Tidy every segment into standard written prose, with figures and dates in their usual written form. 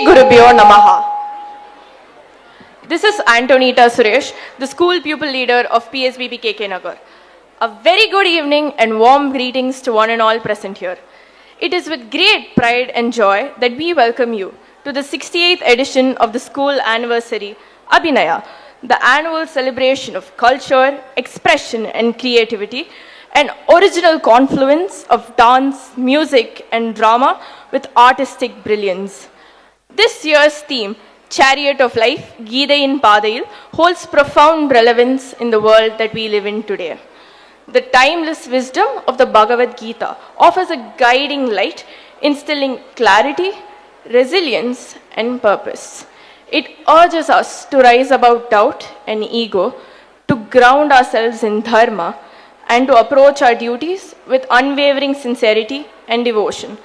Gurubhyo Namaha. This is Antonita Suresh, the school pupil leader of Psbb KK Nagar. A very good evening and warm greetings to one and all present here. It is with great pride and joy that we welcome you to the 68th edition of the school anniversary Abhinaya, the annual celebration of culture, expression and creativity, an original confluence of dance, music and drama with artistic brilliance. This year's theme, Chariot of Life, Geedayin Padayil, holds profound relevance in the world that we live in today. The timeless wisdom of the Bhagavad Gita offers a guiding light, instilling clarity, resilience, and purpose. It urges us to rise above doubt and ego, to ground ourselves in dharma, and to approach our duties with unwavering sincerity and devotion.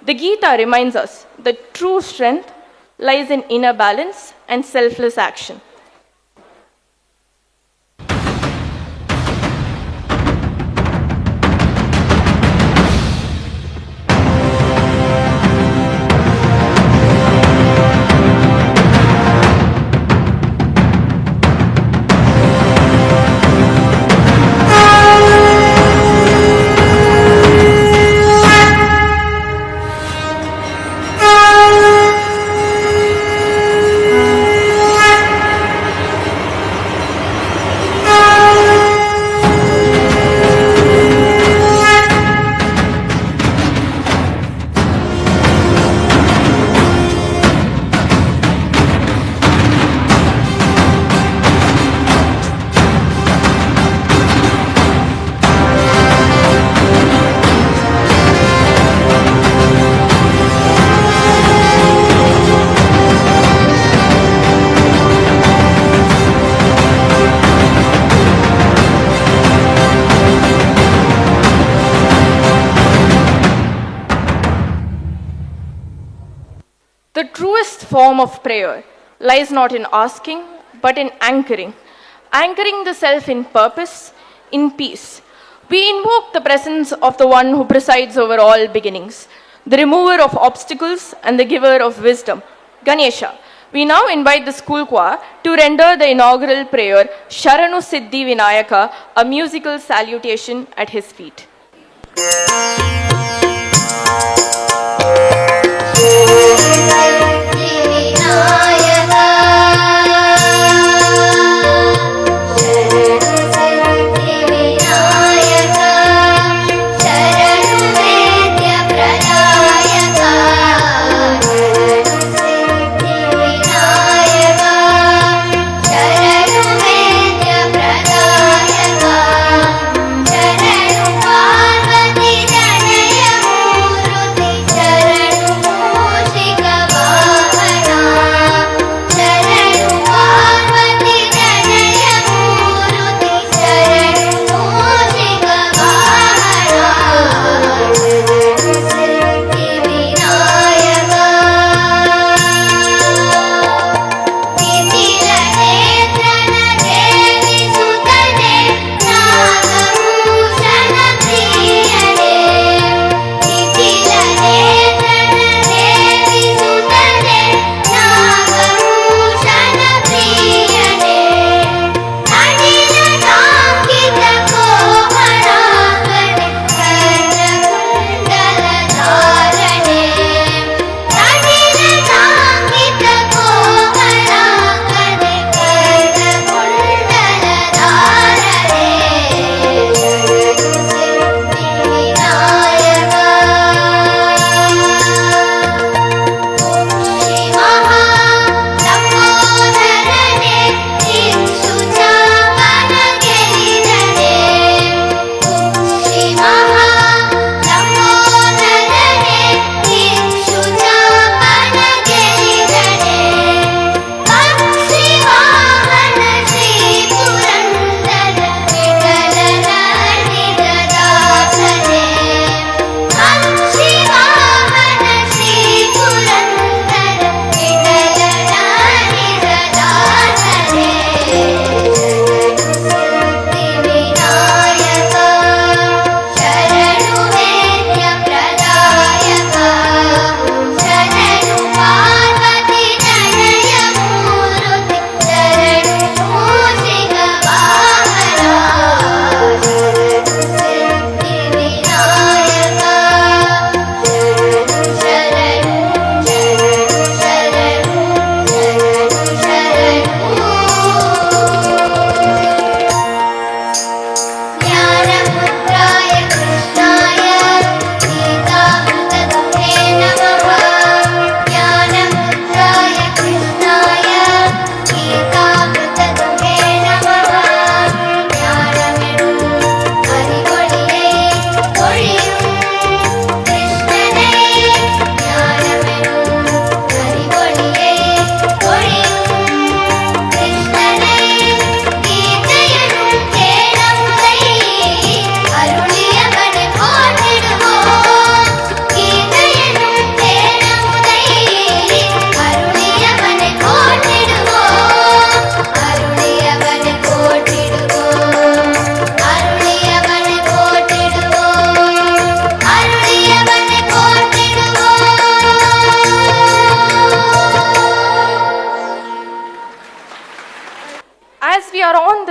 The Gita reminds us that true strength lies in inner balance and selfless action. The truest form of prayer lies not in asking, but in anchoring. Anchoring the self in purpose, in peace. We invoke the presence of the one who presides over all beginnings, the remover of obstacles and the giver of wisdom, Ganesha. We now invite the school choir to render the inaugural prayer, Sharanu Siddhi Vinayaka, a musical salutation at his feet. Parvati Janaya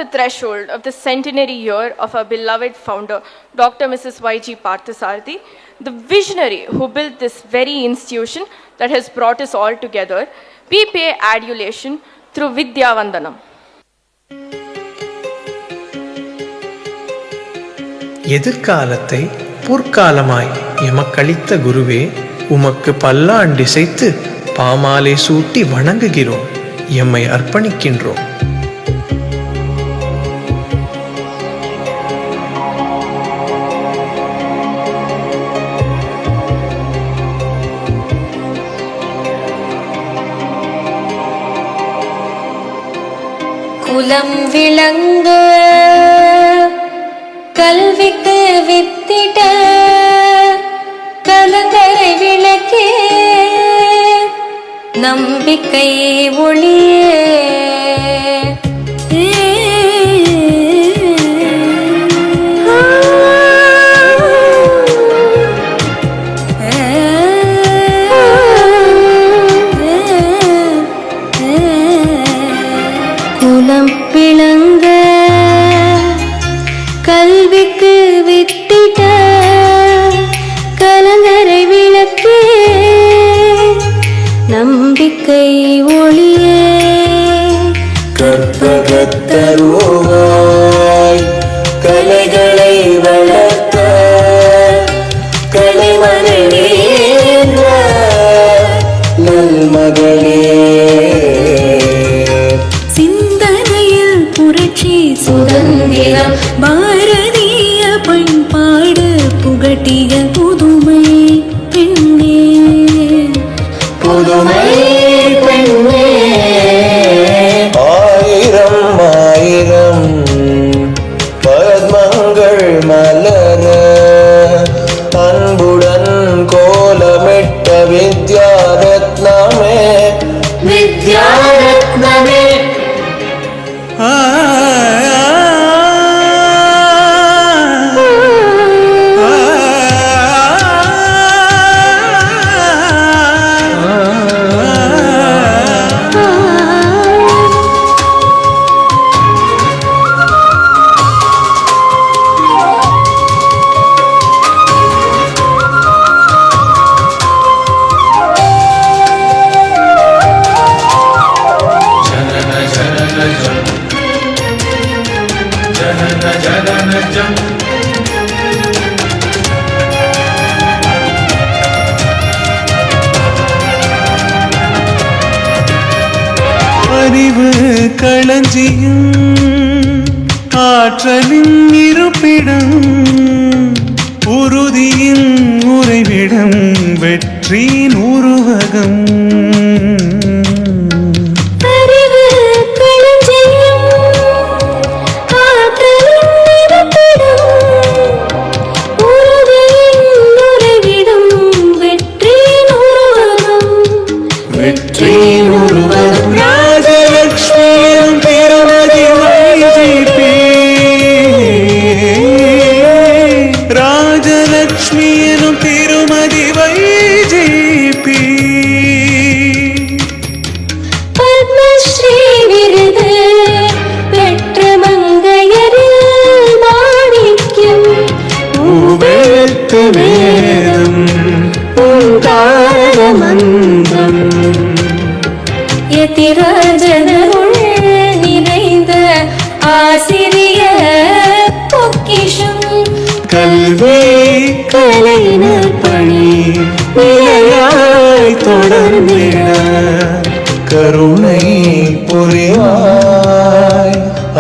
the threshold of the centenary year of our beloved founder, Dr. Mrs. Y.G. Parthasarathy, the visionary who built this very institution that has brought us all together, we pay adulation through Vidya Vandanam. எதிர்காலத்தை பொற்காலமாய் எமக்களித்த குருவே, உமக்கு பல்லாண்டிசைத்து பாமாலை சூட்டி வணங்குகிறோம், எம்மை அர்ப்பணிக்கின்றோம். குலம் விளங்க கல்விக்கு வித்திட கலங்கரை விளக்கே நம்பிக்கை ஒளியே குலம் விளங்க கல்விக்கு வித்திட கலங்கரை விளக்கே நம்பிக்கை ஒளியே கற்பகத்தருவாய் கலைகளை வளர்த்த கலைமகளே நல்மகளே சிந்தனையில் புரட்சி சுதந்திரம் பாரதிய பண்பாடு புகட்டிய புதுமை பெண்ணே புதுமை பெண்ணே ஆயிரம் ஆயிரம் பத்மங்கள் மலர அன்புடன் கோலமிட்ட வித்யாரத்னமே வித்யாரத்னமே அறிவு களஞ்சியம் ஆற்றலின் இருப்பிடம் உறுதியின் உறைவிடம் வெற்றியின் உருவகம் அறிவு களஞ்சியம் ஆற்றலின் இருப்பிடம் உறுதியின் உறைவிடம் வெற்றியின் உருவகம் வெற்றியின் உருவகம் ராஜலட்சுமியும் திருமதி வைஜிபி ராஜலட்சுமியனும் திருமதி வைஜிபி பத்மஸ்ரீ விருது பெற்ற மங்கையரில் மாணிக்கம் உபேத்து வேதம் ஓங்கார மந்திரம் யதிராஜனுள் நிறைந்த ஆசிரிய பொக்கிஷம் கல்வி கலைஞர் பணி நிலையாய் தொடர்ந்திட கருணை புரிவாய்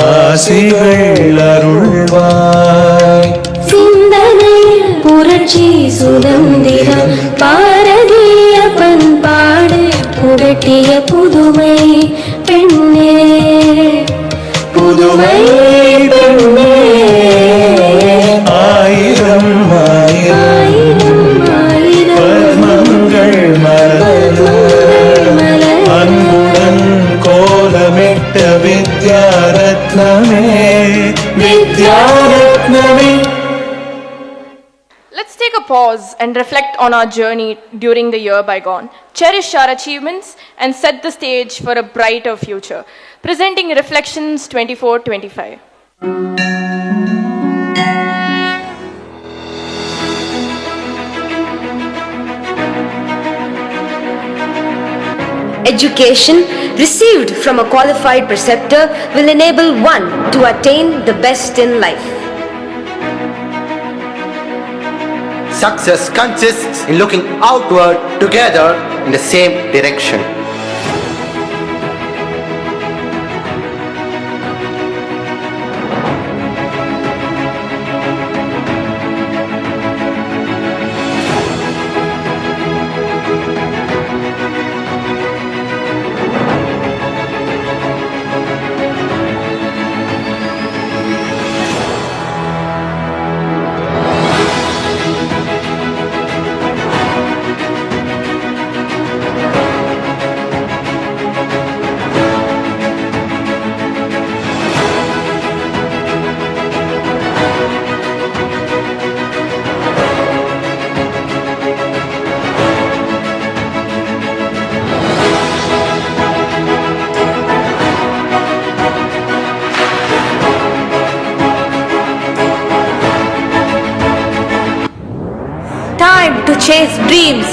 ஆசிகள் அருள்வாய் சிந்தனையில் புரட்சி சுதந்திரம் பாரதிய பண்பாடு புகட்டிய புதுமை பெண்ணே புதுமை பெண்ணே ஆயிரம் ஆயிரம் பத்மங்கள் மலர அன்புடன் கோலமிட்ட வித்யாரத்னமே வித்யாரத்னமே. Let's take a pause and reflect on our journey during the year bygone, cherish our achievements, and set the stage for a brighter future. presenting Reflections 24-25. Education received from a qualified preceptor will enable one to attain the best in life. Success consists in looking outward together in the same direction. Time to chase dreams.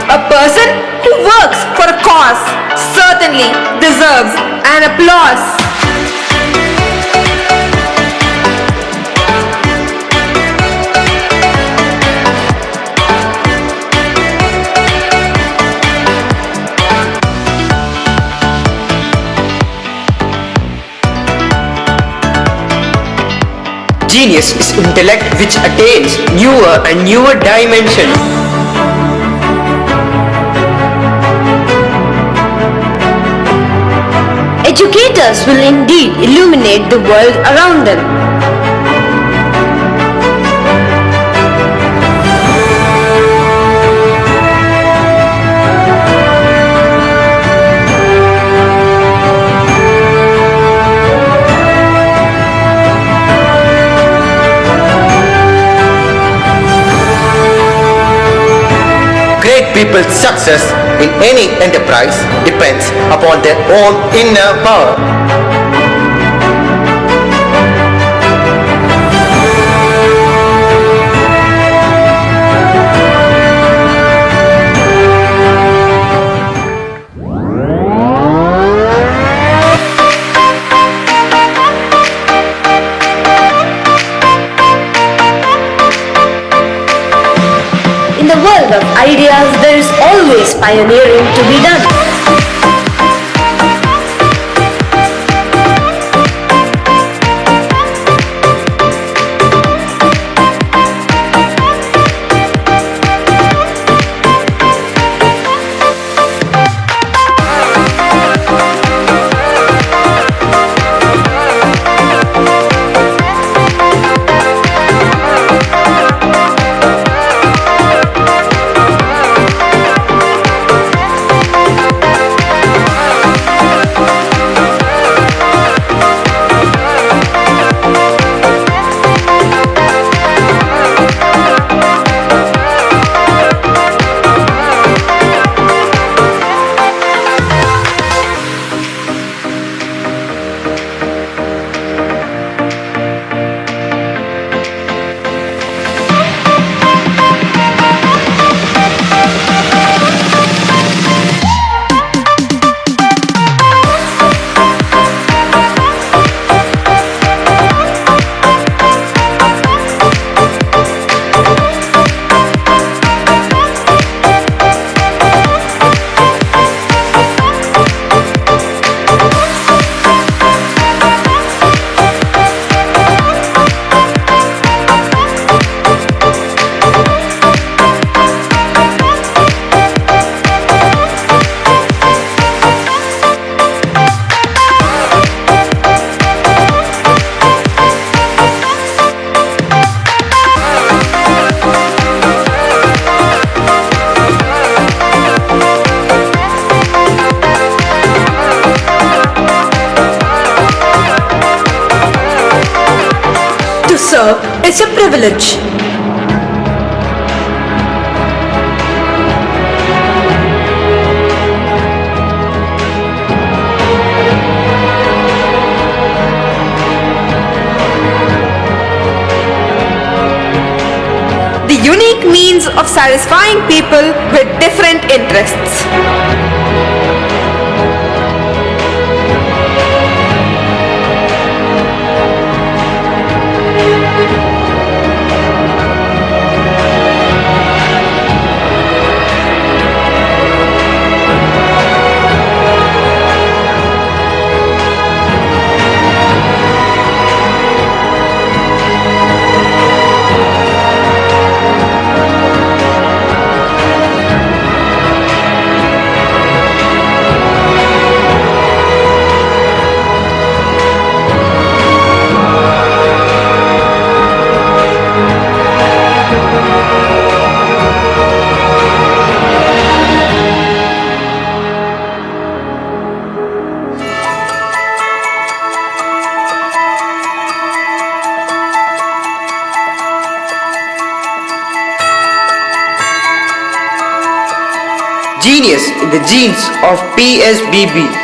A person who works for a cause certainly deserves an applause. Genius is intellect which attains newer and newer dimensions. Educators will indeed illuminate the world around them. Great people's success in any enterprise depends upon their own inner power. In the world of ideas, there is always pioneering to be done. It's a privilege. The unique means of satisfying people with different interests. Genius in the genes of PSBB.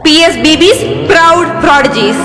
PSBB's proud prodigies.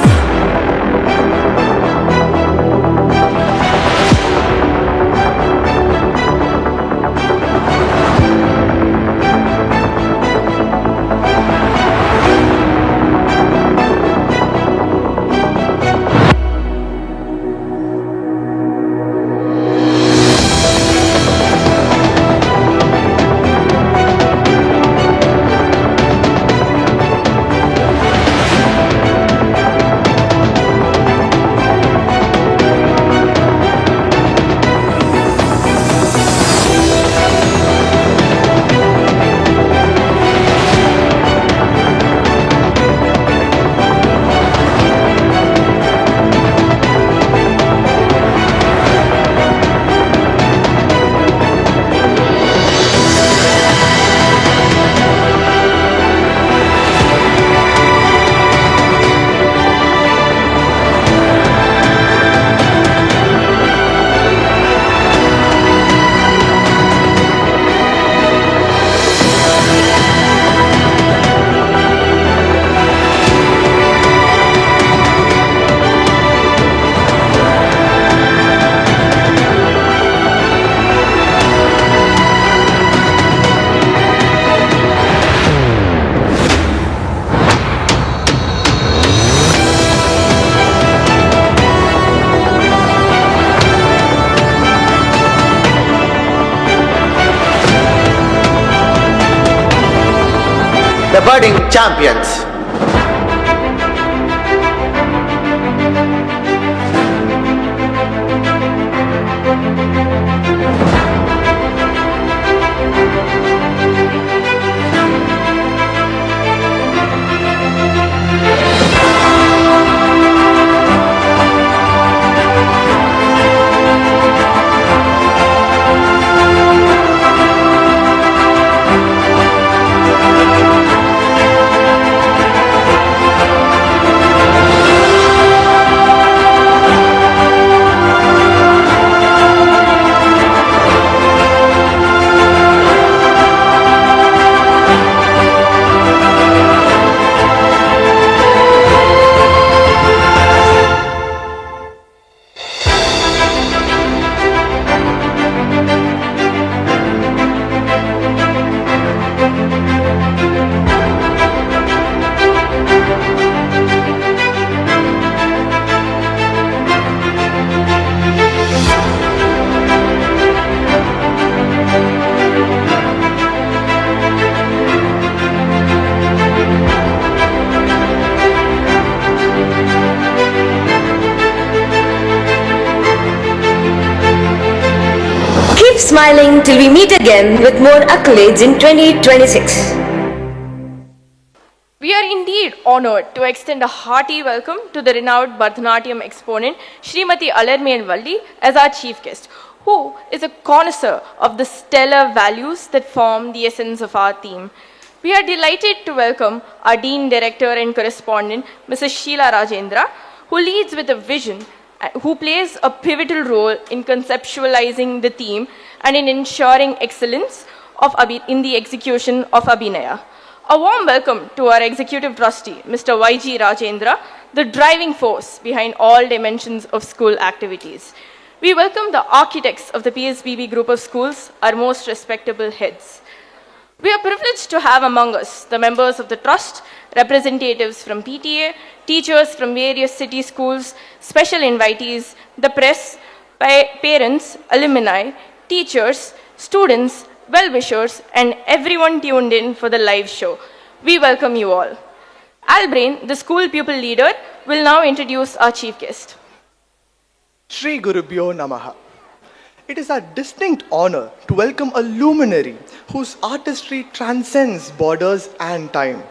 The budding champions. Keep smiling till we meet again with more accolades in 2026. We are indeed honored to extend a hearty welcome to the renowned Bharatanatyam exponent Srimati Alarmiyal Valli as our chief guest, who is a connoisseur of the stellar values that form the essence of our theme. We are delighted to welcome our Dean, Director and Correspondent, Mrs. Sheila Rajendra, who leads with a vision, who plays a pivotal role in conceptualizing the theme and in ensuring excellence in the execution of Abhinaya. A warm welcome to our Executive Trustee, Mr. Y.G. Rajendra, the driving force behind all dimensions of school activities. We welcome the architects of the PSBB group of schools, our most respectable heads. We are privileged to have among us the members of the trust, representatives from PTA, teachers from various city schools, special invitees, the press, parents, alumni, teachers, students, well-wishers, and everyone tuned in for the live show. We welcome you all. Al Brain, the school pupil leader, will now introduce our chief guest. Shri Gurubhyo Namaha. It is our distinct honor to welcome a luminary whose artistry transcends borders and time.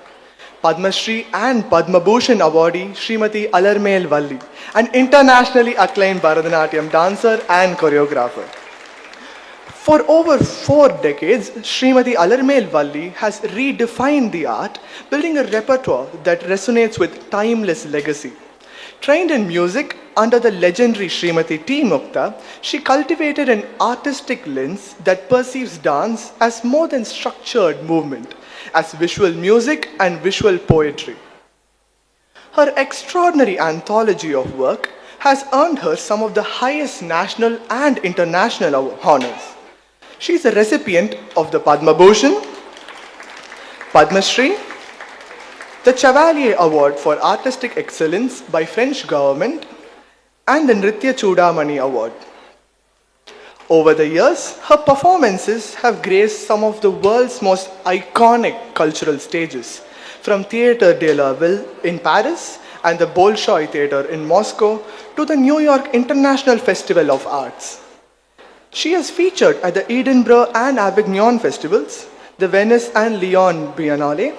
Padma Shri and Padma Bhushan awardee Srimati Alarmiyal Valli, an internationally acclaimed Bharatanatyam dancer and choreographer. For over 4 decades, Srimati Alarmiyal Valli has redefined the art, building a repertoire that resonates with timeless legacy. Trained in music under the legendary Srimati T. Mukta, she cultivated an artistic lens that perceives dance as more than structured movement, as visual music and visual poetry. Her extraordinary anthology of work has earned her some of the highest national and international honors. She is a recipient of the Padma Bhushan, Padma Shri, the Chevalier Award for Artistic Excellence by French government, and the Nritya Chudamani Award. Over the years, her performances have graced some of the world's most iconic cultural stages, from Théâtre de la Ville in Paris and the Bolshoi Theatre in Moscow to the New York International Festival of Arts. She has featured at the Edinburgh and Avignon Festivals, the Venice and Lyon Biennale,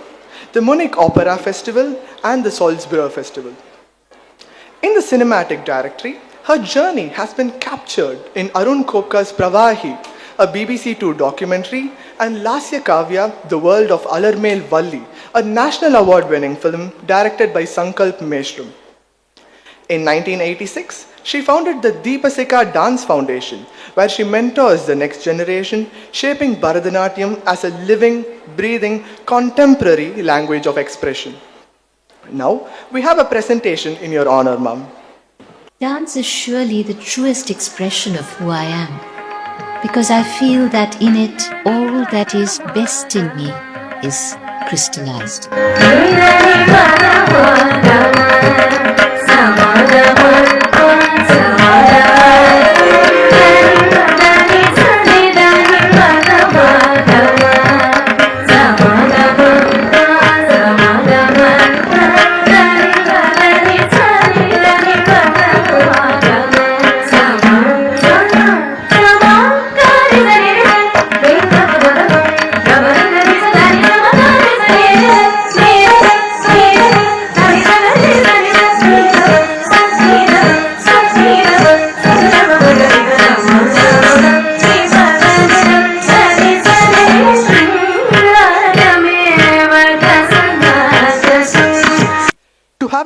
the Munich Opera Festival, and the Salzburg Festival. In the cinematic directory, her journey has been captured in Arun Kopka's Pravahi, a BBC Two documentary, and Lasya Kavya, The World of Alarmiyal Valli, a national award-winning film directed by Sankalp Meshram. In 1986, she founded the Deepasika Dance Foundation, where she mentors the next generation, shaping Bharatanatyam as a living, breathing, contemporary language of expression. Now, we have a presentation in your honor, Ma'am. Dance is surely the truest expression of who I am, because I feel that in it all that is best in me is crystallized.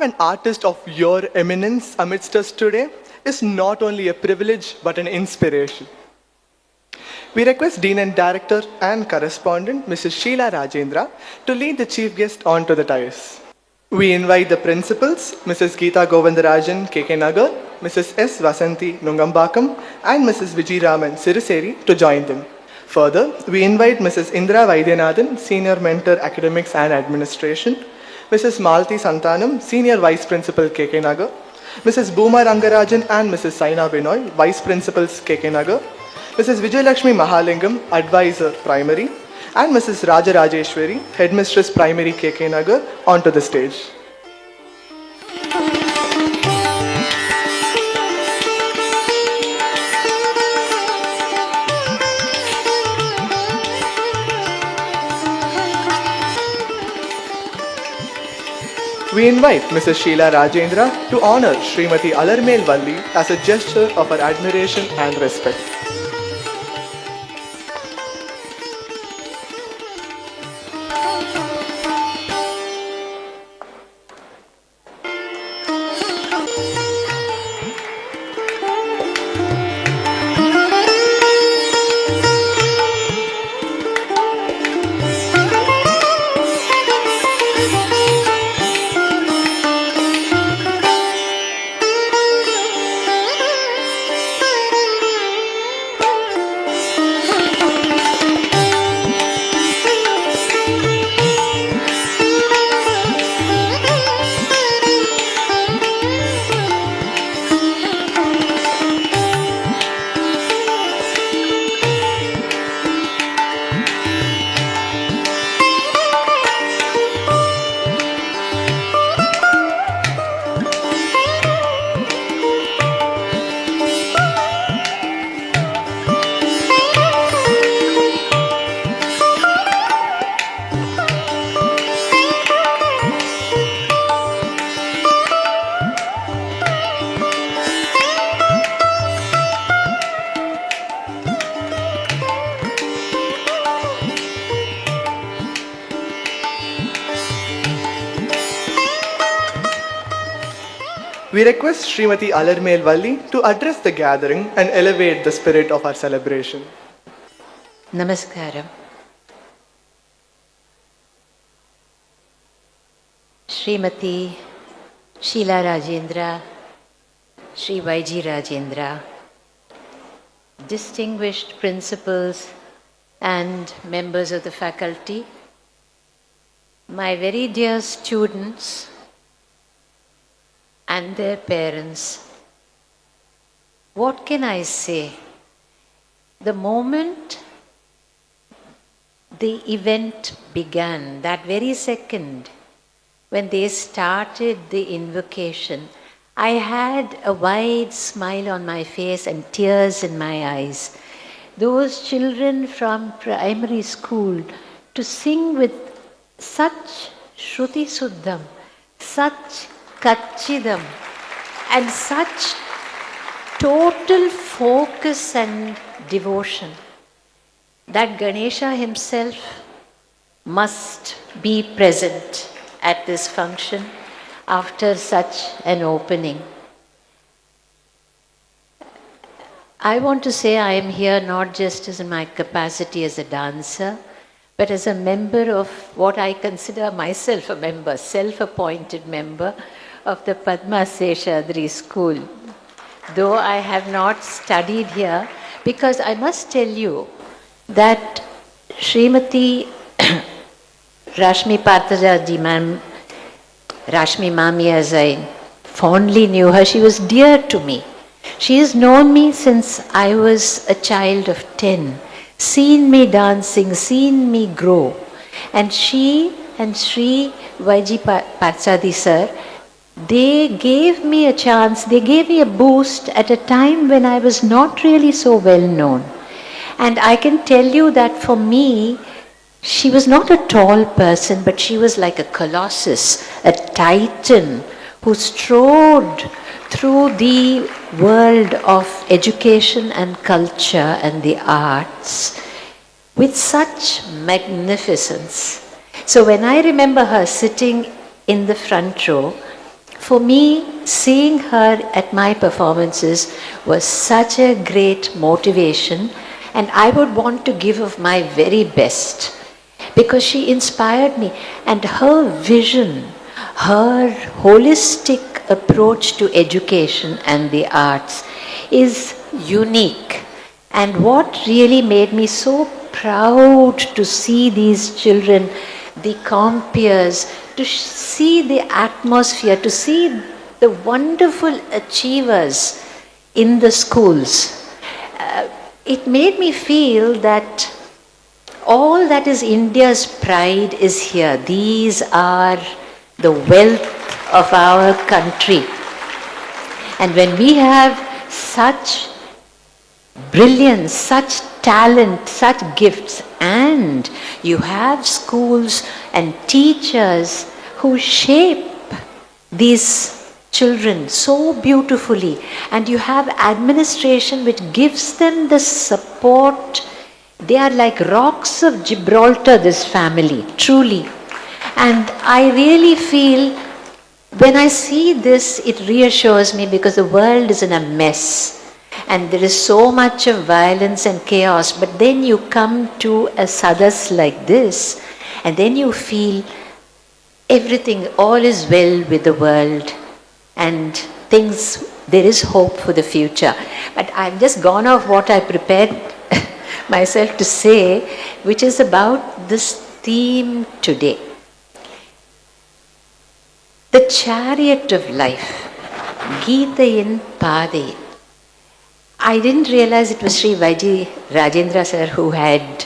An artist of your eminence amidst us today is not only a privilege but an inspiration. We request Dean and Director and Correspondent Mrs. Sheila Rajendra to lead the chief guest onto the dais. We invite the principals, Mrs. Geeta Govindarajan, KK Nagar, Mrs. S. Vasanthi Nungambakam, and Mrs. Vijiraman Siruseri to join them. Further, we invite Mrs. Indra Vaidyanathan, Senior Mentor Academics and Administration, Mrs. Malti Santanam, Senior Vice Principal KK Nagar, Mrs. Bhuma Rangarajan and Mrs. Saina Binoy, Vice Principals KK Nagar, Mrs. Vijayalakshmi Mahalingam, Advisor Primary, and Mrs. Raja Rajeshwari, Headmistress Primary KK Nagar, onto the stage. We invite Mrs. Sheila Rajendra to honor Srimati Alarmel Valli as a gesture of our admiration and respect. We request Srimati Alarmel Valli to address the gathering and elevate the spirit of our celebration. Namaskaram. Srimati Sheila Rajendra, Sri YG Rajendra, distinguished principals and members of the faculty, my very dear students and their parents, what can I say? The moment the event began, that very second, when they started the invocation, I had a wide smile on my face and tears in my eyes. Those children from primary school to sing with such Shruti Suddham, such Kachidam, and such total focus and devotion that Ganesha himself must be present at this function after such an opening. I want to say I am here not just as in my capacity as a dancer, but as a member of what I consider myself a member, self-appointed member of the Padma Seshadri School. Though I have not studied here, because I must tell you that Srimati Rashmi Parthajaji ma'am, Rashmi Mami, as I fondly knew her, she was dear to me. She has known me since I was a child of 10, seen me dancing, seen me grow. And she and Sri YG Partsadi sir, they gave me a chance, they gave me a boost at a time when I was not really so well known. And I can tell you that for me, she was not a tall person, but she was like a colossus, a titan who strode through the world of education and culture and the arts with such magnificence. So when I remember her sitting in the front row, for me, seeing her at my performances was such a great motivation, and I would want to give of my very best because she inspired me, and her vision, her holistic approach to education and the arts is unique. And what really made me so proud to see these children, the compeers, to see the atmosphere, to see the wonderful achievers in the schools. It made me feel that all that is India's pride is here. These are the wealth of our country. And when we have such brilliance, such talent, such gifts, and you have schools and teachers who shape these children so beautifully, and you have administration which gives them the support. They are like rocks of Gibraltar, this family, truly. And I really feel when I see this, it reassures me, because the world is in a mess and there is so much of violence and chaos. But then you come to a sadas like this, and then you feel everything, all is well with the world, and things, there is hope for the future. But I've just gone off what I prepared myself to say, which is about this theme today. The chariot of life, Geetayin Padayin. I didn't realize it was Sri Vaiji Rajendra sir who had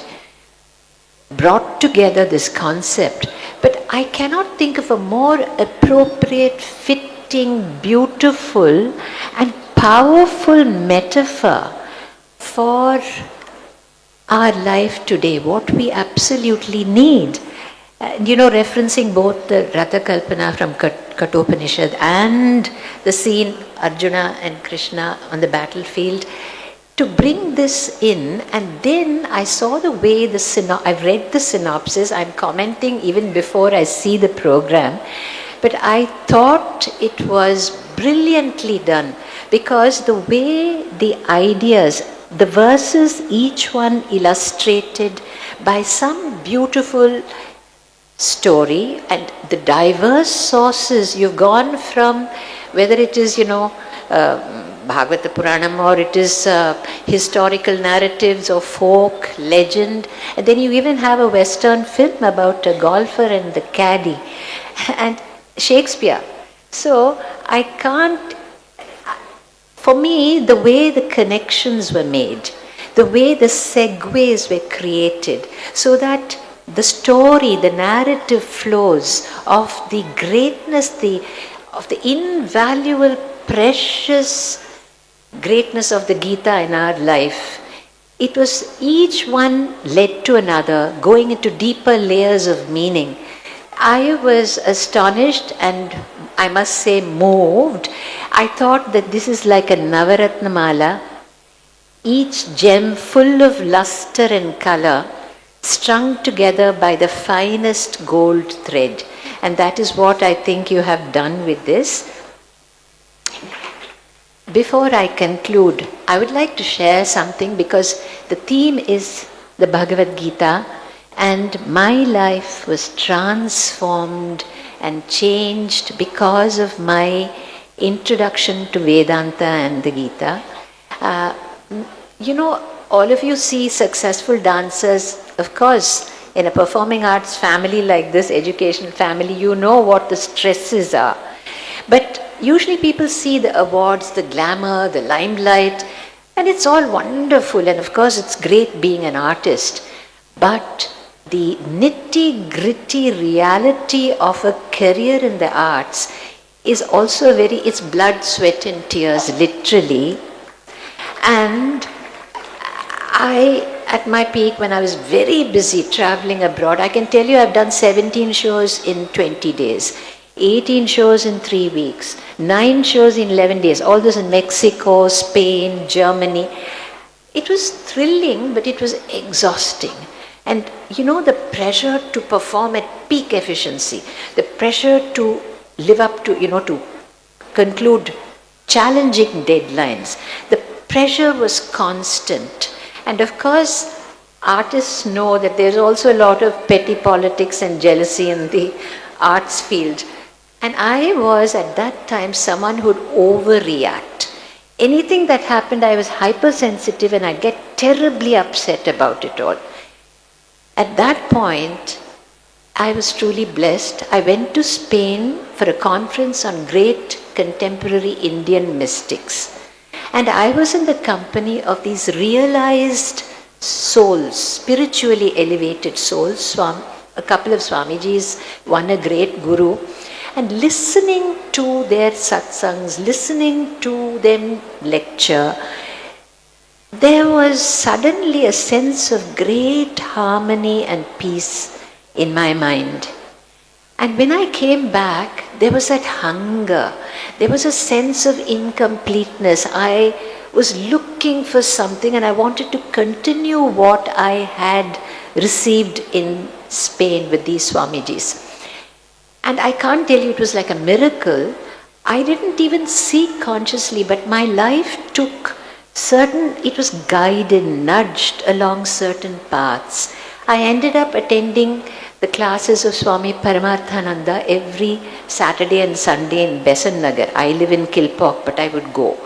brought together this concept, but I cannot think of a more appropriate, fitting, beautiful and powerful metaphor for our life today, what we absolutely need. Referencing both the Ratha Kalpana from Kathopanishad and the scene Arjuna and Krishna on the battlefield, to bring this in. And then I saw the way I've read the synopsis, I'm commenting even before I see the program, but I thought it was brilliantly done, because the way the ideas, the verses, each one illustrated by some beautiful story, and the diverse sources you've gone from, whether it is Bhagavata Puranam, or it is historical narratives or folk legend, and then you even have a Western film about a golfer and the caddy, and Shakespeare. So for me, the way the connections were made, the way the segues were created, so that the story, the narrative flows of the greatness, of the invaluable, precious greatness of the Gita in our life. It was each one led to another, going into deeper layers of meaning. I was astonished and I must say moved. I thought that this is like a Navaratna Mala, each gem full of luster and color, strung together by the finest gold thread. And that is what I think you have done with this. Before I conclude, I would like to share something, because the theme is the Bhagavad Gita, and my life was transformed and changed because of my introduction to Vedanta and the Gita. All of you see successful dancers, of course, in a performing arts family like this, educational family, you know what the stresses are. But usually people see the awards, the glamour, the limelight, and it's all wonderful, and of course it's great being an artist. But the nitty-gritty reality of a career in the arts is also it's blood, sweat and tears, literally. And at my peak, when I was very busy traveling abroad, I can tell you I've done 17 shows in 20 days, 18 shows in 3 weeks, 9 shows in 11 days, all this in Mexico, Spain, Germany. It was thrilling, but it was exhausting. And the pressure to perform at peak efficiency, the pressure to live up to, to conclude challenging deadlines, the pressure was constant. And of course, artists know that there's also a lot of petty politics and jealousy in the arts field. And I was at that time someone who'd overreact. Anything that happened, I was hypersensitive and I'd get terribly upset about it all. At that point, I was truly blessed. I went to Spain for a conference on great contemporary Indian mystics. And I was in the company of these realized souls, spiritually elevated souls, a couple of Swamijis, one a great guru, and listening to their satsangs, listening to them lecture, there was suddenly a sense of great harmony and peace in my mind. And when I came back, there was that hunger. There was a sense of incompleteness. I was looking for something and I wanted to continue what I had received in Spain with these Swamijis. And I can't tell you, it was like a miracle. I didn't even seek consciously, but my life took it was guided, nudged along certain paths. I ended up attending the classes of Swami Paramarthananda every Saturday and Sunday in Besant Nagar. I live in Kilpauk, but I would go.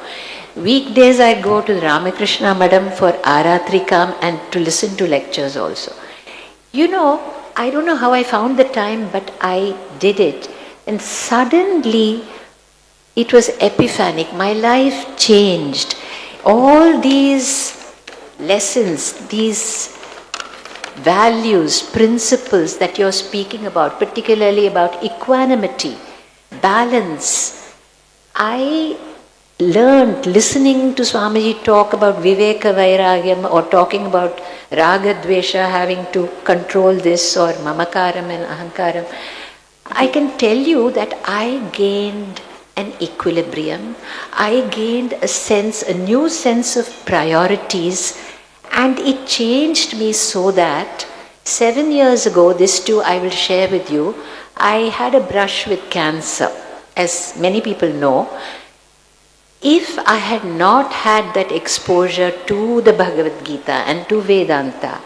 Weekdays I'd go to Ramakrishna Madam for Aratrikam and to listen to lectures also. You know, I don't know how I found the time, but I did it. And suddenly it was epiphanic. My life changed. All these lessons, these values, principles that you're speaking about, particularly about equanimity, balance, I learned listening to Swamiji talk about Viveka Vairagyam or talking about Raga Dvesha, having to control this, or Mamakaram and Ahankaram. I can tell you that I gained an equilibrium. I gained a new sense of priorities, and it changed me so that 7 years ago, this too I will share with you, I had a brush with cancer, as many people know. If I had not had that exposure to the Bhagavad Gita and to Vedanta,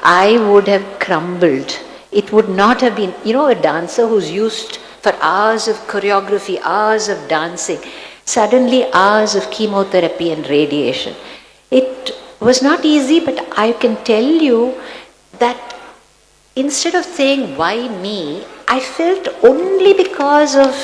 I would have crumbled. It would not have been, a dancer who's used for hours of choreography, hours of dancing, suddenly hours of chemotherapy and radiation. It was not easy, but I can tell you that instead of saying, why me, I felt only because of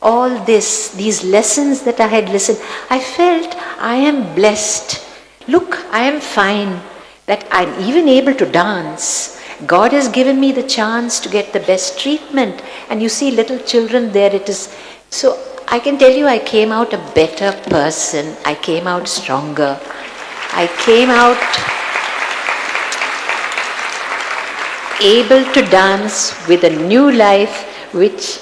all these lessons that I had listened, I felt I am blessed. Look, I am fine, that I'm even able to dance. God has given me the chance to get the best treatment. And you see little children there, it is. So I can tell you I came out a better person. I came out stronger. I came out able to dance with a new life, which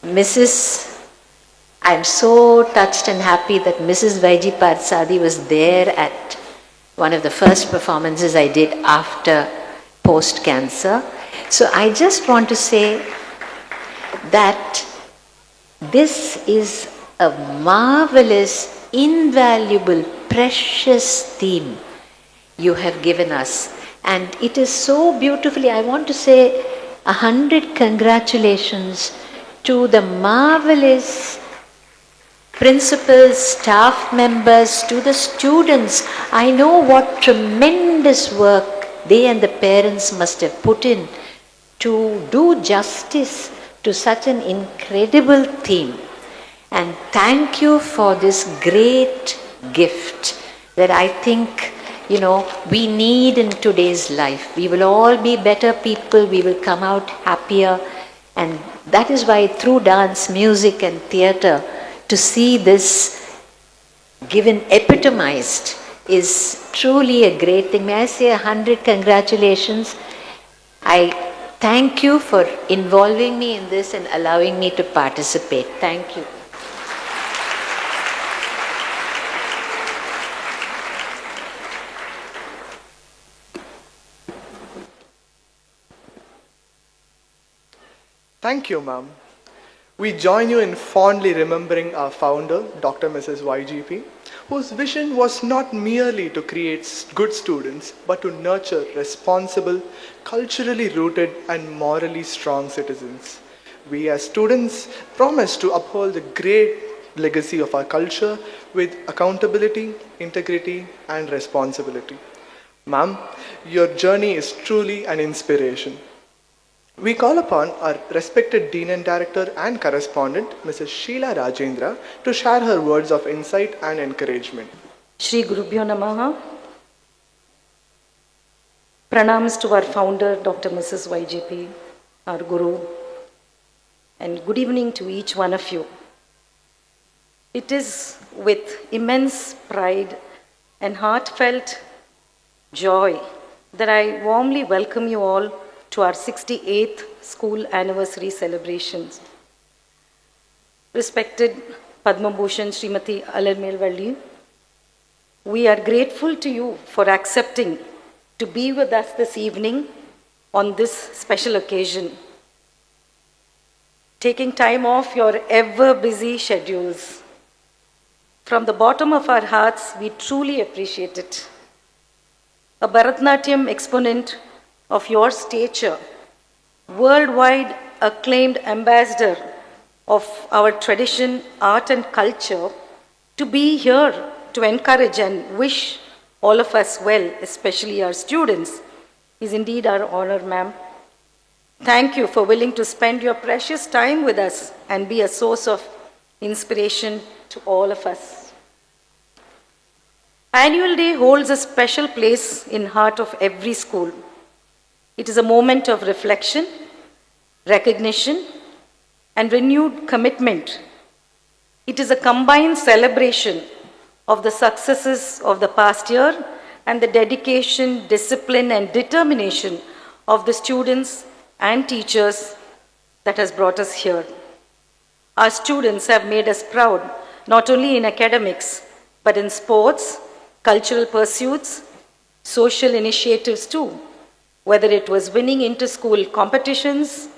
I'm so touched and happy that Mrs. Vaiji Parsadi was there at one of the first performances I did after post-cancer. So I just want to say that this is a marvelous, invaluable, precious theme you have given us. And it is so beautifully, I want to say 100 congratulations to the marvelous principals, staff members, to the students. I know what tremendous work they and the parents must have put in to do justice to such an incredible theme. And thank you for this great gift that I think, we need in today's life. We will all be better people, we will come out happier. And that is why through dance, music and theatre, to see this given epitomized is truly a great thing. May I say 100 congratulations. I thank you for involving me in this and allowing me to participate. Thank you. Thank you, ma'am. We join you in fondly remembering our founder, Dr. Mrs. YGP, whose vision was not merely to create good students, but to nurture responsible, culturally rooted, and morally strong citizens. We as students promise to uphold the great legacy of our culture with accountability, integrity, and responsibility. Ma'am, your journey is truly an inspiration. We call upon our respected Dean and Director and Correspondent, Mrs. Sheila Rajendra, to share her words of insight and encouragement. Shri Gurubhyo Namaha. Pranams to our founder, Dr. Mrs. YGP, our Guru, and good evening to each one of you. It is with immense pride and heartfelt joy that I warmly welcome you all to our 68th school anniversary celebrations. Respected Padma Bhushan Srimati Alarmelvalli, we are grateful to you for accepting to be with us this evening on this special occasion, taking time off your ever busy schedules. From the bottom of our hearts, we truly appreciate it. A Bharatanatyam exponent of your stature, worldwide acclaimed ambassador of our tradition, art and culture, to be here to encourage and wish all of us well, especially our students, is indeed our honor, ma'am. Thank you for willing to spend your precious time with us and be a source of inspiration to all of us. Annual Day holds a special place in heart of every school. It is a moment of reflection, recognition, and renewed commitment. It is a combined celebration of the successes of the past year and the dedication, discipline, and determination of the students and teachers that has brought us here. Our students have made us proud, not only in academics, but in sports, cultural pursuits, social initiatives too, whether it was winning inter-school competitions,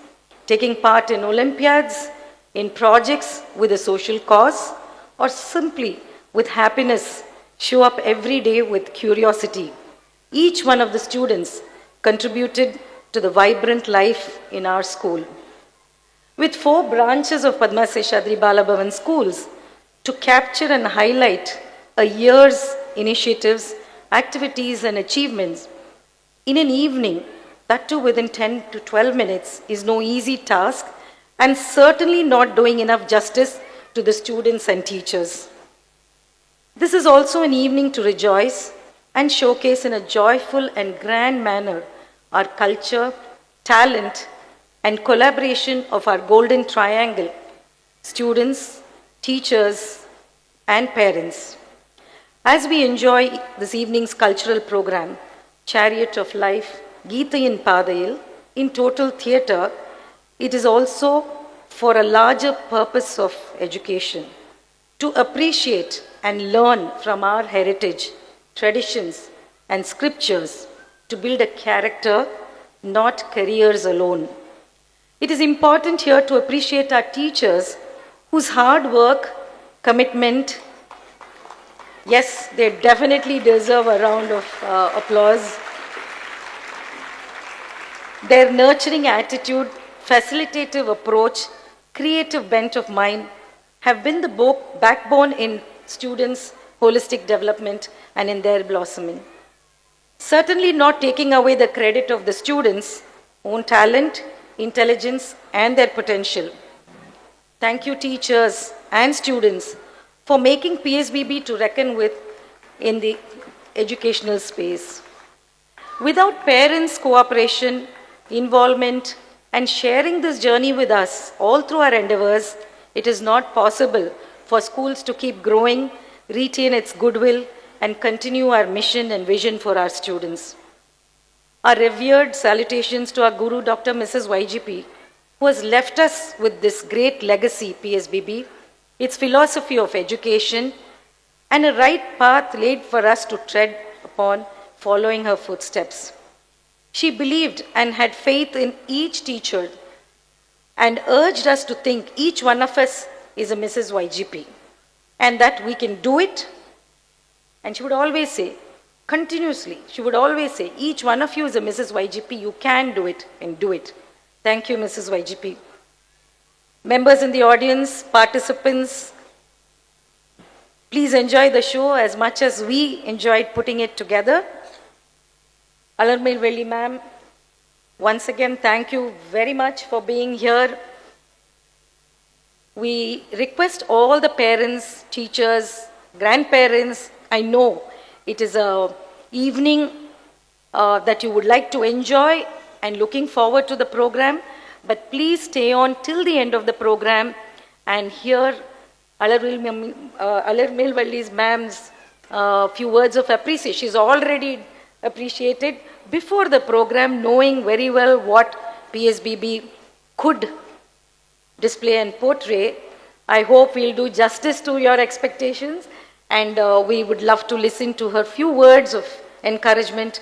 taking part in Olympiads, in projects with a social cause, or simply with happiness, show up every day with curiosity. Each one of the students contributed to the vibrant life in our school. With 4 branches of Padma Seshadri Balabhavan schools, to capture and highlight a year's initiatives, activities and achievements in an evening, that too within 10 to 12 minutes, is no easy task and certainly not doing enough justice to the students and teachers. This is also an evening to rejoice and showcase in a joyful and grand manner our culture, talent, and collaboration of our golden triangle, students, teachers, and parents. As we enjoy this evening's cultural program, Chariot of Life, Geetayin Padayil, in total theatre, it is also for a larger purpose of education, to appreciate and learn from our heritage, traditions, and scriptures to build a character, not careers alone. It is important here to appreciate our teachers whose hard work, commitment, yes, they definitely deserve a round of applause. Their nurturing attitude, facilitative approach, creative bent of mind have been the backbone in students' holistic development and in their blossoming. Certainly not taking away the credit of the students' own talent, intelligence, and their potential. Thank you, teachers and students, for making PSBB to reckon with in the educational space. Without parents' cooperation, involvement, and sharing this journey with us all through our endeavors, it is not possible for schools to keep growing, retain its goodwill, and continue our mission and vision for our students. Our revered salutations to our Guru, Dr. Mrs. YGP, who has left us with this great legacy, PSBB, its philosophy of education, and a right path laid for us to tread upon following her footsteps. She believed and had faith in each teacher and urged us to think each one of us is a Mrs. YGP and that we can do it. And she would always say, continuously, she would always say, each one of you is a Mrs. YGP, you can do it and do it. Thank you, Mrs. YGP. Members in the audience, participants, please enjoy the show as much as we enjoyed putting it together. Alarmelvalli ma'am, once again, thank you very much for being here. We request all the parents, teachers, grandparents, I know it is an evening that you would like to enjoy and looking forward to the program, but please stay on till the end of the program and hear Alarmelvalli's ma'am's few words of appreciation. She's already appreciated before the program, knowing very well what PSBB could display and portray. I hope we'll do justice to your expectations, and we would love to listen to her few words of encouragement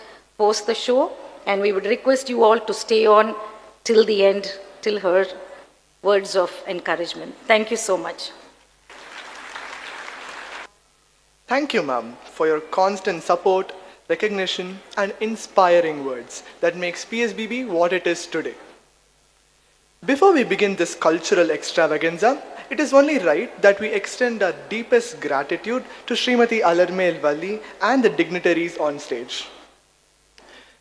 post the show, and we would request you all to stay on till the end, till her words of encouragement. Thank you so much. Thank you, ma'am, for your constant support, recognition, and inspiring words that makes PSBB what it is today. Before we begin this cultural extravaganza, it is only right that we extend our deepest gratitude to Srimati Alarmel Valli and the dignitaries on stage.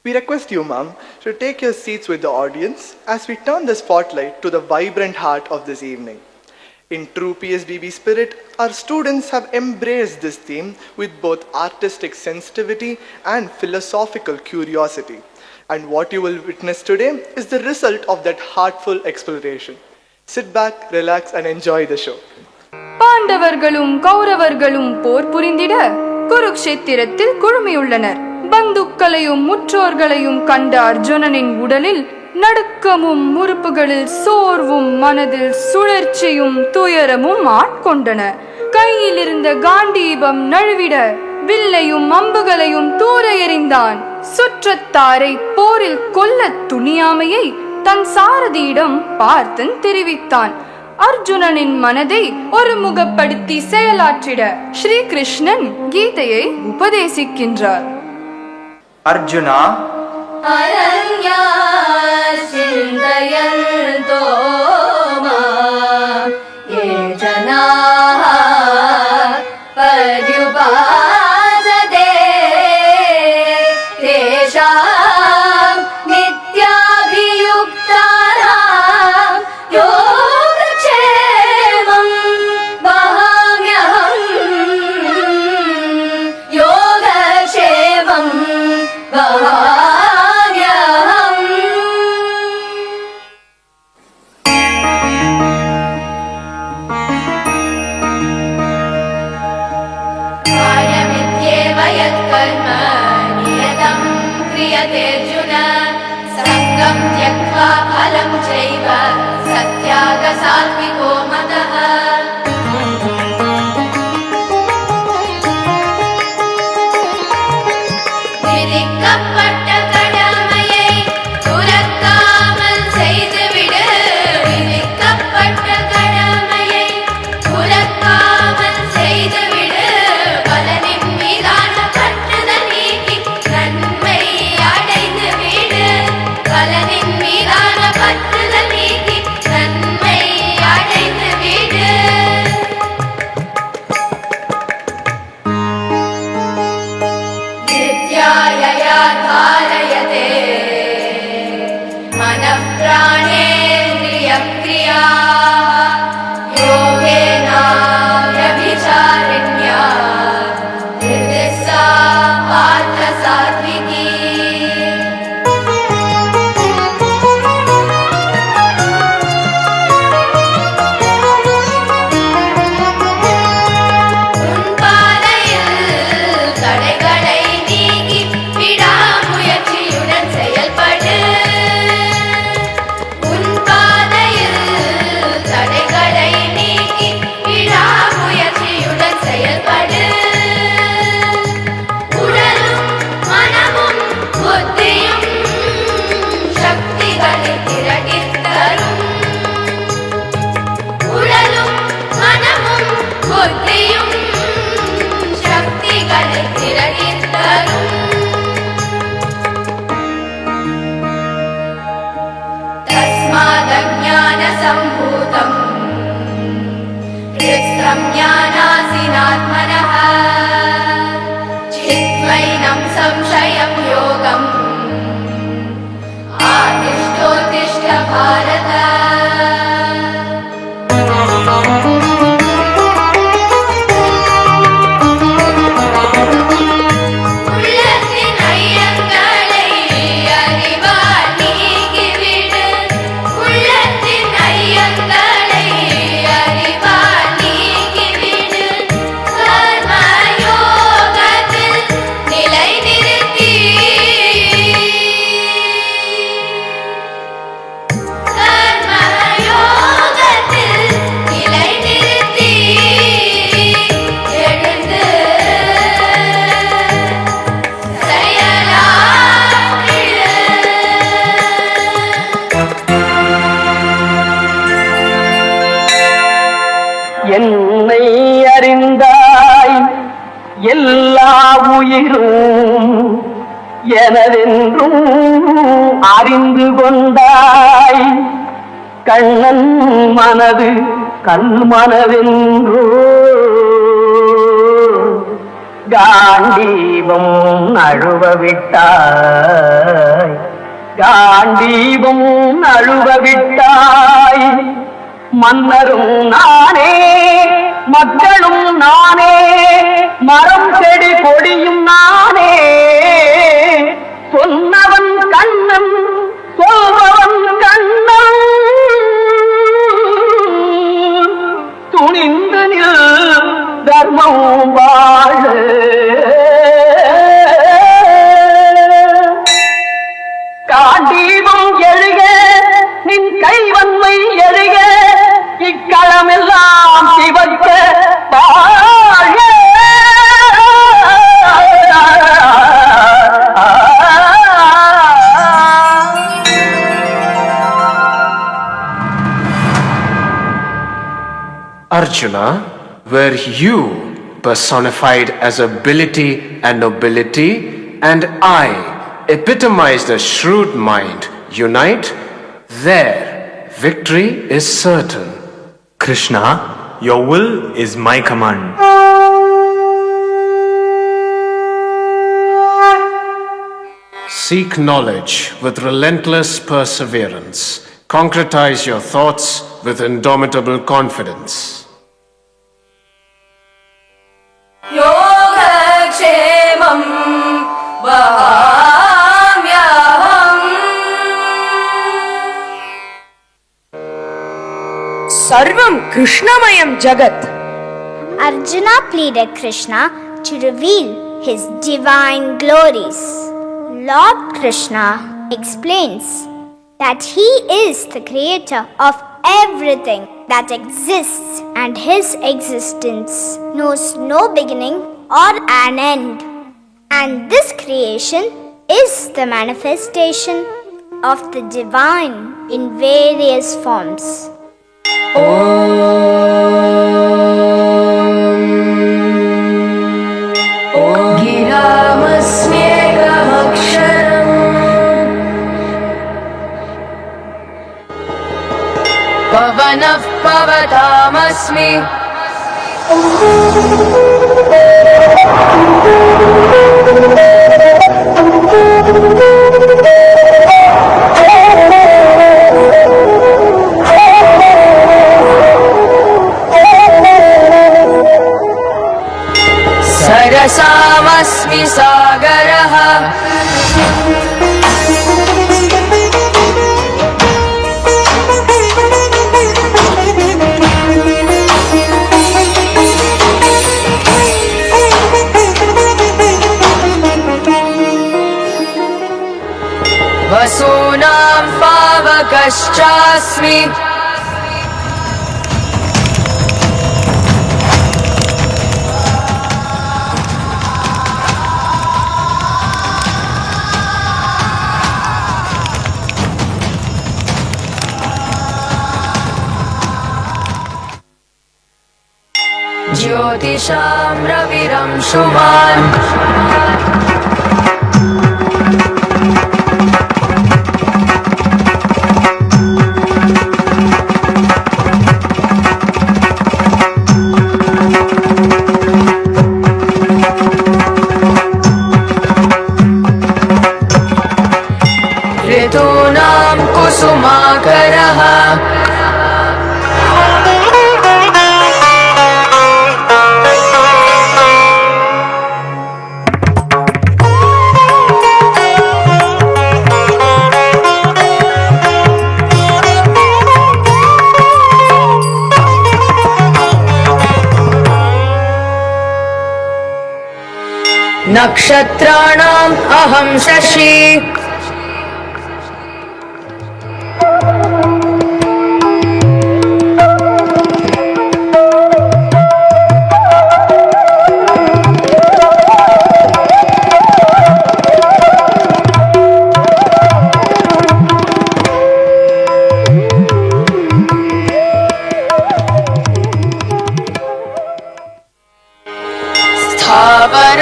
We request you, ma'am, to take your seats with the audience as we turn the spotlight to the vibrant heart of this evening. In true PSBB spirit, our students have embraced this theme with both artistic sensitivity and philosophical curiosity. And what you will witness today is the result of that heartful exploration. Sit back, relax, and enjoy the show. பாண்டவர்களும் கௌரவர்களும் போர் புரிந்திட குருக்ஷேத்திரத்தில் குழுமியுள்ளனர். பந்துக்களையும் முற்றோர்களையும் கண்ட அர்ஜுனனின் உடலில் நடுக்கமும் உறுப்புகளில் சோர்வும் மனதில் சுழற்சியும் துயரமும் ஆட்கொண்டன. கையில் இருந்த காண்டீபம் நழுவிட வில்லையும் அம்புகளையும் தூர எறிந்தான். சுற்றத்தாரை போரில் கொல்ல துணியாமையை தன் சாரதியிடம் பார்த்தன் தெரிவித்தான். அர்ஜுனனின் மனதை ஒருமுகப்படுத்தி செயலாற்றிட ஸ்ரீ கிருஷ்ணன் கீதையை உபதேசிக்கின்றார். அர்ஜுனா, அனன்யா சிந்தயந்தோ மாம் யே ஜனாஹ பர்யுபாசதே தேஷாம் நித்யாபியுக்தானாம் யோகக்ஷேமம் வஹாம்யஹம் யோகக்ஷேமம் வஹாம்யஹம். यत्कर्म नियतं क्रियतेऽर्जुन सङ्गं त्यक्त्वा फलं चैव सत्यागसात्विको मतः. விதிக்கப்பட்ட கடமையை துறக்காமல் செய்துவிடு. விதிக்கப்பட்ட கடமையை துறக்காமல் செய்துவிடு. பலனின் மீதான பற்றுதல் நீக்கி நன்மை அடைந்து விடு. பலனின் மீதான பற்றுதல் நீக்கி நன்மை அடைந்து விடு. எல்லா உயிரும் எனதென்றும் அறிந்து கொண்டாய். கண்ணன் மனது கல்மனதென்றோ காண்டீபம் நழுவ விட்டாய். காண்டீபம் நழுவ விட்டாய். மன்னரும் நானே மக்களும் நானே மரம் செடி கொடியும் நானே. சொன்னவன் கண்ணன் சொல்பவன் கண்ணன். துணிந்து நில் தர்மம் வாழ. காண்டீபம் எழுக நின் கைவன்மை எழுக. இக்களமெல்லாம் சிவக்க வாழ. Arjuna, were you personified as ability and nobility, and I epitomized a shrewd mind, unite, there victory is certain. Krishna, your will is my command. Seek knowledge with relentless perseverance. Concretize your thoughts with indomitable confidence. योगक्षेमं वहाम्यहम्. Sarvam Krishnamayam Jagat. Arjuna pleaded Krishna to reveal his divine glories. Lord Krishna explains that he is the creator of everything that exists and his existence knows no beginning or an end. And this creation is the manifestation of the divine in various forms. पवनः पवतामस्मि. सरसामस्मि सागरः. वसूनां पावकश्चास्मि. ज्योतिषां रविरंशुमान्. ऋतूनां कुसुमाकरः. नक्षत्राणाम् अहं शशि. स्थावर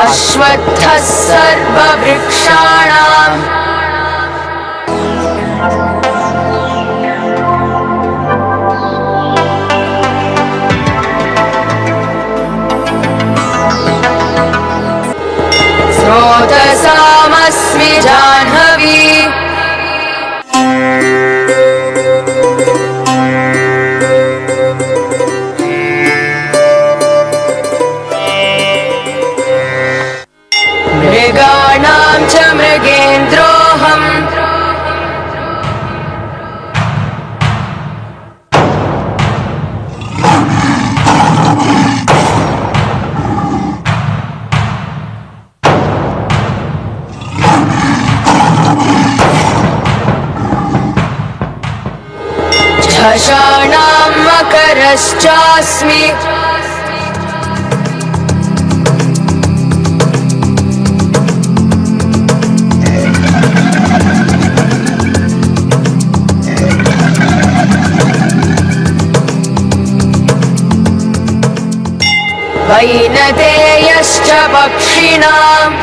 अश्वत्थः सर्ववृक्षाणाम् स्रोतसामस्मि जाह्नवी मृगाणां च मृगेन्द्रोऽहम् झषाणां मकरश्चास्मि वैनतेयश्च पक्षिणाम्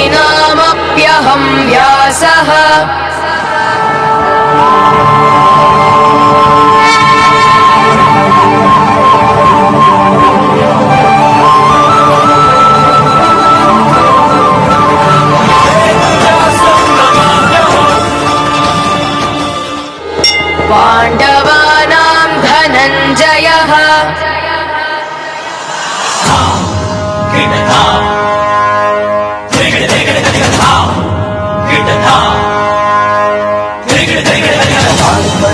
मुनीनामप्यहं व्यासः पाण्डवानां धनञ्जयः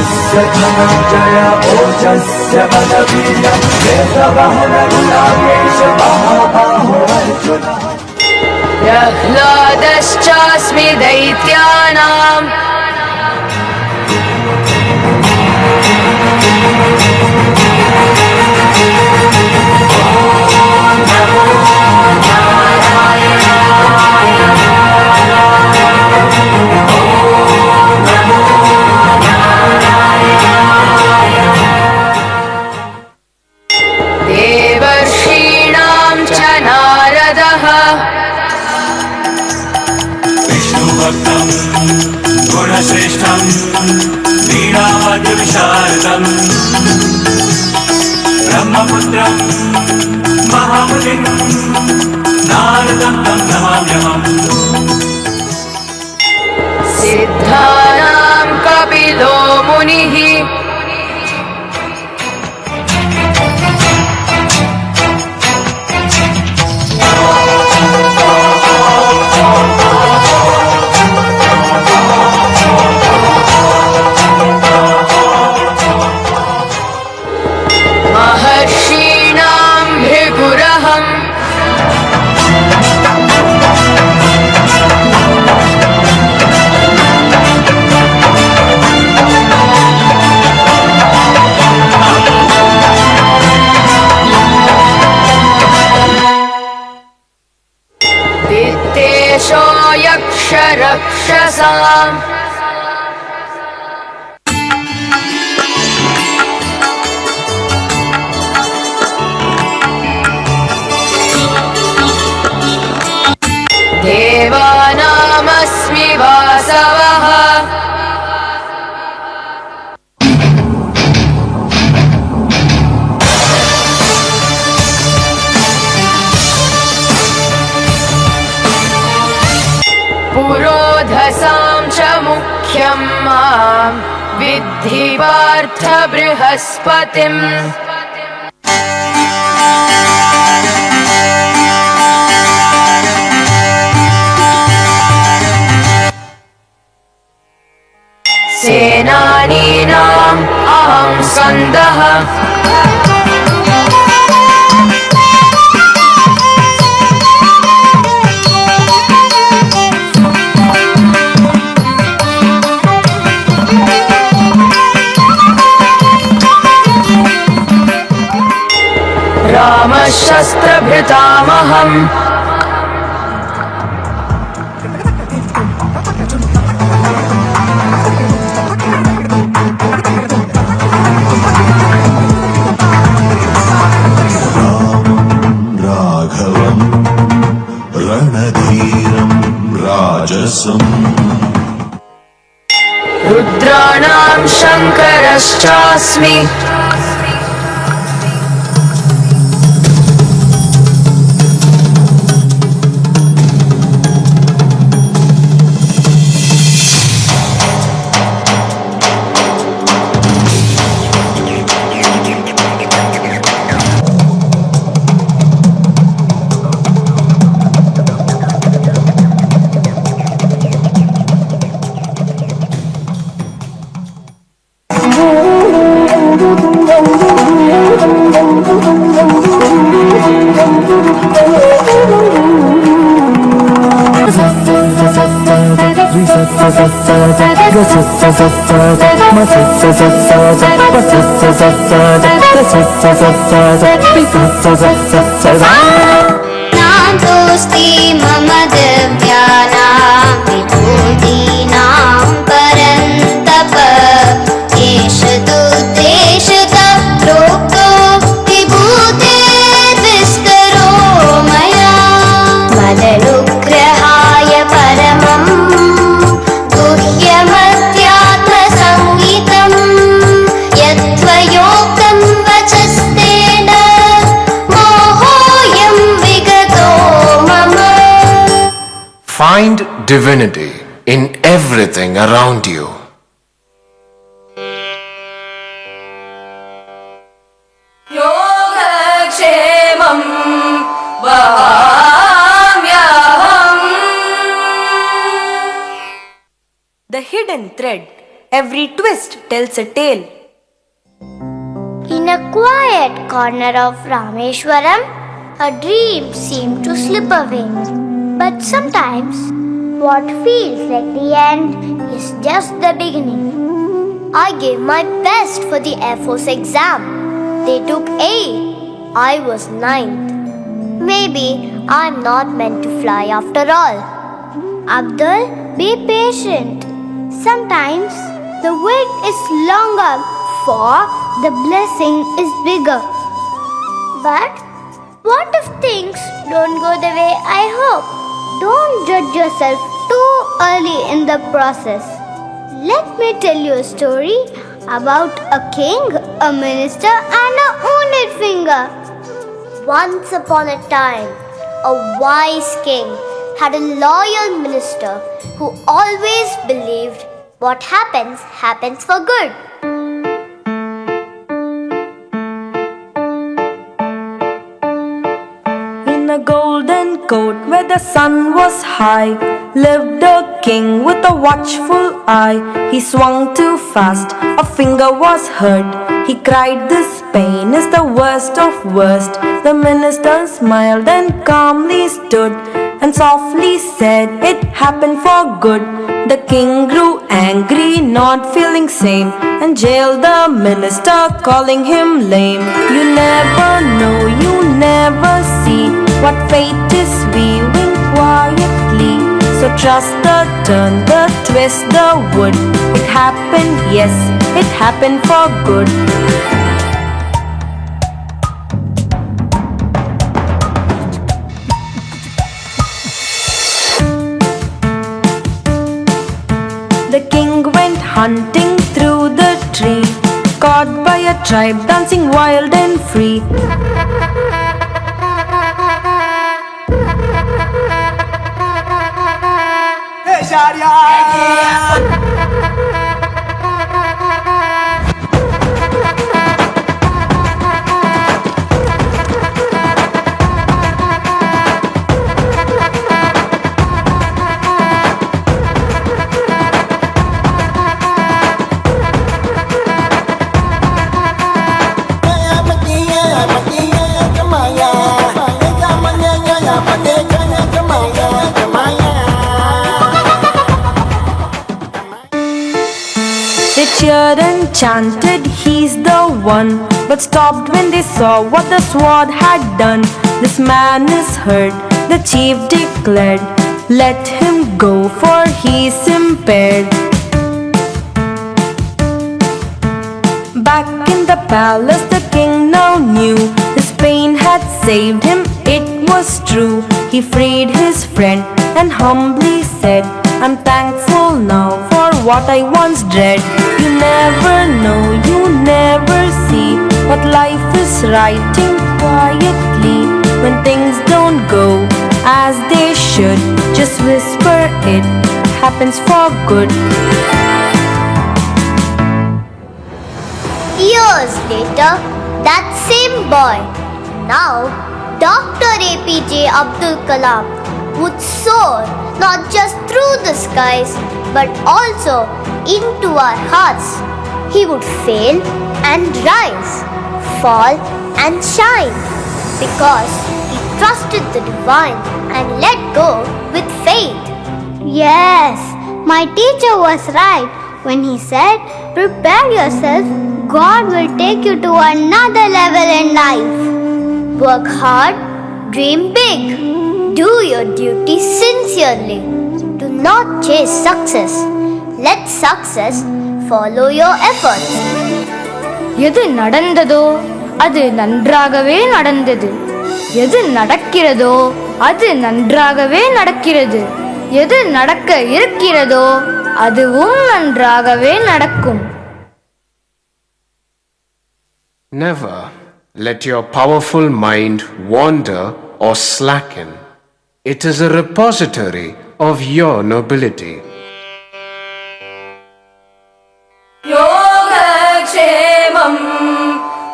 धनञ्जय ओजस्य बलवीर्यं वेदवहनगुणाकेश महाबाहो अर्जुन प्रह्लादश्चास्मि दैत्यानाम् देवर्षीणां च नारदः विष्णुभक्तं गुणश्रेष्ठं वीणावाद्यविशारदम् ब्रह्मपुत्रं महामुनिं नारदं तं नमाम्यहम् सिद्धानां कपिलो मुनिः महर्षीणां भृगुरहम् वित्तेशो यक्षरक्षसाम् देवानामस्मि वासवः पुरोधसां च मुख्यं मां विद्धि पार्थ बृहस्पतिम् सेनानीनाम् अहं स्कन्दः रामशस्त्रभृतामहम् राघवम् रणधीरम् राजसम् रुद्राणां शङ्करश्चास्मि नान्तोऽस्ति मम दिव्यानां विभूतीनां परन्तप एष दुद्देशतः प्रोक्तो विभूतेर्विस्तरो मया मदनुग्रहाय परमम् गुह्यमध्यात्मसङ्गीतम् यत्त्वयोक्तं वचस्तेन मोहोऽयं विगतो मम. Find divinity in everything around you. योगक्षेमं वहाम्यहम्. The hidden thread. Every twist tells a tale. In a quiet corner of Rameshwaram, a dream seemed to slip away. But sometimes, what feels like the end is just the beginning. I gave my best for the Air Force exam. They took 8. I was 9th. Maybe I'm not meant to fly after all. Abdul, be patient. Sometimes the wait is longer, for the blessing is bigger. But what if things don't go the way I hope? Don't judge yourself too early in the process. Let me tell you a story about a king, a minister, and a wounded finger. Once upon a time, a wise king had a loyal minister who always believed what happens, happens for good. In a golden court where the sun was high, lived a king with a watchful eye. He swung too fast, a finger was hurt. He cried, "This pain is the worst of worst." The minister smiled and calmly stood and softly said, "It happened for good." The king grew angry, not feeling sane, and jailed the minister, calling him lame. You never know, you never see what fate is weaving quietly. So trust the turn, the twist, the wood. It happened, yes, it happened for good. The king went hunting through the tree, caught by a tribe dancing wild and free. Hey, Chariot! They cheered and chanted, "He's the one." but stopped when they saw what the sword had done. This man is hurt, the chief declared. Let him go, for he's impaired. Back in the palace, the king now knew his pain had saved him, it was true. He freed his friend and humbly said, I'm thankful now for what I once dread. You never know, you never see what life is writing quietly. When things don't go as they should, just whisper, it happens for good. Years later, that same boy, now Dr. APJ Abdul Kalam, would soar not just through the skies but also into our hearts. He would fail and rise, fall and shine, because he trusted the divine and let go with faith. Yes, my teacher was right when he said, prepare yourself, God will take you to another level in life. Work hard, dream big, do your duty sincerely. Do not chase success. Let success follow your efforts. எது நடந்ததோ அது நன்றாகவே நடந்தது. எது நடக்கிறதோ அது நன்றாகவே நடக்கிறது. எது நடக்க இருக்கிறதோ அதுவும் நன்றாகவே நடக்கும். Never let your powerful mind wander or slacken. It is a repository of your nobility. योगक्षेमं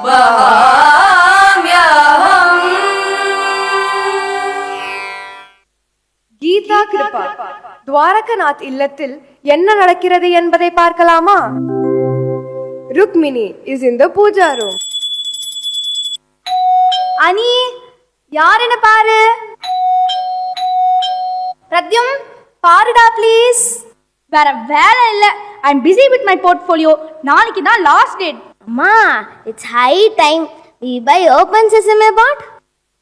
वहाम्यहम्. Geetha Kripa. Dwarakanath இல்லத்தில் என்ன நடக்கிறது என்பதை பார்க்கலாமா? Rukmini is in the puja room. அனி, யாருன்னு பாரு. பிரத்யும், பாருடா ப்ளீஸ். வேற வேலை இல்ல. I'm busy with my portfolio. நாளைக்கு தான் லாஸ்ட் டேட். அம்மா, it's high time we buy open sesame pot.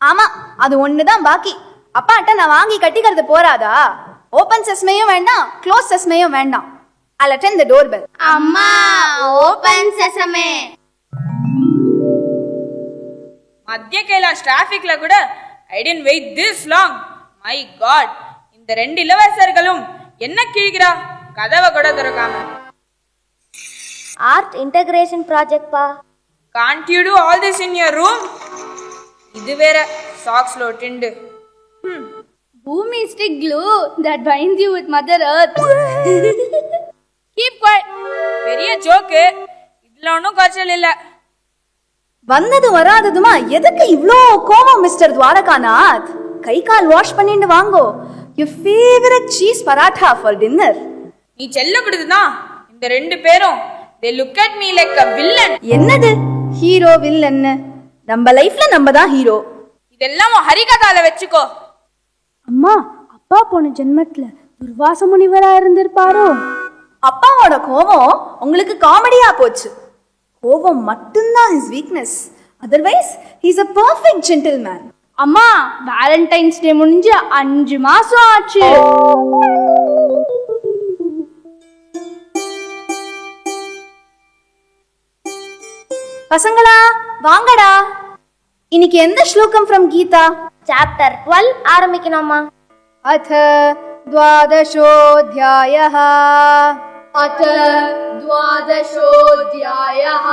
ஆமா, அது ஒண்ணுதான் பாக்கி. அப்பாட்ட நான் வாங்கி கட்டிக்கிறது போறாதா? ஓபன் செஸ்மேயும் வேண்டாம், க்ளோஸ் செஸ்மேயும் வேண்டாம். I'll attend the doorbell. அம்மா, open sesame. மத்திய கைலாஷ் டிராஃபிக்ல கூட I didn't wait this long. My God, இந்த ரெண்டு இளவரசர்களும் என்ன கிழிக்கிறா, கதவை கூட திறக்காம. Art integration project பா. Can't you do all this in your room? இது வேற சாக்ஸ்ல ஒட்டிண்டு. Bhumi is the glue that binds you with Mother Earth. Keep quiet. பெரிய ஜோக்கு. இதுல ஒன்றும் குறைச்சல் இல்ல. வந்தது வராததுமா எதுக்கு இவ்ளோ கோபம் மிஸ்டர் துவாரகாநாத்? கை கால் வாஷ் பண்ணிட்டு வாங்கோ. Your favorite cheese paratha for dinner. நீ செல்ல கொடுத்துதான் இந்த ரெண்டு பேரும் they look at me like a villain. என்னது ஹீரோ வில்லன்? நம்ம லைஃப்ல நம்ம தான் ஹீரோ. இதெல்லாம் ஹரிகதால வெச்சுக்கோ. அம்மா, அப்பா போன ஜென்மத்துல துர்வாச முனிவரா இருந்திருப்பாரோ? அப்பாவோட கோபம் உங்களுக்கு காமெடியா போச்சு. கோபம் மட்டும்தான் his weakness. Otherwise, he is a perfect gentleman. அம்மா, வேலண்டைன்ஸ் டே முடிஞ்சு 5 மாசம் ஆச்சு. பசங்களா வாங்கடா. இன்னைக்கு எந்த ஸ்லோகம் from கீதா? Chapter 12 ஆரம்பிக்கணுமா? அத द्वादशोऽध्यायः. अथ द्वादशोऽध्यायः.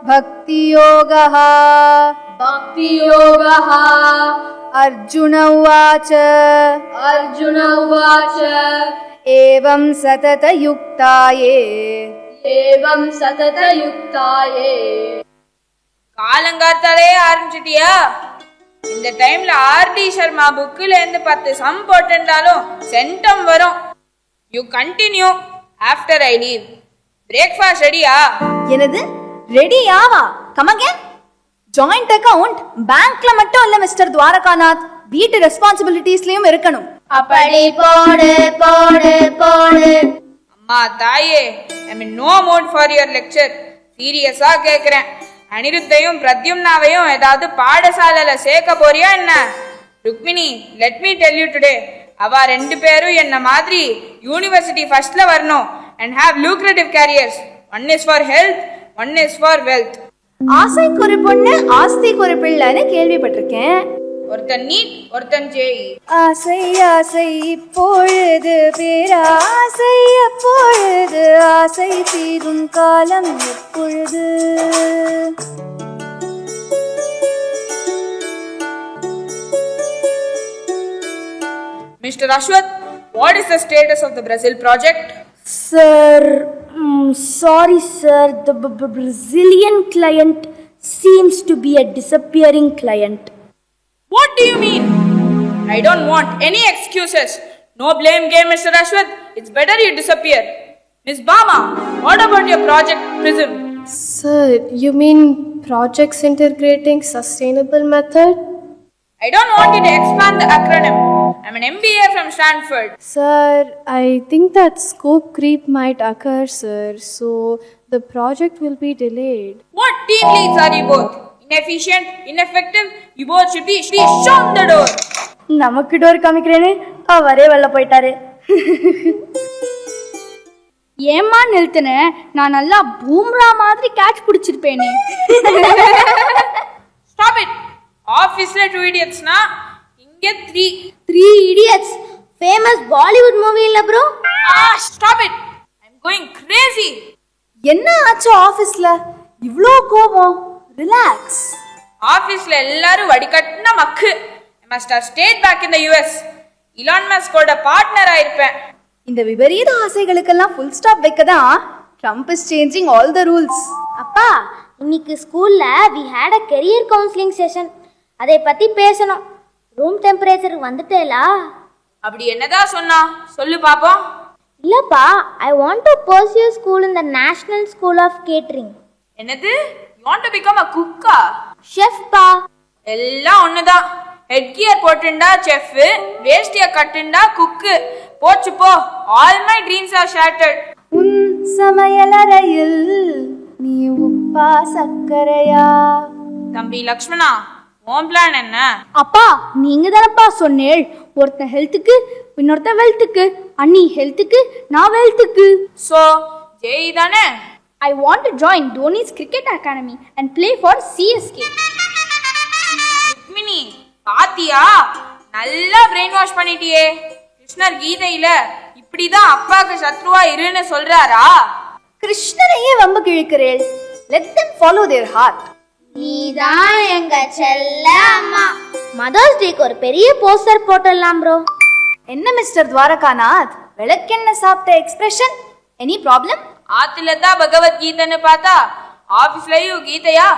भक्तियोगः. भक्तियोगः. अर्जुन उवाच. अर्जुन उवाच. एवं सततयुक्ताये. एवं सततयुक्ताये. காலங்காத்தாலே ஆரம்பிச்சிட்டியா? இந்த டைம்ல ஆர்டி சர்மா புக்ல இருந்து 10 சம் போட்டுண்டாலும் சென்டம் வரும். You continue after I leave. Breakfast ரெடியா? என்னது ரெடியாவா? Come again. ஜாயிண்ட் அக்கவுண்ட் பேங்க்ல மட்டும் இல்ல மிஸ்டர் துவாரகாநாத், வீட்டு ரெஸ்பான்சிபிலிட்டிஸ்லயும் இருக்கணும். அப்படி போடு போடு போடு. அம்மா தாயே, I mean no mood for your lecture. சீரியஸா கேக்குறேன். அனிருத்தையும் பிரத்யும்னாவையும் ஏதாவது பாடசாலையில சேர்க்க போறியா என்ன? Rukmini, let me tell you today, அவ ரெண்டு பேரும் என்ன மாதிரி யூனிவர்சிட்டி ஃபர்ஸ்ட்ல வரணும் and have lucrative careers. One is for health, one is for wealth. ஆசைக்கு ஒரு பொண்ணு ஆஸ்திக்கு ஒரு பிள்ளைன்னு கேள்விப்பட்டிருக்கேன். ஒருத்தன் நீட், ஒருத்தன் ஜேஇ. ஆசை ஆசை இப்பொழுது பேராசை எப்பொழுது ஆசை தீரும் காலம் எப்பொழுது? Mr. Ashwath, what is the status of the Brazil project? Sir, sorry sir, the Brazilian client seems to be a disappearing client. What do you mean? I don't want any excuses. No blame game, Mr. Ashwath. It's better you disappear. Miss Bama, what about your project PRISM? Sir, you mean projects integrating sustainable method? I don't want you to expand the acronym. I'm an MBA from Stanford. Sir, I think that scope creep might occur, sir. So the project will be delayed. What team leads are you both? Inefficient, ineffective? You both should be shown the door. நமக்கு door காமிக்கிறேன்னு அவரே வெளில போயிட்டாரு. ஏம்மா நிறுத்தின? நான் நல்லா பூம்ரா மாதிரி catch பிடிச்சிருப்பேனே. Stop it. ஆஃபீஸ்ல 2 idiots na இங்க 3 idiots. Famous Bollywood movie இல்ல bro? Stop it. I'm going crazy. என்ன ஆச்சு ஆபீஸ்ல? இவ்ளோ கோபம்? ரிலாக்ஸ். ஆபீஸ்ல எல்லாரும் வடிகட்டின மக்கு. I must have stayed back in the US. Elon Musk ஓட பார்ட்னர் ஆயிருப்பேன். இந்த விபரீத ஆசைகளுக்கெல்லாம் ஃபுல் ஸ்டாப் வைக்க தான் Trump is changing all the rules. அப்பா, இன்னைக்கு ஸ்கூல்ல we had a career counseling session. அதை பத்தி பேசணும். ரூம் டெம்பரேச்சர் வந்துட்டேலா? அப்படி என்னதான் சொன்னா? சொல்லு பாப்போம். இல்லப்பா, I want to pursue school in the National School of Catering. என்னது? You want to become a cook-ஆ? Chef பா. எல்லாம் ஒண்ணுதான். ஹெட் கியர் போட்டுண்டா செஃப், வேஷ்டிய கட்டுண்டா குக்கு. போச்சு போ. All my dreams are shattered. உன் சமையலறையில் நீ உப்பா சக்கரையா? தம்பி லக்ஷ்மணா, உன் பிளான் என்ன? அப்பா, நீங்க தானப்பா சொன்னேள், ஒருத்தன் ஹெல்த்துக்கு இன்னொருத்தன் வெல்த்துக்கு, அண்ணி ஹெல்த்துக்கு நான் வெல்த்துக்கு. சோ ஜெய் தானே? I want to join Dhoni's cricket academy and play for CSK. Rukmini, பாத்தியா? நல்லா பிரெயின் வாஷ் பண்ணிட்டியே. கிருஷ்ணர் கீதையில இப்படிதான் அப்பாக்கு சத்ருவா இருன்னு சொல்றாரா? கிருஷ்ணரையே வம்புக்கு இழுக்கிறேள். Let them follow their heart. நீதான் எங்க செல்ல அம்மா. மதர்ஸ் டேக்கு ஒரு பெரிய போஸ்டர் போட்டுடலாம் ப்ரோ. என்ன மிஸ்டர் துவாரகாநாத், விளக்கெண்ண சாப்பிட்ட எக்ஸ்பிரஷன்? Any problem? ஆத்துல தான் பகவத் கீதைன்னு பார்த்தா ஆபீஸ்லயும் கீதையா?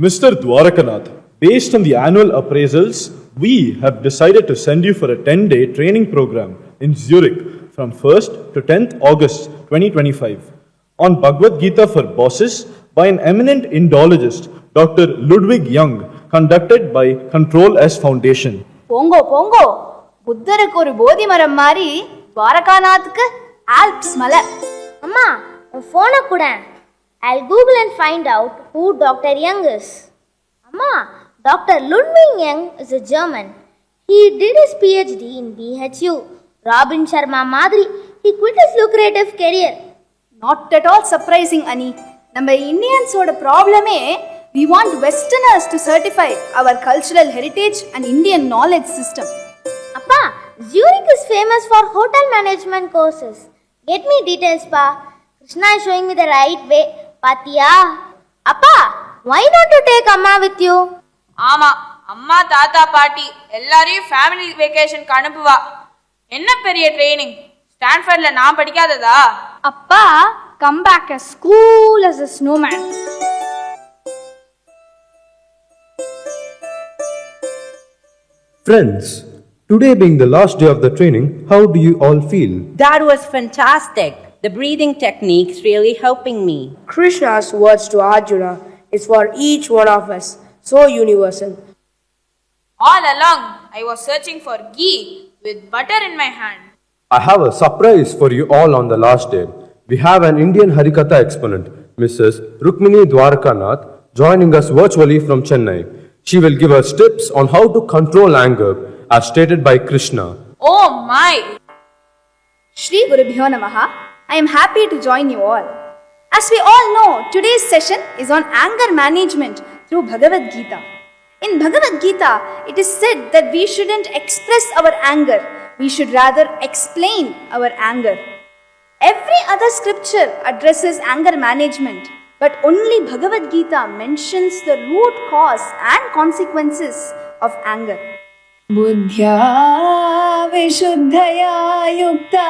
Mr. Dwarakanath, based on the annual appraisals, we have decided to send you for a 10-day training program in Zurich from 1st to 10th August 2025 on Bhagavad Gita for bosses by an eminent Indologist, Dr. Ludwig Young, conducted by Control S Foundation. போங்கோ போங்கோ, புத்தருக்கு ஒரு போதி மரம் மாதிரி துவாரகாநாத்துக்கு Alps மலை. அம்மா, உன் ஃபோனை கூட. I'll Google and find out who Dr. Young is. அம்மா, Dr. Ludwig Young is a German. He did his PhD in BHU. Robin Sharma மாதிரி he quit his lucrative career. Not at all surprising, Ani. நம்ம இந்தியன்ஸோட ப்ராப்ளமே we want Westerners to certify our cultural heritage and Indian knowledge system. அப்பா, Zurich is famous for hotel management courses. Get me details, pa. Krishna is showing me the right way. பாத்தியா? அப்பா, why don't you take அம்மா with you? ஆமா, அம்மா தாத்தா பாட்டி எல்லாரையும் family வெக்கேஷனுக்கு அனுப்புவா. என்ன பெரிய ட்ரைனிங்? ஸ்டான்ஃபோர்ட்ல நான் படிக்காததா? அப்பா, come back as cool as a snowman. Friends, today being the last day of the training, how do you all feel? That was fantastic. The breathing technique's really helping me. Krishna's words to Arjuna is for each one of us, so universal. All along, I was searching for ghee with butter in my hand. I have a surprise for you all on the last day. We have an Indian Harikatha exponent, Mrs. Rukmini Dwarakanath, joining us virtually from Chennai. She will give us tips on how to control anger as stated by Krishna. Oh my! Shri Gurubhyo Namaha. I am happy to join you all. As we all know, today's session is on anger management through Bhagavad Gita. In Bhagavad Gita, it is said that we shouldn't express our anger, we should rather explain our anger. Every other scripture addresses anger management, but only Bhagavad Gita mentions the root cause and consequences of anger. बुद्ध्या विशुद्धया युक्ता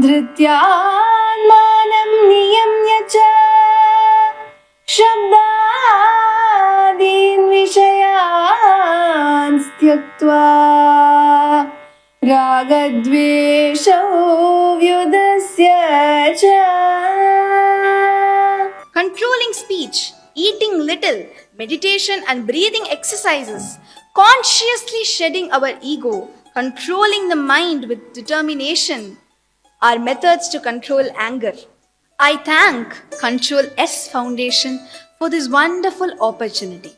धृत्यात्मानं नियम्य च शब्दादीन् विषयान् त्यक्त्वा रागद्वेषौ व्युदस्य च. Controlling speech, eating little, meditation and breathing exercises, consciously shedding our ego, controlling the mind with determination are methods to control anger. I thank Control S Foundation for this wonderful opportunity.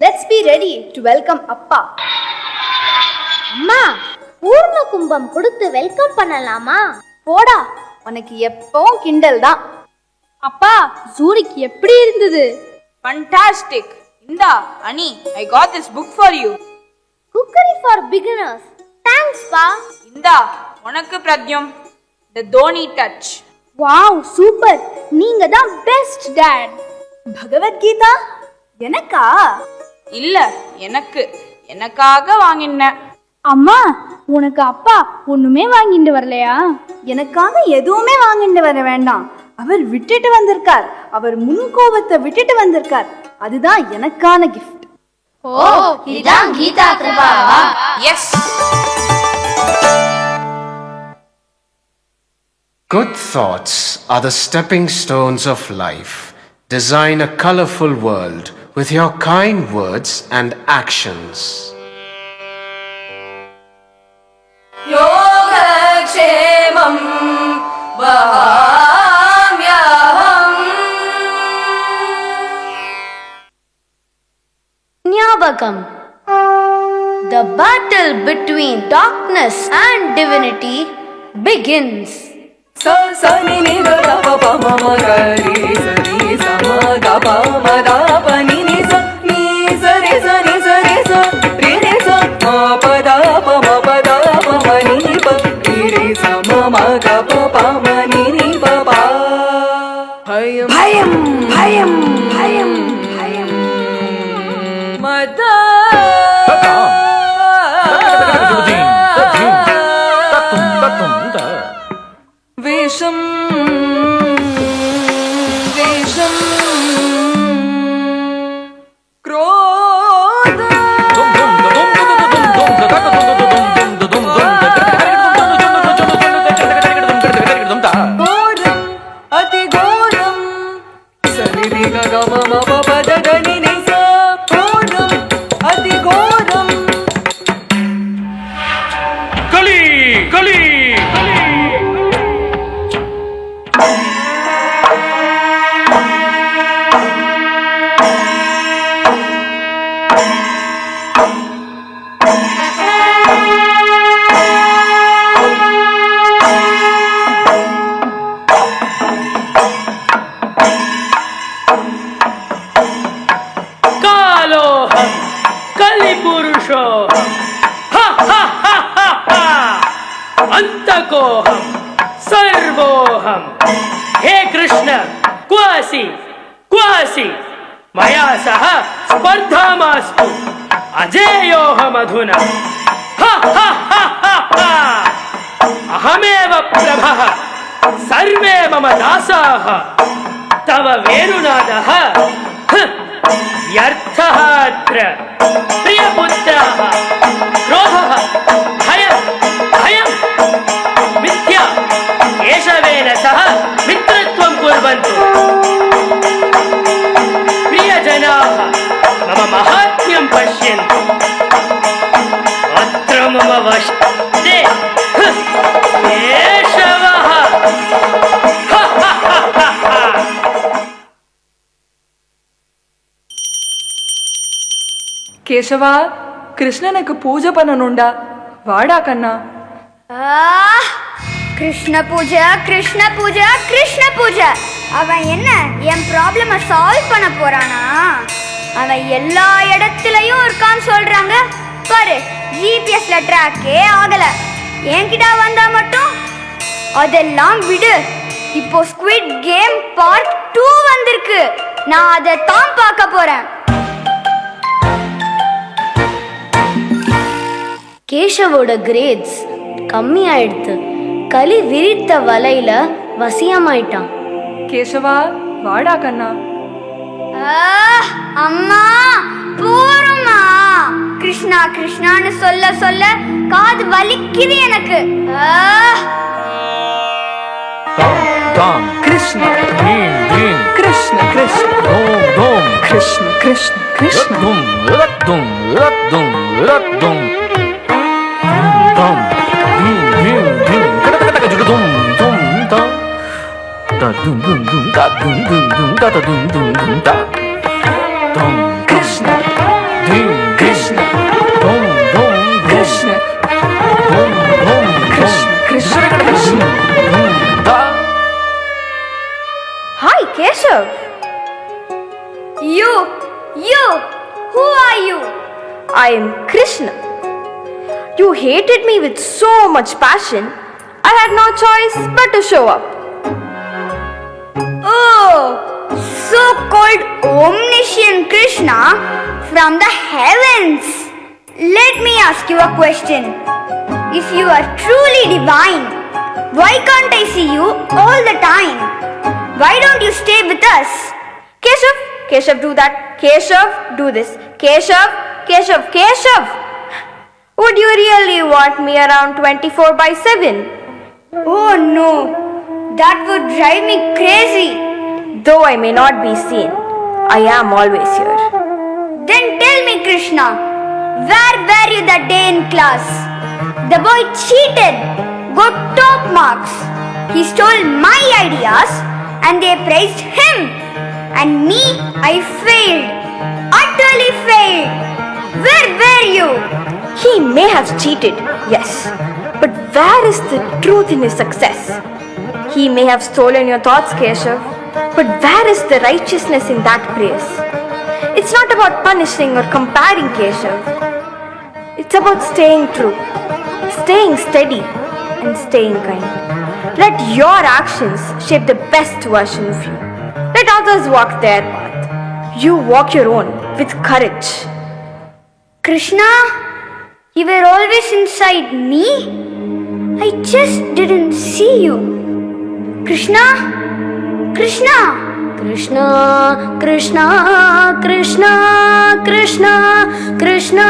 Let's be ready to welcome Appa. அம்மா பூர்ண கும்பம் கொடுத்து welcome பண்ணலாமா? போடா, உனக்கு எப்பவும் கிண்டல் தான். அப்பா ஜூரிக் எப்படி இருந்தது? Fantastic! Inda, Ani, I got this book for you. Cookery for beginners. Thanks, Pa. Inda, உனக்கு பிரத்யம். The Dhoni touch. Wow super, நீங்க தான் பெஸ்ட் டாட். பகவத்கீதா எனக்கா? இல்ல, எனக்காக வாங்கினேன். அம்மா உனக்கு அப்பா ஒண்ணுமே வாங்கிட்டு வரலையா? எனக்காக எதுவுமே வாங்கிட்டு வர வேண்டாம். அவர் விட்டுட்டு வந்திருக்கார், அவர் முன்கோபத்தை விட்டுட்டு வந்திருக்கார். அதுதான் எனக்கான கிஃப்ட். ஓ, இதான் கீதா கிருபாவா? Yes. Good thoughts are the stepping stones of life. Design a colorful world with your kind words and actions. योगक्षेमं वहाम्यहम्. Nyabagam. The battle between darkness and divinity begins. Sa sa ni ni da da pa pa ma ma ga ri sa ri sa ma ga pa ma da pa ni ni sa re sa ni sa re sa re re sa ma pa da pa ma pa da pa ma ni ni pa re re sa ma ma ga pa pa ma ni ni pa pa. Bhayam bhayam bhayam bhayam bhayam mada Vesham Vesham Krodha Goram Ati Goram Sariri Gaga Mama Papa Dani Nisa Goram Ati Goram Kali! Kali! Kaloham! Kalipurushoham! Ha ha ha ha ha! Antakoham! Sarvoham! Hey Krishna! Kwasi! Kwasi! Maya saha spardhamastu! Ajeyoham adhuna! Ha ha ha ha ha! Ahameva prabhaha! Sarve mama dasaha! Tava verunadaha! व्यर्थः अत्र प्रियपुत्रः क्रोधः भयं भयं मिथ्या केशवेन सह मित्रत्वं कुर्वन्तु प्रियजनाः मम महात्म्यं पश्यन्तु अत्र मम वशे केशवः கேசவா, கிருஷ்ணனுக்கு பூஜை பண்ணணும்டா, வாடா கண்ணா. கிருஷ்ண பூஜை கிருஷ்ண பூஜை கிருஷ்ண பூஜை. அவன் என்ன என் ப்ராப்ளமை சால்வ் பண்ண போறானா? அவன் எல்லா இடத்துலயும் இருக்கான்னு சொல்றாங்க பாரு. ஜிபிஎஸ்ல ட்ராக்கே ஆகல. என்கிட்ட வந்தா மட்டும் அதெல்லாம் விடு. இப்போ ஸ்குவிட் கேம் பார்ட் 2 வந்திருக்கு. நான் அதை தான் பார்க்க போறேன். கேஷவோட கிரேட்ஸ் கம்மி ஆயிடுத்து. களி விரித்த வலையில வசியமாயிட்டான். கேசவா, வாடா கண்ணா. அம்மா போறோமா? கிருஷ்ணா கிருஷ்ணான்னு சொல்ல சொல்ல காது வலிக்குது எனக்கு. Krishna Krishna Krishna Krishna Krishna Krishna Hi, Keshav. You, who are you? I am Krishna. You hated me with so much passion. I had no choice but to show up. Oh, so-called omniscient Krishna from the heavens. Let me ask you a question. If you are truly divine, why can't I see you all the time? Why don't you stay with us? Keshav, do that. Keshav, do this. Keshav. Would you really want me around 24/7? Oh no, that would drive me crazy. Though I may not be seen, I am always here. Then tell me, Krishna, where were you that day in class? The boy cheated, got top marks. He stole my ideas and they praised him. And me, I failed, utterly failed. Where were you? He may have cheated, yes. But where is the truth in his success? He may have stolen your thoughts, Keshav. But where is the righteousness in that praise? It's not about punishing or comparing, Keshav. It's about staying true, staying steady, and staying kind. Let your actions shape the best version of you. Let others walk their path. You walk your own with courage. Krishna, you were always inside me. I just didn't see you. Krishna. Krishna, Krishna, Krishna, Krishna, Krishna, Krishna,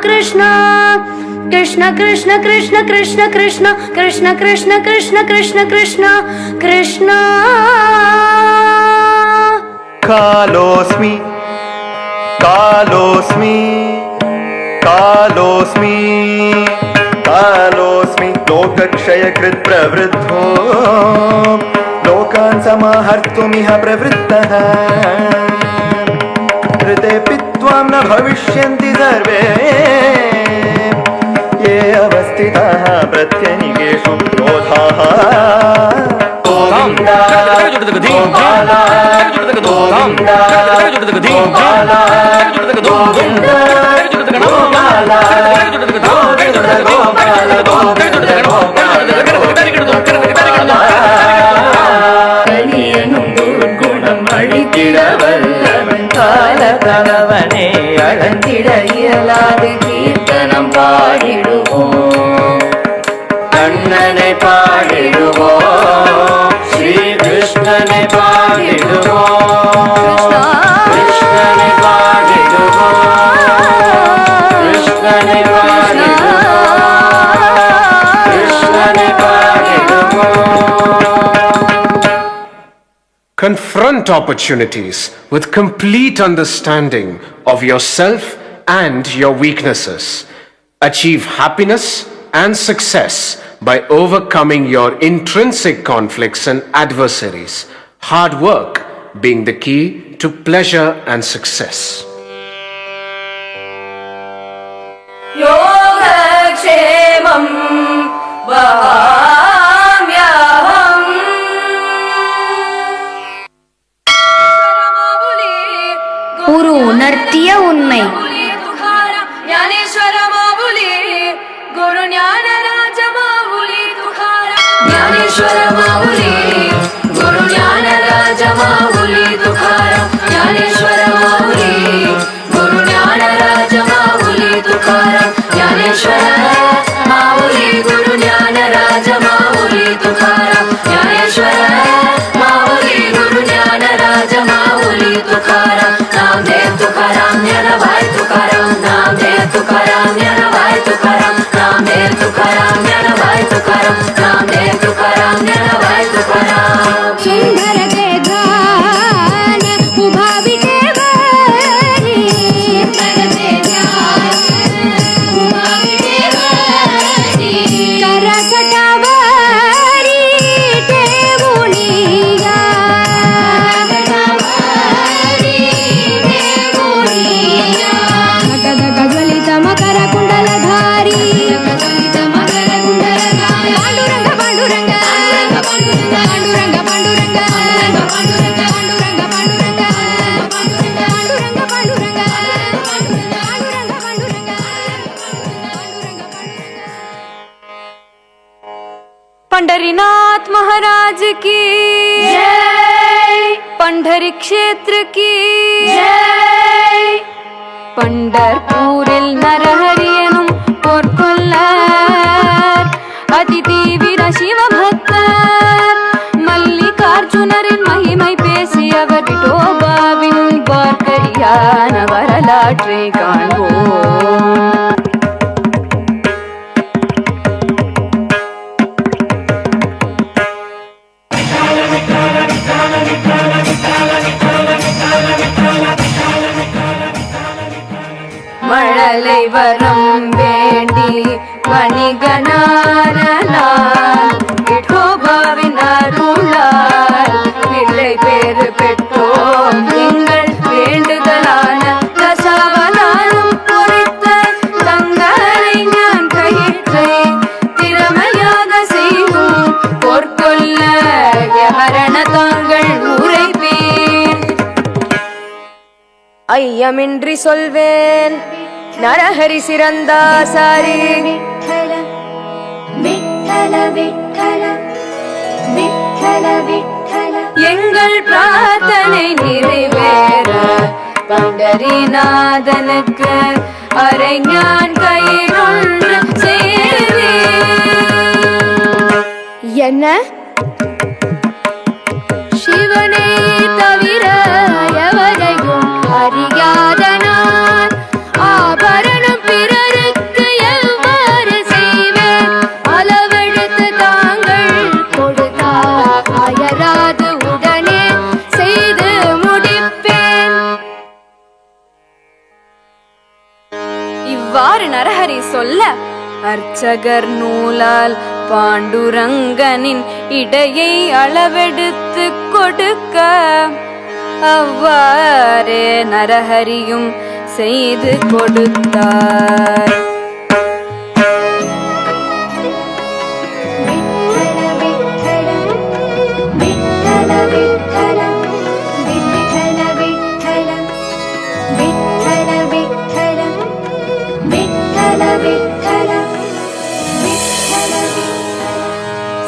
Krishna, Krishna, Krishna, Krishna, Krishna, Krishna, Krishna, Krishna, Krishna, Krishna, Krishna, Krishna. Kalosmi, Kalosmi, Kalosmi, Kalosmi, Lokakshayakrit pravriddho, Lokan samahartumiha pravrittah, Rite pitvam na bhavishyanti sarve, Ye avastitaha pratyanigeshu yodhaha, Govinda, Gopala, Govinda, Gopala, Govinda, Gopala, Govinda, Gopala, Govinda, Gopala. கலியனும் துர்குணம் அழித்திட வல்லவன் காலகணவனே அழந்திட இயலாது கீர்த்தனம் பாடிடுவோம் கண்ணனை பாடிடுவோம் ஸ்ரீ கிருஷ்ணனை பாடிடுவோம் கிருஷ்ணனை பாடிடுவோம் கிருஷ்ணனை பாடிடுவோம் கிருஷ்ணனை பாடிடுவோம். Confront opportunities with complete understanding of yourself and your weaknesses. Achieve happiness and success by overcoming your intrinsic conflicts and adversaries. Hard work being the key to pleasure and success. யோகக்ஷேமம் வஹாம்யஹம். ஒரு உணர்த்திய உண்மை. ஞானேஸ்வர மாவுலி குரு ஞானராஜ மாவுலி துகாராம். ஞானேஸ்வர மாவுலி குரு ஞானராஜ மாவுலி துகாராம். ஞானேஸ்வர மாவுலி குரு ஞானராஜ மாவுலி துகாராம். ஞானேஸ்வர மாவுலி குரு ஞானராஜ மாவுலி துகாராம். ஞானேஸ்வர மாவுலி குரு ஞானராஜ மாவுலி துகாராம். नामदेव तुकाराम ज्ञानभाई तुकाराम. नामदेव तुकाराम ज्ञानभाई तुकाराम. नामदेव तुकाराम ज्ञानभाई तुकाराम. नामदेव तुकाराम ज्ञानभाई तुकाराम. सुंदर ते ध्यान उभा विटेवरी. सुंदर ते ध्यान उभा विटेवरी. करकटावरी टेवुनिया. मकर कुंडलधारी पांडुरंग पांडुरंग पांडुरंग पांडुरंग पांडुरंग पांडुरंग पांडुरंग पंढरीनाथ महाराज की जय. पंढरी क्षेत्र की जय. पंढरपूरिल नरहरियनुम पोर्कोल्लर அதிதீவிர சிவபக்தர் மல்லிகார்ஜுனரின் மகிமை பேசியவர் விட்டோபாவின் பார்க்கரியான வரலாற்றை காண்போம். மழலை வரம் வேண்டி வணிகனாரனால் விட்டோபாவின் அருளால் பிள்ளை பேறு பெற்றோம். எங்கள் வேண்டுதலான தசாவதானம் பொறித்த தங்களை ஞான் கயிற்றை திறமையாக செய்யும் பொற்கொல்ல எவரண தாங்கள் உரைப்பேன். ஐயமின்றி சொல்வேன் நரஹரி சிறந்தாசாரி. எங்கள் பிரார்த்தனை நிறைவேற பண்டரிநாதனுக்கு அரைஞான் கயிறொன்று செய்வேன். என்ன சிவனை தவிர எவரையும் அறியாத நான் ஆபரணம் பிறருக்கு எவ்வாறு செய்வேன்? அளவெடுத்து தாங்கள் கொடுத்தால் அயராது உடனே செய்து முடிப்பேன். இவ்வாறு நரஹரி சொல்ல அர்ச்சகர் நூலால் பாண்டுரங்கனின் இடையை அளவெடுத்து கொடுக்க அவ்வாறே நரஹரியும் செய்து கொடுத்தார்.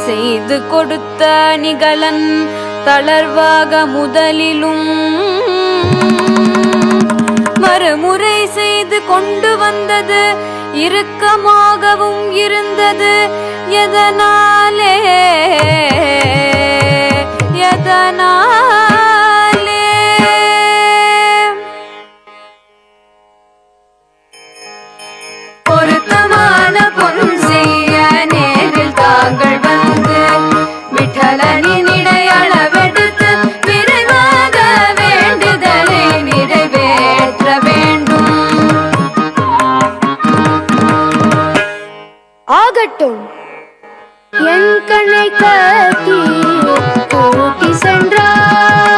செய்து கொடுத்த நிகழன் தளர்வாக முதலிலும் மறுமுறை செய்து கொண்டு வந்தது இறுக்கமாகவும் இருந்தது. எதனாலே பொருத்தமான பொன் செய்ய நேரில் தாங்கள் வந்து விட்டலனின் இடையளவெடுத்து விரைவாக வேண்டுதலை நிறைவேற்ற வேண்டும். ஆகட்டும், என் கண்ணை கட்டி கூட்டி சென்றார்.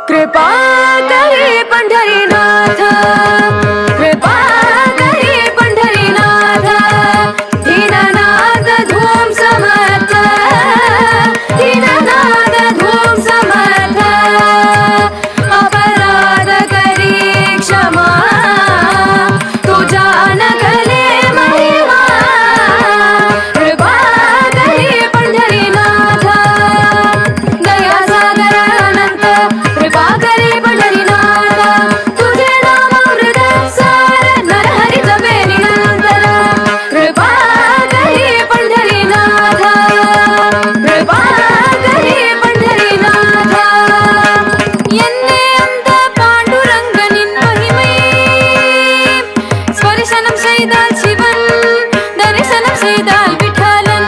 कृपा करे पंढरीनाथ, कृपा करे पंढरीनाथ, दीननाथ धूम समर्थ, दीननाथ धूम समर्थ, अपराध करी क्षमा, तुझा नकले महिमा, कृपा करे पंढरीनाथ, दया सागर अनंत, कृपा करे पंढरीनाथ, तुझे नाम अमृत सार, नरहरि जपे निरंतर, कृपा करे पंढरीनाथ, कृपा करे पंढरीनाथ. എന്നെ അന്ത പാണ്ഡുരംഗനിൻ മഹിമൈ സ്പർശനം ചെയ്താൽ ശിവൻ, ദർശനം ചെയ്താൽ വിഠലൻ,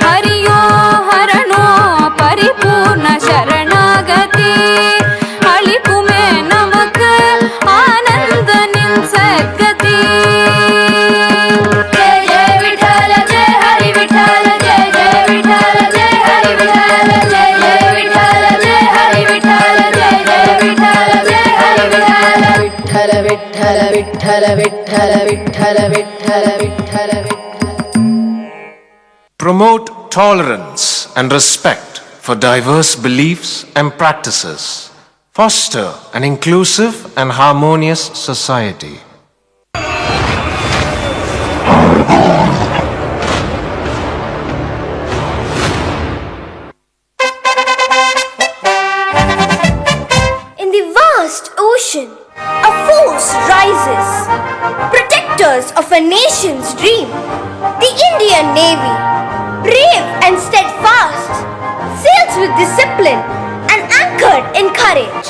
ഹരിയോ ഹരണോ പരിപൂർണ ശരണാഗതി, അളിക്കുമേ നമുക്ക് ആനന്ദ നിൻ Sadgati. Jaya Jaya Vithala Jaya Hari Vithala, Jaya Jaya Vithala Jaya Hari Vithala, Jaya Jaya Vithala Jaya Hari Vithala, Jaya Jaya Vithala Jaya Hari Vithala. Vithala Vithala Vithala Vithala Vithala Vithala Vithala Vithala. Promote tolerance and respect for diverse beliefs and practices. Foster an inclusive and harmonious society. In the vast ocean, a force rises, protectors of a nation's dream. The Indian Navy, brave and steadfast, sails with discipline and anchored in courage.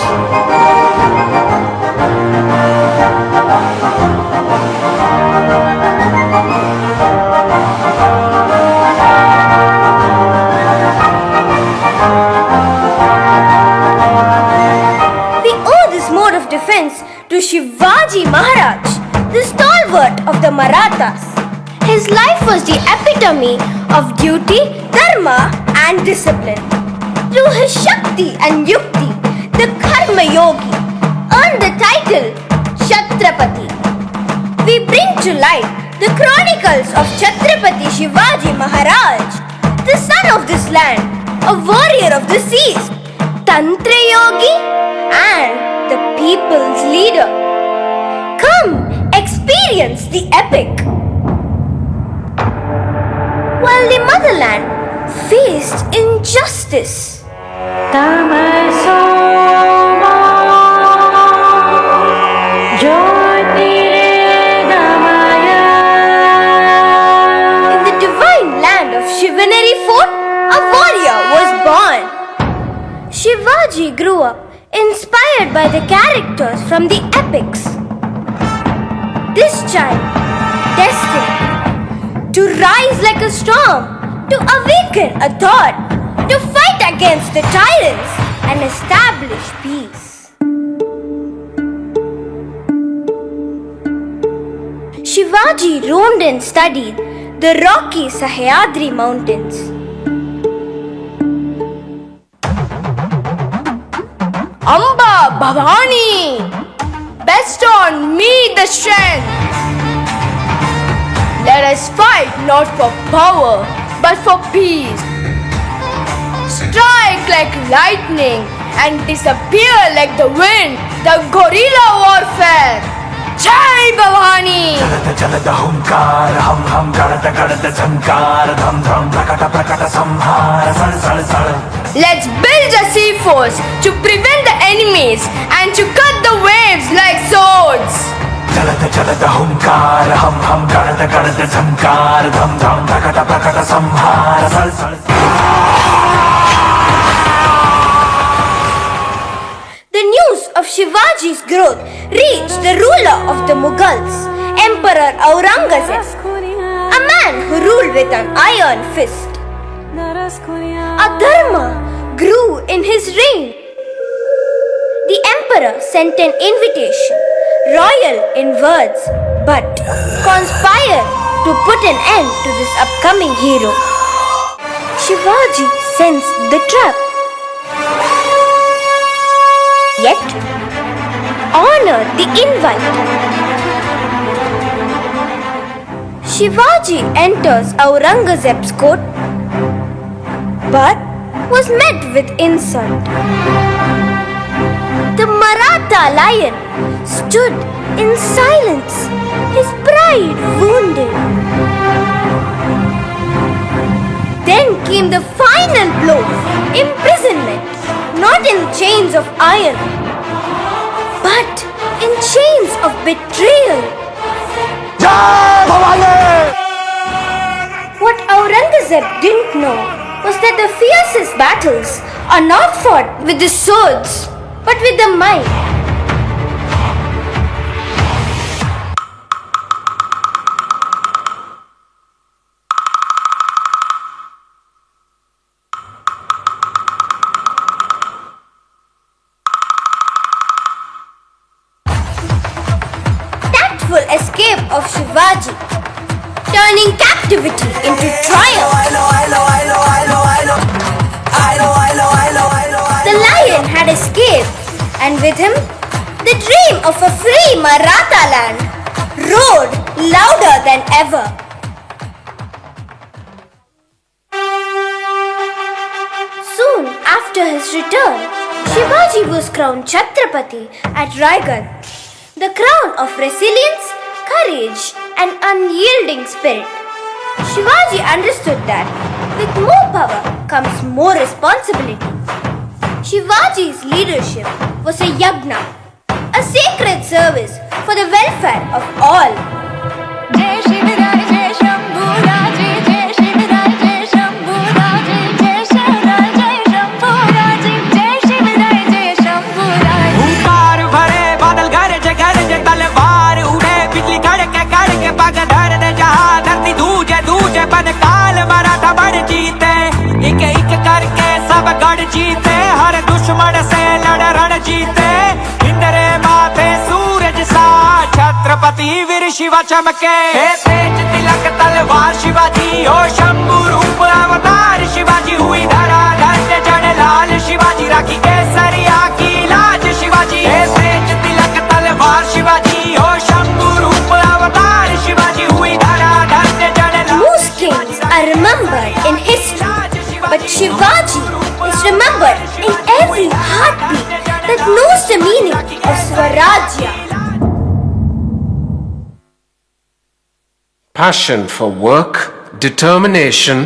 We owe this mode of defense to Shivaji Maharaj, the stalwart of the Marathas. His life was the epitome of duty, dharma, and discipline. Through his Shakti and Yukti, the Karma Yogi earned the title Chhatrapati. We bring to light the chronicles of Chhatrapati Shivaji Maharaj, the son of this land, a warrior of the seas, Tantra Yogi, and the people's leader. Come, experience the epic. While the motherland faced injustice, in the divine land of Shivaneri Fort, a warrior was born. Shivaji grew up inspired by the characters from the epics. This child, destined to rise like a storm, to awaken a thought, to fight against the tyrants and establish peace. Shivaji roamed and studied the rocky Sahyadri mountains. Amba Bhavani, bestow on me the strength. Let us fight not for power, but for peace. Strike like lightning and disappear like the wind, the guerrilla warfare. Jai Bhavani! Jalada jalada humkar, hum hum garada garada jankar, dham dham prakata prakata samhara, sal sal sal. Let's build a sea force to prevent the enemies and to cut the waves like swords. Jalada jalada humkar, hum hum garada garada jankar, dham dham prakata prakata samhara, sal sal sal. The news of Shivaji's growth reached the ruler of the Mughals, Emperor Aurangzeb, a man who ruled with an iron fist. A dharma grew in his reign. emperor sent an invitation, royal in words, but conspired to put an end to this upcoming hero. Shivaji sensed the trap, yet honored the invite. Shivaji enters Aurangzeb's court, but was met with insult. The Maratha lion stood in silence, his pride wounded. Then came the final blow, imprisonment, not in chains of iron, but in chains of betrayal. What Aurangzeb didn't know was that the fiercest battles are not fought with the swords, but with the mind. Tactful escape of Shivaji, turning captivity into triumph. The lion had escaped, and with him, the dream of a free Maratha land roared louder than ever. Soon after his return, Shivaji was crowned Chhatrapati at Raigad, the crown of resilience, courage, and unyielding spirit. Shivaji understood that with more power comes more responsibility. Shivaji's leadership was a yagna, a sacred service for the welfare of all. Jai Shivaraj, Jai Shambhu Raji, Jai Shivaraj, Jai Shambhu Raji, Jai Shivaraj, Jai Shambhu Raji, Jai Shivaraj, Jai Shambhu Raji. हुंकार भरे बादल गरजे तलवार उड़े बिजली कड़के पग धर दे जहां धरती दूजे दूजे बन काल मराठा बढ़ जीते एक एक करके सब गढ़ जीते हर दुश्मन से लड़ रण जीते इंद्रे माथे सूरज सा छत्रपति वीर शिवा चमके तेज तिलक तलवार शिवाजी ओ शंभु रूप अवतार शिवाजी हुई धरा धन्य जन लाल शिवाजी राखी केसरिया की लाज शिवाजी तेज तिलक तलवार शिवाजी ओ शंभु रूप अवतार शिवाजी हुई धरा धन्य जन लाल. Most kings are remembered in history, but Shivaji is remembered in every heartbeat that knows the meaning of Swarajya. Passion for work, determination,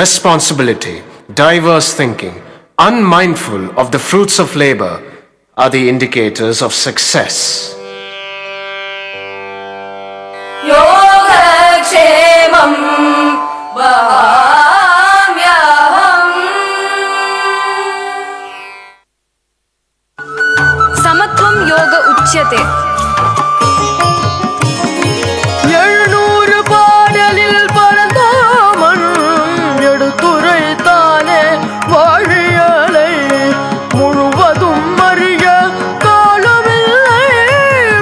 responsibility, diverse thinking, unmindful of the fruits of labor are the indicators of success. योगक्षेमं वहाम्यहम्. समत्वं योग उच्यते. 700 பாடலில் பரந்தாமன் எடுத்துரைத்தானே வாழியலை முழுவதும் அறிய காலமில்லை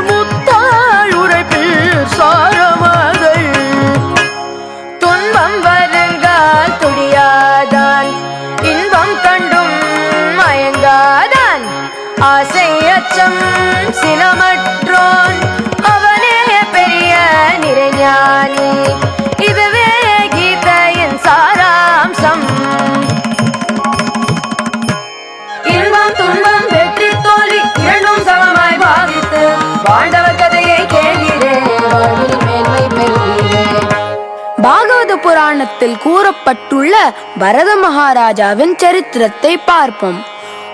முத்தாய் உரைப்பீர் சாரமதை. துன்பம் வருங்கால் துடியாதான், இன்பம் கண்டும் மயங்காதான், ஆசை அச்சம் சினமற்றோன் அவனே பெரிய நிறைஞானி. இதுவே கீதையின் சாராம்சம். இன்பம் துன்பம் வெற்றி தோல்வி இரண்டும் சமமாய் பாவித்து வாழ்ந்தவர் கதையை கேள்கிறே, வாழ்வில் மேன்மை பெறுகிறே. பாகவத புராணத்தில் கூறப்பட்டுள்ள பரத மகாராஜாவின் சரித்திரத்தை பார்ப்போம்.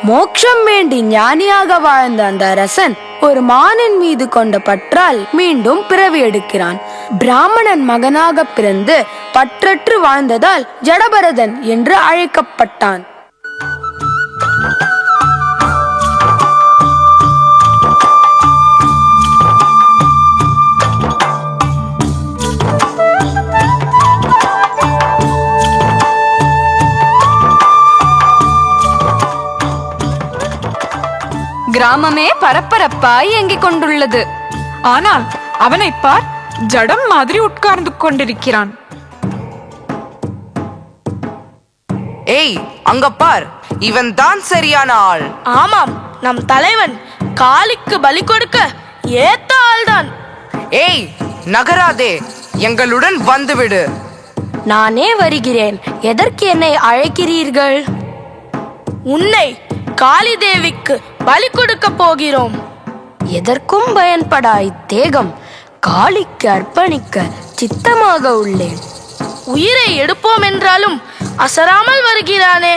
மோட்சம் வேண்டி ஞானியாக வாழ்ந்த அந்த அரசன் ஒரு மானின் மீது கொண்ட பற்றால் மீண்டும் பிறவி எடுக்கிறான். பிராமணன் மகனாக பிறந்து பற்றற்று வாழ்ந்ததால் ஜடபரதன் என்று அழைக்கப்பட்டான். கிராமமே பரபரப்பாய் இயங்கிக் கொண்டுள்ளது. ஆனால் அவனை பார், ஜடம் மாதிரி உட்கார்ந்து கொண்டிருக்கிறான். ஏய், அங்க பார், இவன் தான் சரியான ஆள். ஆமாம், நம் தலைவன் காளிக்கு பலி கொடுக்க ஏத்த ஆள்தான். ஏய், நகராதே, எங்களுடன் வந்துவிடு. நானே வருகிறேன். எதற்கு என்னை அழைக்கிறீர்கள்? உன்னை காளி தேவிக்கு பலி கொடுக்க போகிறோம். எதற்கும் பயன்படாய் தேகம் காளிக்கு அர்ப்பணிக்க சித்தமாக உள்ளேன். உயிரை எடுப்போம் என்றாலும் அசராமல் வருகிறானே.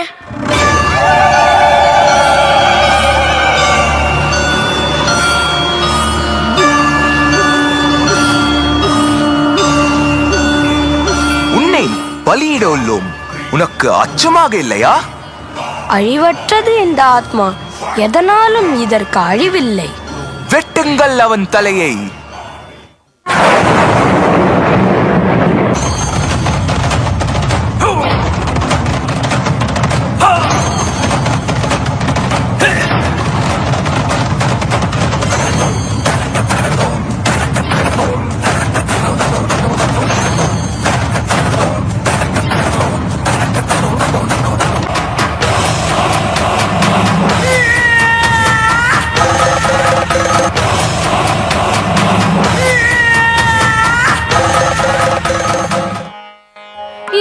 உன்னை பலியிட உள்ளோம். உனக்கு அச்சமாக இல்லையா? அழிவற்றது இந்த ஆத்மா, எதனாலும் இதற்கு அழிவில்லை. வெட்டுங்கள் அவன் தலையை.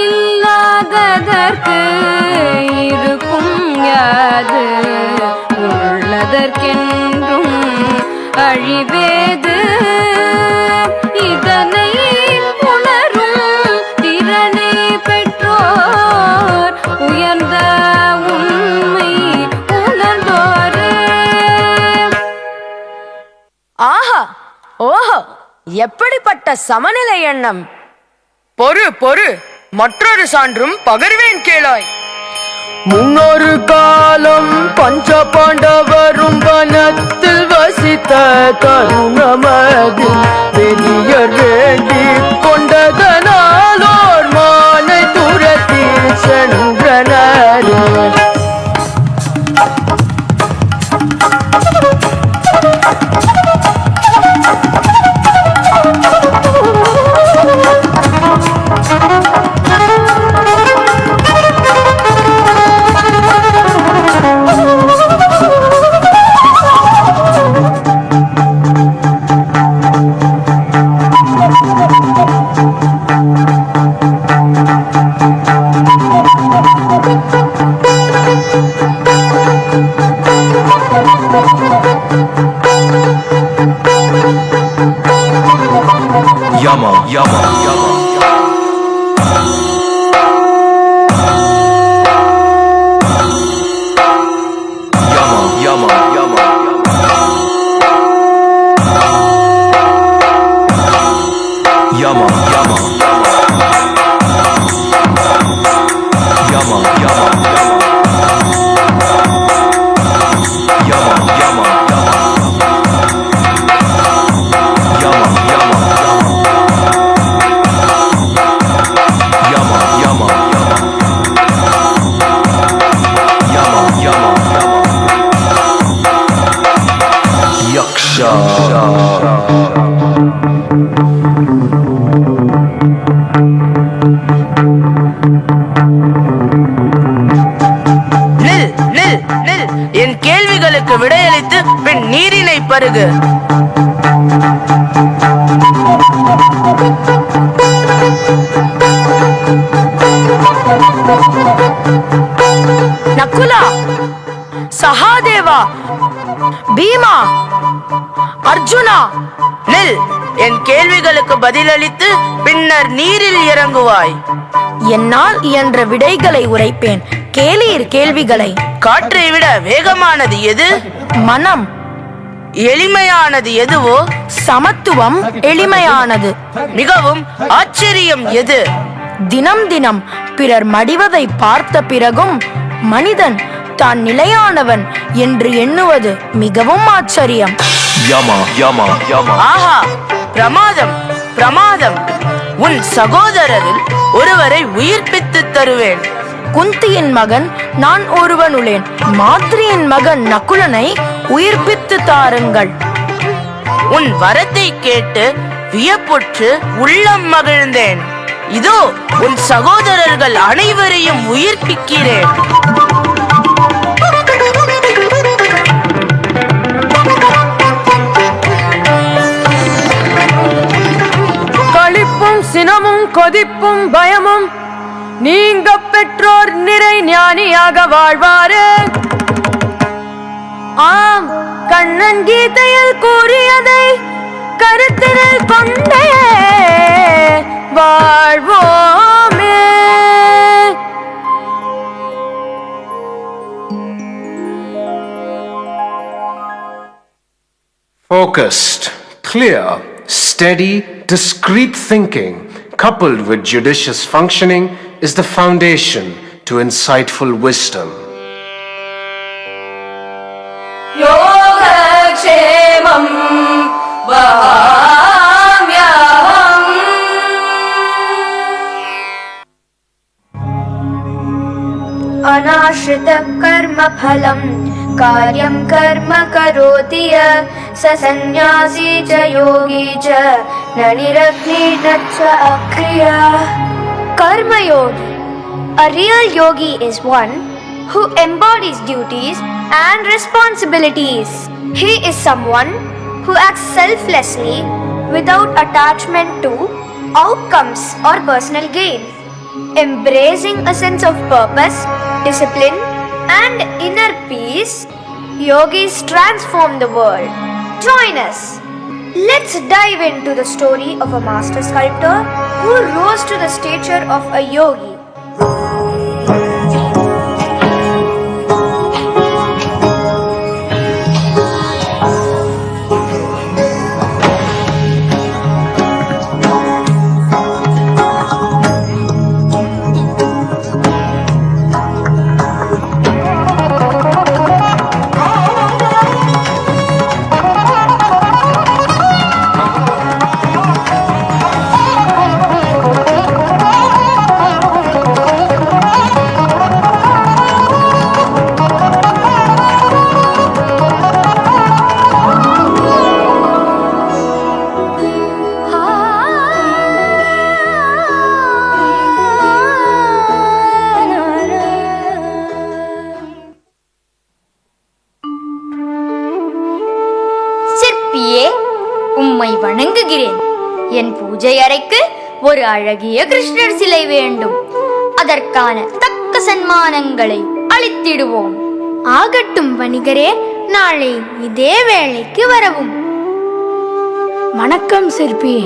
இல்லாததற்கு இருக்கும் யாது, உள்ளதற்கென்றும் அழிவேது. இதனை உணரும் திறனை பெற்றோர் உயர்ந்த உண்மை உணர்ந்தோரே. ஆஹா, ஓஹோ, எப்படிப்பட்ட சமநிலை எண்ணம்! பொறு பொறு, மற்றொரு சான்றும் பகர்வேன் கேளாய். முன்னொரு காலம் பஞ்ச பாண்டவரும் வனத்தில் வசித்த தருணமதில் பெரியர் வேண்டிக் கொண்டதனாலோர் மானை துரத்தி சென்றனர். Yama, yama, yama. என் கேள்விகளுக்கு விடையளித்து பின் நீரினை பருகு. நக்குலா, சகாதேவா, பீமா, அர்ஜுனா, நில். என் கேள்விகளுக்கு பதிலளித்து பின்னர் நீரில் இறங்குவாய். என்னால் இயன்ற விடைகளை உரைப்பேன், கேளீர் கேள்விகளை. காற்றை விட வேகமானது எது? மனம். எளிமையானது எதுவோ? சமத்துவம் எளிமையானது. மிகவும் ஆச்சரியம் எது? தினம் தினம் பிறர் மடிவதை பார்த்த பிறகும் மனிதன் தான் நிலையானவன் என்று எண்ணுவது மிகவும் ஆச்சரியம். ஆஹா, பிரமாதம் பிரமாதம். உன் சகோதரரில் ஒருவரை உயிர்ப்பித்து தருவேன். குந்தியின் மகன் நான் ஒருவனுளேன். மாத்ரியின் மகன் நகுலனை உயிர்ப்பித்து தாருங்கள். உன் வரத்தை கேட்டு வியப்புற்று உள்ளம் மகிழ்ந்தேன். இதோ உன் சகோதரர்கள் அனைவரையும் உயிர்ப்பிக்கிறேன். களிப்பும் சினமும் கொதிப்பும் பயமும் நீங்க பெற்றோர் நிறை ஞானியாக வாழ்வாரே. ஆம், கண்ணன் கீதையில் கூறியதை கருத்தினில் கொண்டே வாழ்வோமே. Focused, clear, steady, discreet thinking coupled with judicious functioning is the foundation to insightful wisdom. योगक्षेमं वहाम्यहम् अनाश्रित कर्म फलं कार्यं कर्म करोति यः स सन्न्यासी च योगी च न निरग्नि न च अक्रिया. Karma yogi. A real yogi is one who embodies duties and responsibilities. He is someone who acts selflessly without attachment to outcomes or personal gain. Embracing a sense of purpose, discipline, and inner peace, yogis transform the world. Join us. Let's dive into the story of a master sculptor who rose to the stature of a yogi. உம்மை வணங்குகிறேன். என் பூஜை அறைக்கு ஒரு அழகிய கிருஷ்ணர் சிலை வேண்டும். அதற்கான தக்க சன்மானங்களை அளித்திடுவோம். ஆகட்டும் வணிகரே, நாளை இதே வேளைக்கு வரவும். வணக்கம் சிற்பி,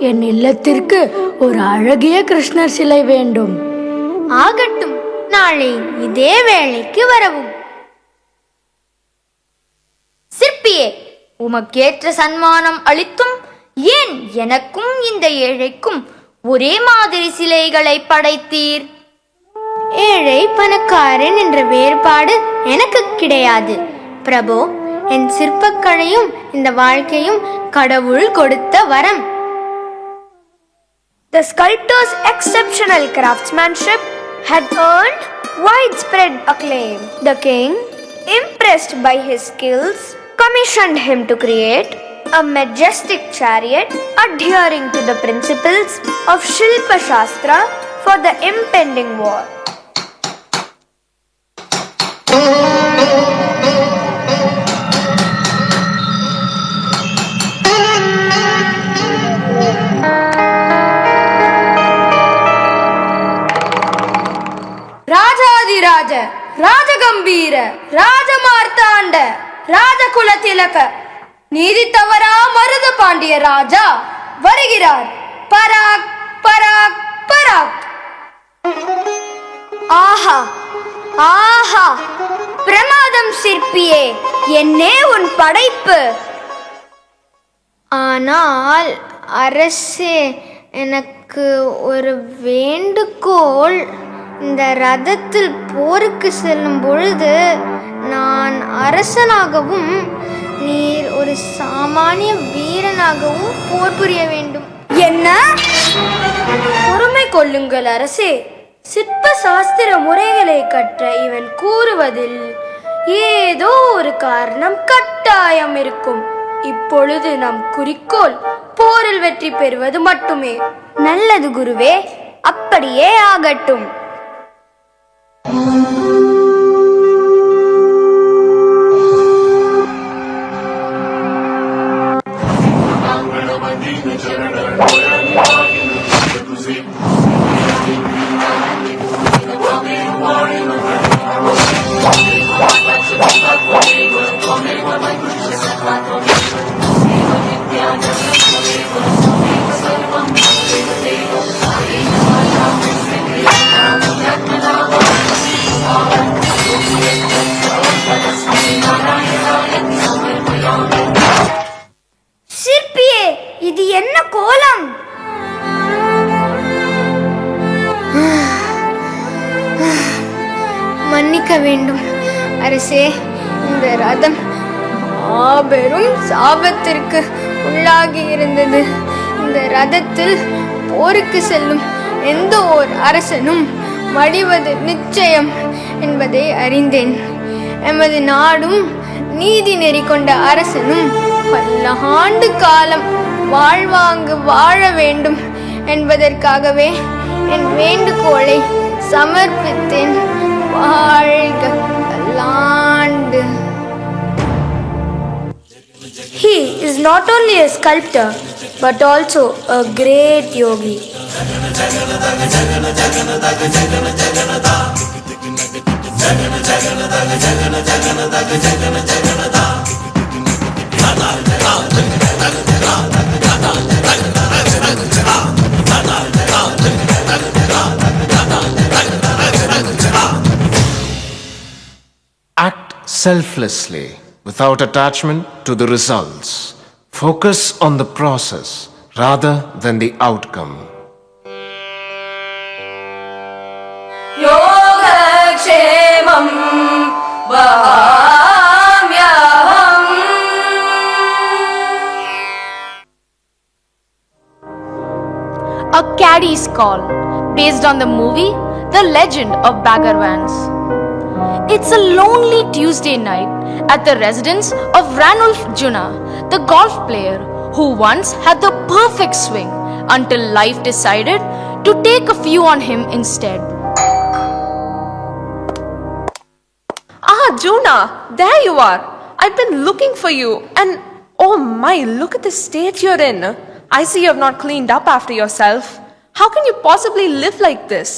என் இல்லத்திற்கு ஒரு அழகிய கிருஷ்ணர் சிலை வேண்டும். ஆகட்டும், நாளை இதே வேளைக்கு வரவும். சிற்பியே, உமக்கேற்ற சன்மானம் அளித்தும் ஏன் எனக்கும் இந்த ஏழைக்கும் ஒரே மாதிரி சிலைகளை படைத்தீர்? ஏழை பணக்காரன் என்ற வேறுபாடு எனக்கு கிடையாது பிரபு. என் சிற்பக்கலையும் இந்த வாழ்க்கையும் கடவுள் கொடுத்த வரம். The sculptor's exceptional craftsmanship had earned widespread acclaim. The king, impressed by his skills, commissioned him to create a majestic chariot adhering to the principles of Shilpa Shastra for the impending war. ராஜாதிராஜ, ராஜகம்பீர, ராஜமார்த்தாண்ட, ராஜகுல திலக, நீதி தவறா மருத பாண்டிய ராஜா வருகிறார். பராக் பராக் பராக். ஆஹா ஆஹா, பிரமாதம் சிற்பியே, என்னே உன் படைப்பு. ஆனால் அரசே, எனக்கு ஒரு வேண்டுகோள். இந்த ரதத்தில் போருக்கு செல்லும் பொழுது நான் அரசனாகவும் நீர் ஒரு சாமானிய வீரனாகவும் போர் புரிய வேண்டும். என்ன? பொறுமை கொள்ளுங்கள் அரசே. சிற்ப சாஸ்திர முறைகளை கற்ற இவன் கூறுவதில் ஏதோ ஒரு காரணம் கட்டாயம் இருக்கும். இப்பொழுது நம் குறிக்கோள் போரில் வெற்றி பெறுவது மட்டுமே. நல்லது குருவே, அப்படியே ஆகட்டும். சிற்பியே, இது என்ன கோலம்? மன்னிக்க வேண்டும் அரசே, இந்த ரதம் மாபெரும் சாபத்திற்கு உள்ளாகி இருந்தது. இந்த ரதத்தில் போருக்கு செல்லும் எந்த ஓர் அரசனும் மடிவது நிச்சயம் என்பதை அறிந்தேன். எமது நாடும் நீதி நெறி கொண்ட அரசனும் பல ஆண்டு காலம் வாழ்வாங்கு வாழ வேண்டும் என்பதற்காகவே என் வேண்டுகோளை சமர்ப்பித்தேன். வாழ்க பல்லாண்டு. He is not only a sculptor but also a great yogi. Act selflessly, without attachment to the results. Focus on the process rather than the outcome. योगक्षेमं वहाम्यहम्. A Caddy's Call, based on the movie The Legend of Bagger Vance. It's a lonely Tuesday night at the residence of Ranulph Juna, the golf player who once had the perfect swing until life decided to take a few on him instead. Ah, Juna, there you are. I've been looking for you, and oh my, look at the state you're in. I see you have not cleaned up after yourself. How can you possibly live like this?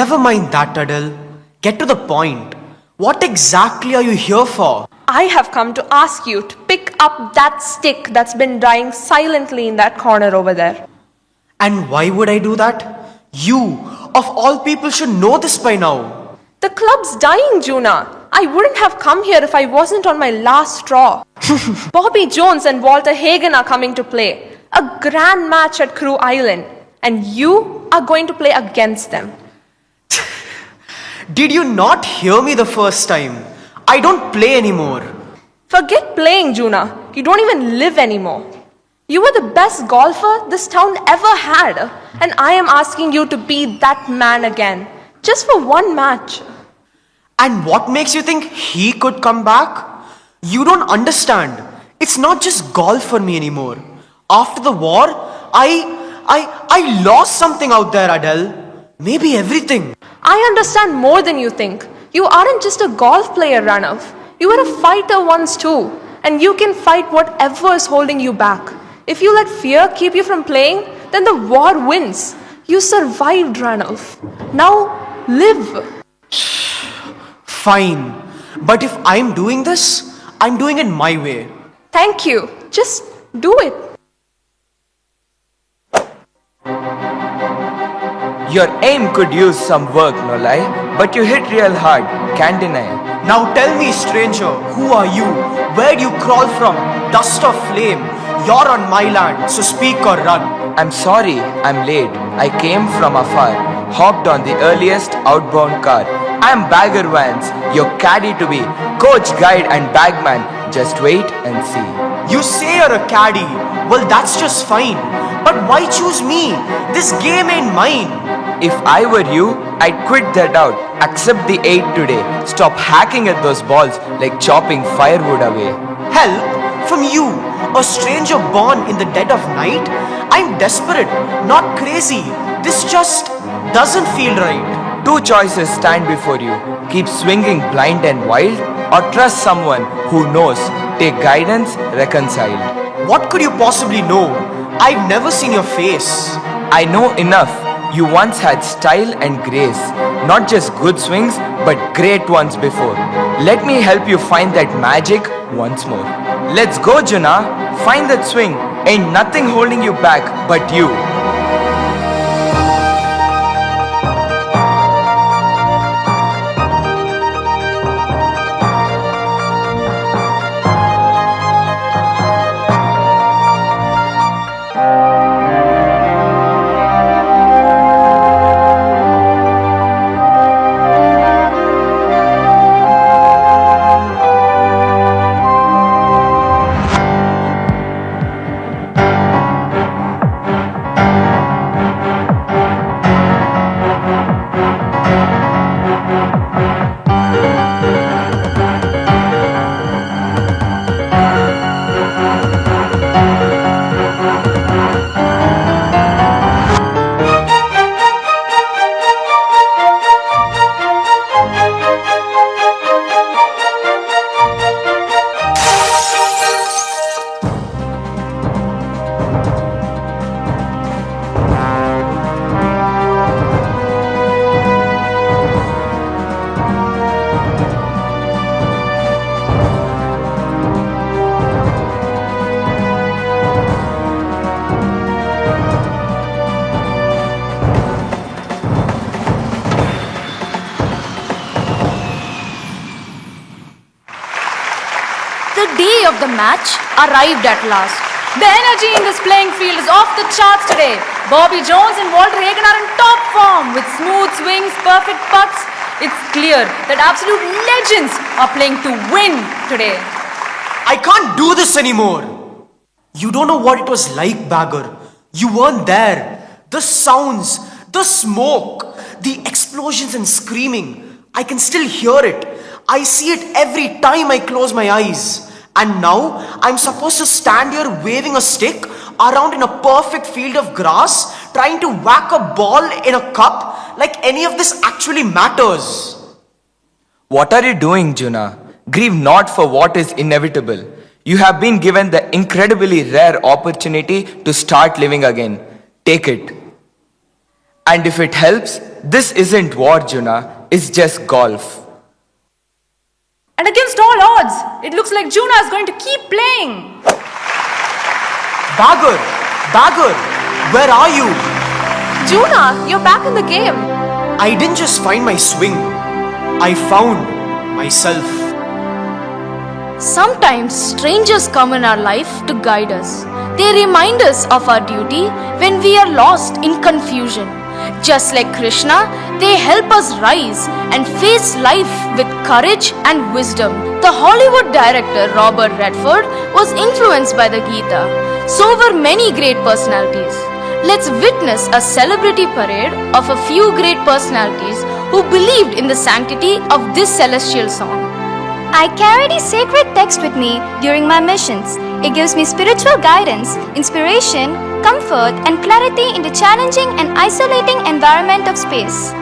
Never mind that, Adele. Get to the point. What exactly are you here for? I have come to ask you to pick up that stick that's been dying silently in that corner over there. And why would I do that? You, of all people, should know this by now. The club's dying, Juna. I wouldn't have come here if I wasn't on my last straw. Bobby Jones and Walter Hagen are coming to play a grand match at Crew Island, and you are going to play against them. Did you not hear me the first time? I don't play anymore. Forget playing, Juna. You don't even live anymore. You were the best golfer this town ever had, and I am asking you to be that man again, just for one match. And what makes you think he could come back? You don't understand. It's not just golf for me anymore. After the war, I lost something out there, Adele. Maybe everything. I understand more than you think. You aren't just a golf player, Ranulph. You were a fighter once too, and you can fight whatever is holding you back. If you let fear keep you from playing, then the war wins. You survived, Ranulph. Now, live. Fine. But if I'm doing this, I'm doing it my way. Thank you. Just do it. Your aim could use some work, no lie, but you hit real hard, can't deny. Now tell me, stranger, who are you? Where do you crawl from? Dust or flame? You're on my land, so speak or run. I'm sorry, I'm late. I came from afar, hopped on the earliest outbound car. I'm Bagger Vance, your caddy to be, coach, guide and bagman. Just wait and see. You say you're a caddy. Well, that's just fine. But why choose me? This game ain't mine. If I were you, I'd quit that out. Accept the 8 today. Stop hacking at those balls like chopping firewood away. Help from you, a stranger born in the dead of night? I'm desperate, not crazy. This just doesn't feel right. 2 choices stand before you. Keep swinging blind and wild, or trust someone who knows. Take guidance, reconciled. What could you possibly know? I've never seen your face. I know enough. You once had style and grace. Not just good swings, but great ones before. Let me help you find that magic once more. Let's go, Juna. Find that swing. Ain't nothing holding you back but you. The day of the match arrived at last. The energy in this playing field is off the charts today. Bobby Jones and Walter Hagen are in top form with smooth swings, perfect putts. It's clear that absolute legends are playing to win today. I can't do this anymore. You don't know what it was like, Bagger. You weren't there. The sounds, the smoke, the explosions and screaming. I can still hear it. I see it every time I close my eyes. And now I'm supposed to stand here waving a stick around in a perfect field of grass, trying to whack a ball in a cup, like any of this actually matters. What are you doing, Juna? Grieve not for what is inevitable. You have been given the incredibly rare opportunity to start living again. Take it. And if it helps, this isn't war, Juna. It's just golf. And against all odds, it looks like Juna is going to keep playing. Bagger, where are you? Juna, you're back in the game. I didn't just find my swing. I found myself. Sometimes strangers come in our life to guide us. They remind us of our duty when we are lost in confusion. Just like Krishna, they help us rise and face life with courage and wisdom. The Hollywood director Robert Redford was influenced by the Gita. So were many great personalities. Let's witness a celebrity parade of a few great personalities who believed in the sanctity of this celestial song. I carry the sacred text with me during my missions. It gives me spiritual guidance, inspiration, comfort, and clarity in the challenging and isolating environment of space.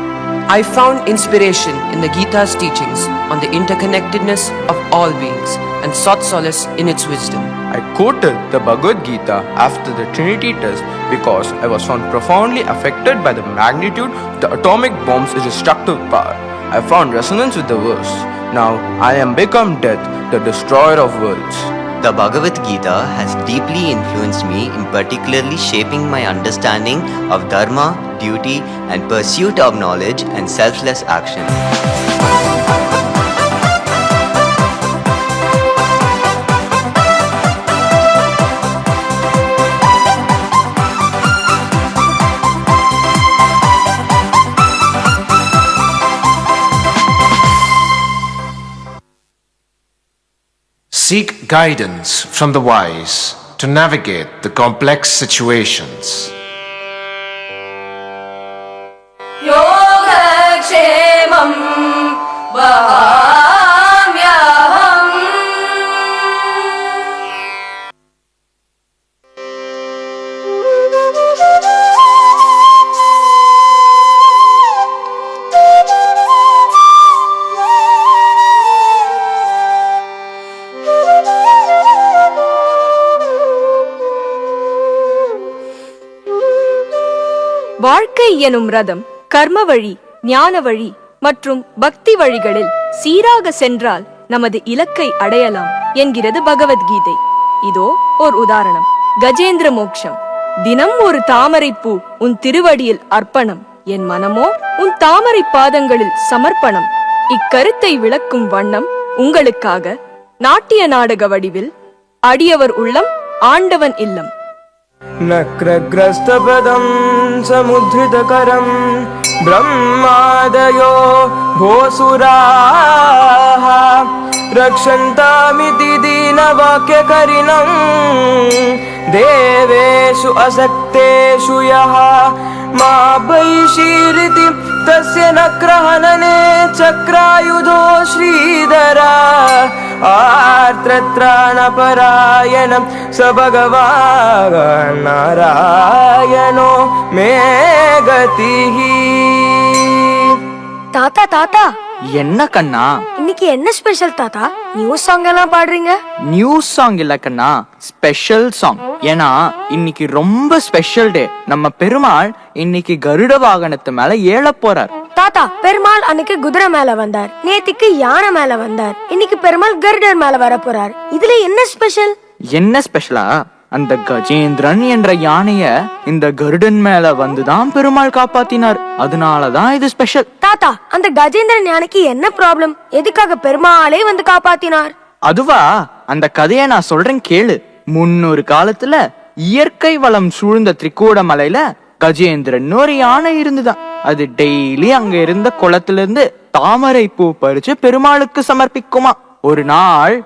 I found inspiration in the Gita's teachings on the interconnectedness of all beings and sought solace in its wisdom. I quoted the Bhagavad Gita after the Trinity test because I was found profoundly affected by the magnitude of the atomic bomb's destructive power. I found resonance with the verse. Now I am become death, the destroyer of worlds. The Bhagavad Gita has deeply influenced me in particularly shaping my understanding of dharma, duty, and pursuit of knowledge and selfless action. Seek guidance from the wise to navigate the complex situations. வாழ்க்கை எனும் ரதம் கர்ம வழி, ஞான வழி மற்றும் பக்தி வழிகளில் சீராக சென்றால் நமது இலக்கை அடையலாம் என்கிறது பகவத்கீதை. இதோ ஓர் உதாரணம். கஜேந்திர மோக்ஷம். தினம் ஒரு தாமரை பூ உன் திருவடியில் அர்ப்பணம், என் மனமோ உன் தாமரை பாதங்களில் சமர்ப்பணம். இக்கருத்தை விளக்கும் வண்ணம் உங்களுக்காக நாட்டிய நாடக வடிவில் அடியவர் உள்ளம் ஆண்டவன் இல்லம். नक्रग्रस्तपदं समुद्धृतकरं ब्रह्मादयो भोसुराः रक्षन्तामिति दीनवाक्यकरिणं देवेषु असक्तेषु यः मा भैषीरिति तस्य नक्रहनने चक्रायुधो श्रीधरा आर्त्रत्राणपरायणं स भगवान् नारायणो मे गतिः. தாத்தா தாத்தா, என்ன கண்ணா இன்னைக்கு என்ன ஸ்பெஷல் தாத்தா? நியூஸ் சாங் எல்லாம் பாடுறீங்க? நியூஸ் சாங் இல்ல கண்ணா, ஸ்பெஷல் சாங். ஏன்னா இன்னைக்கு ரொம்ப ஸ்பெஷல் டே. நம்ம பெருமாள் இன்னைக்கு கருட வாகனத்து மேல ஏழ போறார். தாத்தா, பெருமாள் அன்னைக்கு குதிரை மேல வந்தார், நேத்திக்கு யானை மேல வந்தார், இன்னைக்கு பெருமாள் கருடர் மேல வர போறார். இதுல என்ன ஸ்பெஷல்? என்ன ஸ்பெஷலா? அந்த கஜேந்திரன் என்ற யானைய இந்த கருடன் மேல வந்துதான் பெருமாள் காப்பாத்தினார். அதனாலதான் இது ஸ்பெஷல். தாத்தா, அந்த கஜேந்திரன் யானைக்கு என்ன ப்ராப்ளம்? எதுக்காக பெருமாளே வந்து காப்பாத்தினார்? அதுவா, அந்த கதையை நான் சொல்றேன் கேளு. முன்னொரு காலத்துல இயற்கை வளம் சூழ்ந்த திரிகூடமலையில கஜேந்திரன் ஒரு யானை இருந்துதான். அது டெய்லி அங்க இருந்த குளத்துல இருந்து தாமரை பூ பறிச்சு பெருமாளுக்கு சமர்ப்பிக்குமா. ஒரு நாள்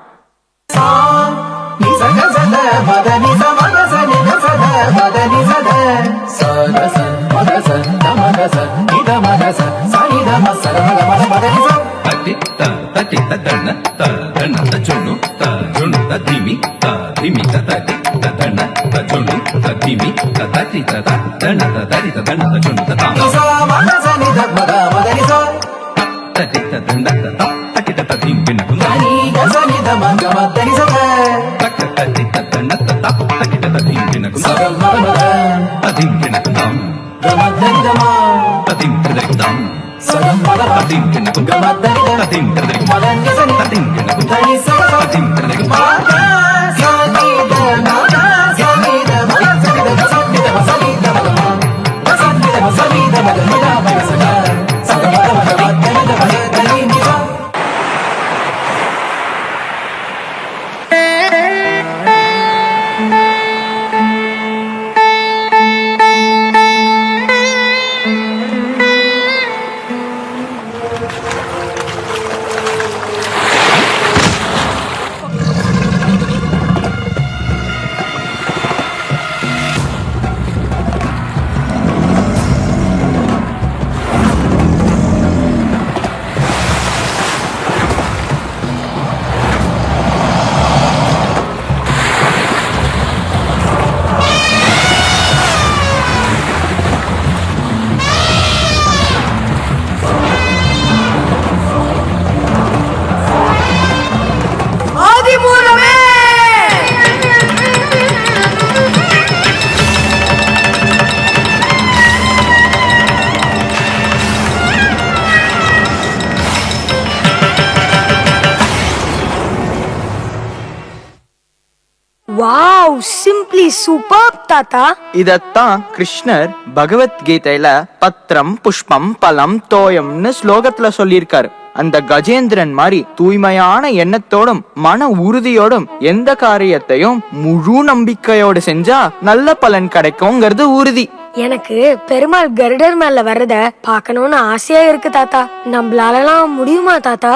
வாவ், சிம்பிளி சூப்பர் தாத்தா. இதத்தான் கிருஷ்ணர் பகவத்கீதையில பத்திரம் புஷ்பம் பலம் தோயம்னு ஸ்லோகத்துல சொல்லியிருக்காரு. அந்த கஜேந்திரன் மாதிரி தூய்மையான எண்ணத்தோடும் மன உறுதியோடும் எந்த காரியத்தையும் முழு நம்பிக்கையோடு செஞ்சா நல்ல பலன் கிடைக்கும்ங்கிறது உறுதி. எனக்கு பெருமாள் கருடர் மேல வர்றத பாக்கணும்னு ஆசையா இருக்கு தாத்தா. நம்மளாலலாம் முடியுமா தாத்தா?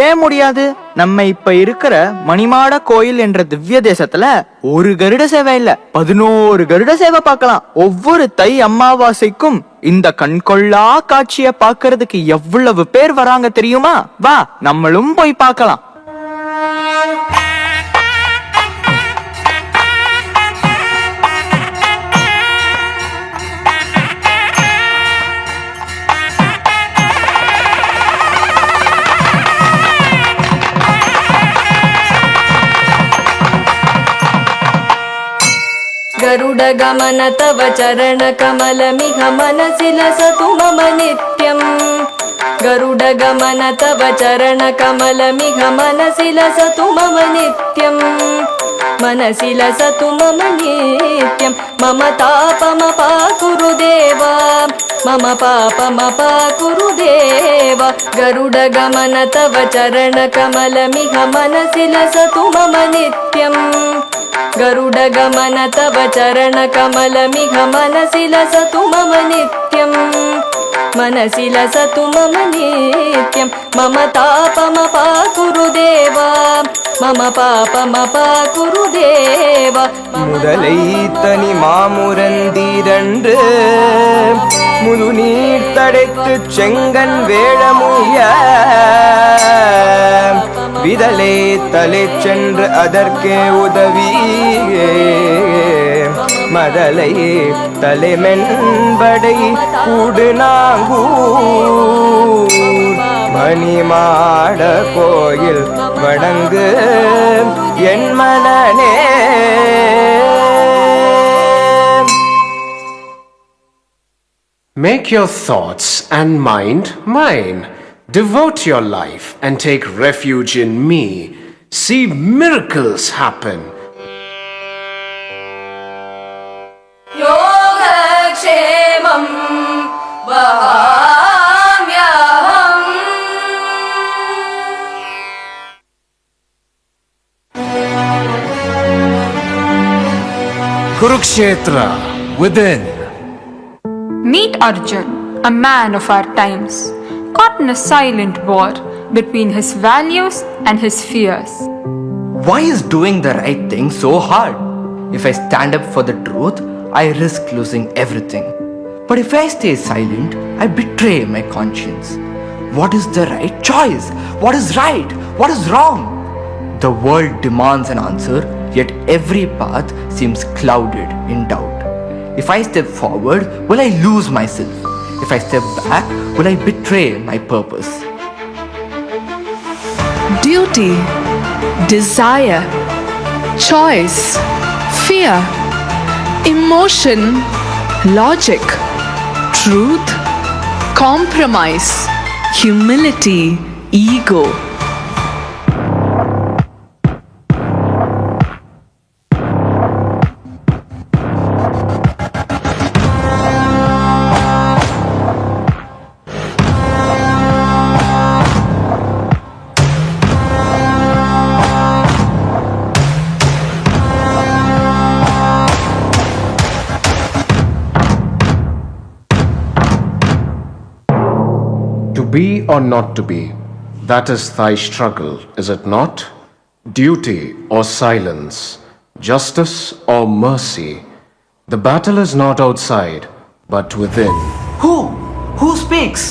ஏன் முடியாது? நம்ம இப்ப இருக்கிற மணிமாட கோயில் என்ற திவ்ய தேசத்துல ஒரு கருட சேவை இல்ல, 11 கருட சேவை பார்க்கலாம். ஒவ்வொரு தை அமாவாசைக்கும் இந்த கண்கொள்ளா காட்சிய பாக்குறதுக்கு எவ்வளவு பேர் வராங்க தெரியுமா? வா, நம்மளும் போய் பார்க்கலாம். गरुडगमन तव चरणकमलमिह मनसि लसतु मम नित्यम् गरुडगमन तव चरणकमलमिह मनसि लसतु मम नित्यम् मनसि लसतु मम नित्यम् मम तापमपाकुरु देव मम पापमपाकुरु देव गरुडगमन तव चरणकमलमिह मनसि लसतु मम नित्यम् गरुडगमन तव चरणकमलमिह मनसि लसतु मम नित्यम् मनसि लसतु मम नित्यम् मम तापमपाकुरु देव मम पापमपाकुरु देव முதலை தனி மாமுரந்தீரன்று முழு நீர் தடைத்து செங்கன் வேழமுய விதலே தலை சென்று அதற்கே உதவி மதலை தலைமென்படை கூடு நாங்கூர் மணிமாட கோயில் வணங்கு என் மனனே. Make your thoughts and mind mine. Devote your life and take refuge in me. See miracles happen. योगक्षेमं वहाम्यहम् Kurukshetra within. Meet Arjun, a man of our times, caught in a silent war between his values and his fears. Why is doing the right thing so hard? If I stand up for the truth, I risk losing everything. But if I stay silent, I betray my conscience. What is the right choice? What is right? What is wrong? The world demands an answer, yet every path seems clouded in doubt. If I step forward, will I lose myself? If I step back, will I betray my purpose? Duty, desire, choice, fear, emotion, logic, truth, compromise, humility, ego. To be or not to be, that is thy struggle, is it not? Duty or silence, justice or mercy, the battle is not outside, but within. Who speaks?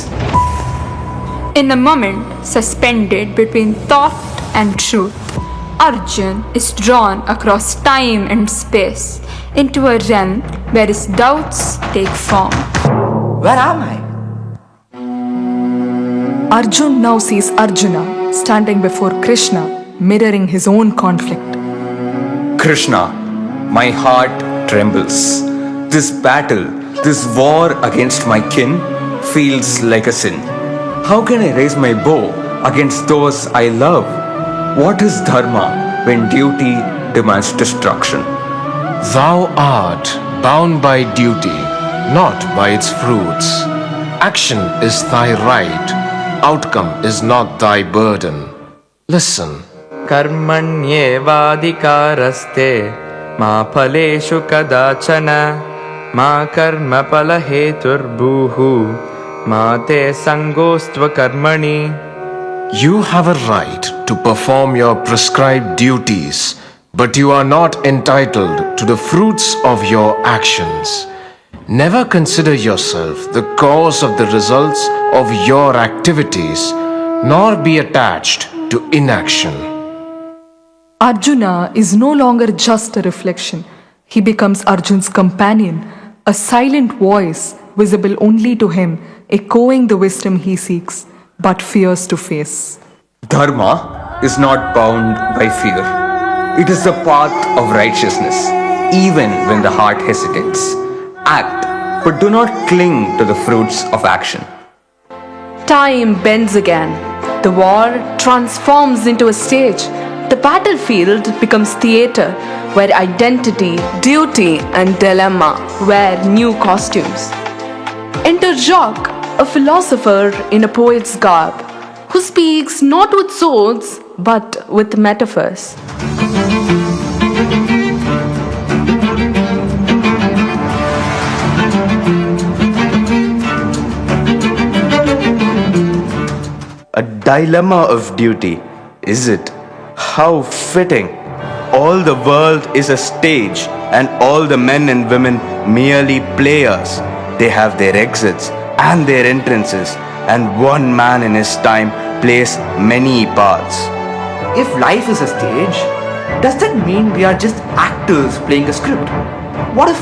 In a moment suspended between thought and truth, Arjun is drawn across time and space into a realm where his doubts take form. Where am I? Arjun now sees Arjuna standing before Krishna, mirroring his own conflict. Krishna, my heart trembles. This battle, this war against my kin feels like a sin. How can I raise my bow against those I love? What is dharma when duty demands destruction? Thou art bound by duty, not by its fruits. Action is thy right, outcome is not thy burden. Listen. कर्मण्येवाधिकारस्ते मा फलेषु कदाचन मा कर्मफलहेतुर्भूः मा ते सङ्गोऽस्त्वकर्मणि You have a right to perform your prescribed duties, but you are not entitled to the fruits of your actions. Never consider yourself the cause of the results of your activities, nor be attached to inaction. Arjuna is no longer just a reflection. He becomes Arjun's companion, a silent voice visible only to him, echoing the wisdom he seeks but fears to face. Dharma is not bound by fear. It is the path of righteousness, even when the heart hesitates. Act, but do not cling to the fruits of action. Time bends again. The war transforms into a stage. The battlefield becomes theater, where identity, duty, and dilemma wear new costumes. Enter Jacques, a philosopher in a poet's garb, who speaks not with swords but with metaphors. A dilemma of duty, is it? How fitting! All the world is a stage, and all the men and women merely players. They have their exits and their entrances, and one man in his time plays many parts. If life is a stage, does that mean we are just actors playing a script? What if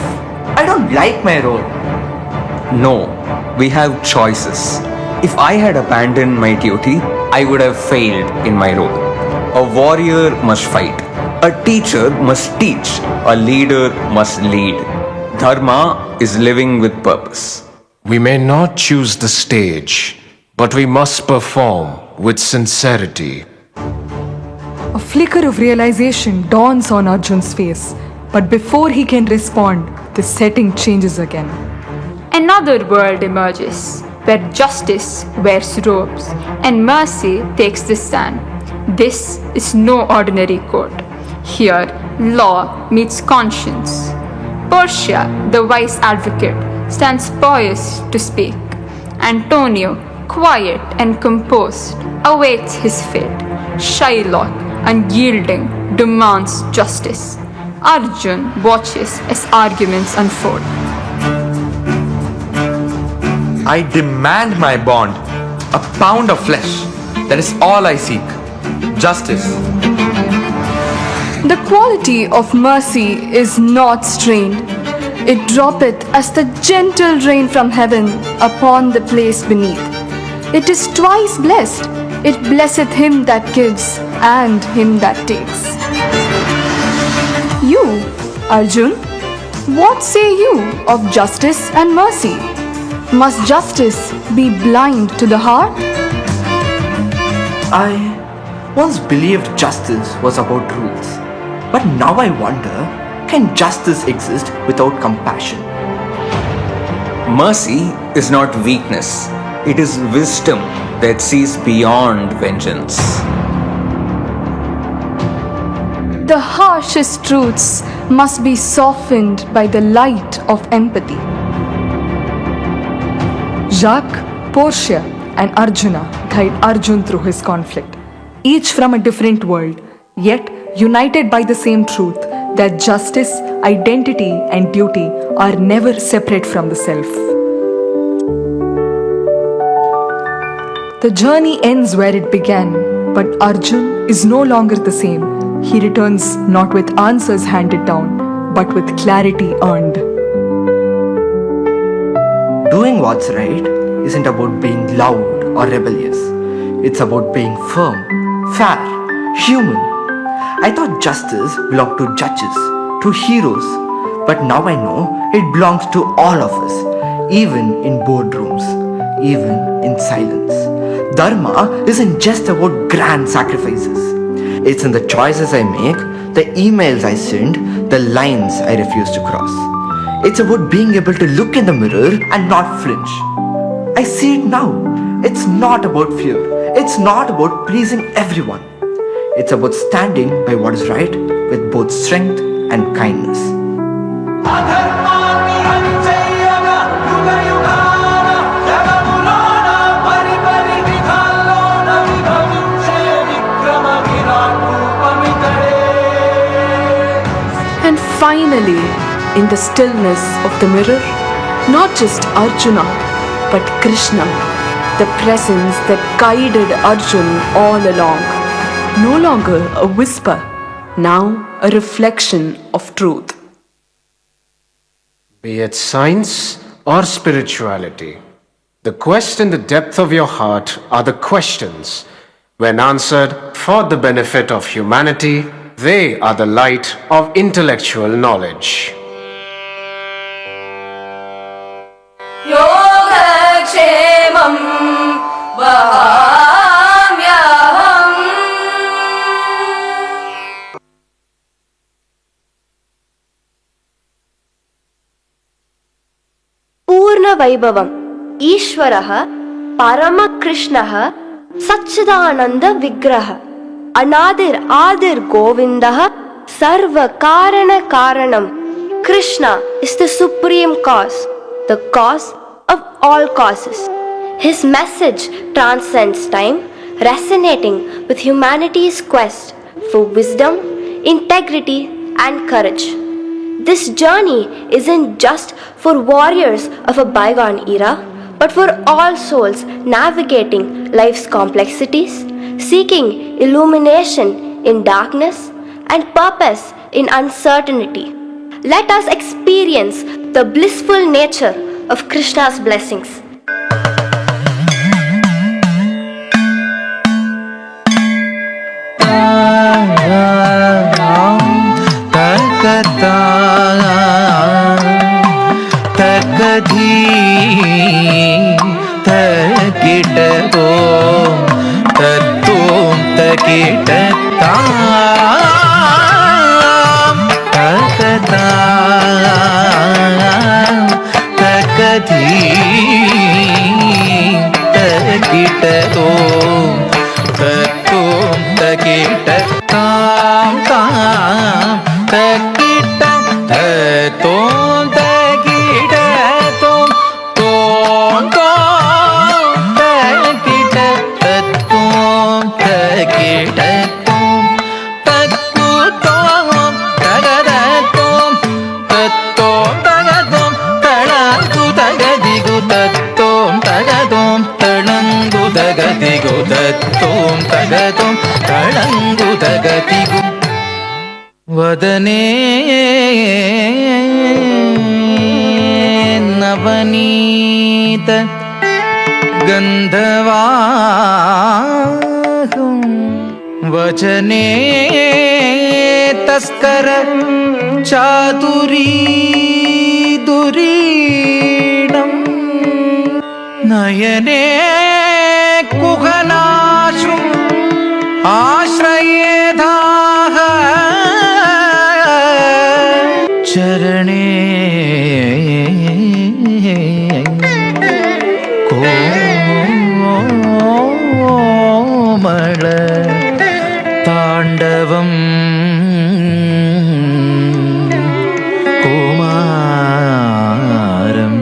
I don't like my role? No, we have choices. If I had abandoned my duty, I would have failed in my role. A warrior must fight. A teacher must teach. A leader must lead. Dharma is living with purpose. We may not choose the stage, but we must perform with sincerity. A flicker of realization dawns on Arjun's face, but before he can respond, the setting changes again. Another world emerges, where justice wears robes and mercy takes the stand. This is no ordinary court. Here, law meets conscience. Portia, the wise advocate, stands poised to speak. Antonio, quiet and composed, awaits his fate. Shylock, unyielding, demands justice. Arjun watches as arguments unfold. I demand my bond, a pound of flesh. That is all I seek. Justice. The quality of mercy is not strained. It droppeth as the gentle rain from heaven upon the place beneath. It is twice blessed. It blesseth him that gives and him that takes. You, Arjun, what say you of justice and mercy? Must justice be blind to the heart? I once believed justice was about rules, but now I wonder, can justice exist without compassion? Mercy is not weakness. It is wisdom that sees beyond vengeance. The harshest truths must be softened by the light of empathy. Jacques, Portia, and Arjuna guide Arjun through his conflict, each from a different world, yet united by the same truth that justice, identity, and duty are never separate from the self. The journey ends where it began, but Arjun is no longer the same. He returns not with answers handed down, but with clarity earned. Doing what's right isn't about being loud or rebellious. It's about being firm, fair, human. I thought justice belonged to judges, to heroes, but now I know it belongs to all of us, even in boardrooms, even in silence. Dharma isn't just about grand sacrifices. It's in the choices I make, the emails I send, the lines I refuse to cross. It's about being able to look in the mirror and not flinch. I see it now. It's not about fear. It's not about pleasing everyone. It's about standing by what is right with both strength and kindness. finally, in the stillness of the mirror, not just Arjuna, but Krishna, the presence that guided Arjun all along. No longer a whisper, now a reflection of truth. Be it science or spirituality, the quest in the depth of your heart are the questions. When answered for the benefit of humanity, they are the light of intellectual knowledge. योगक्षेमं वहाम्यहम् पूर्ण वैभवम् ईश्वरः परमकृष्णः सच्चिदानंद विग्रह अनादिर आदिर गोविंदः सर्व कारण कारणम. Krishna is the supreme cause, the cause of all causes. His message transcends time, resonating with humanity's quest for wisdom, integrity and courage. This journey isn't just for warriors of a bygone era, but for all souls navigating life's complexities, seeking illumination in darkness and purpose in uncertainty. Let us experience the blissful nature of Krishna's blessings. वदने नवनीत गंधवाहं वचने तस्कर चातुरी दुरीणं नयने कुहनाशु आश्रयेधाः चरणे कोमल तांडवम् कुमारम्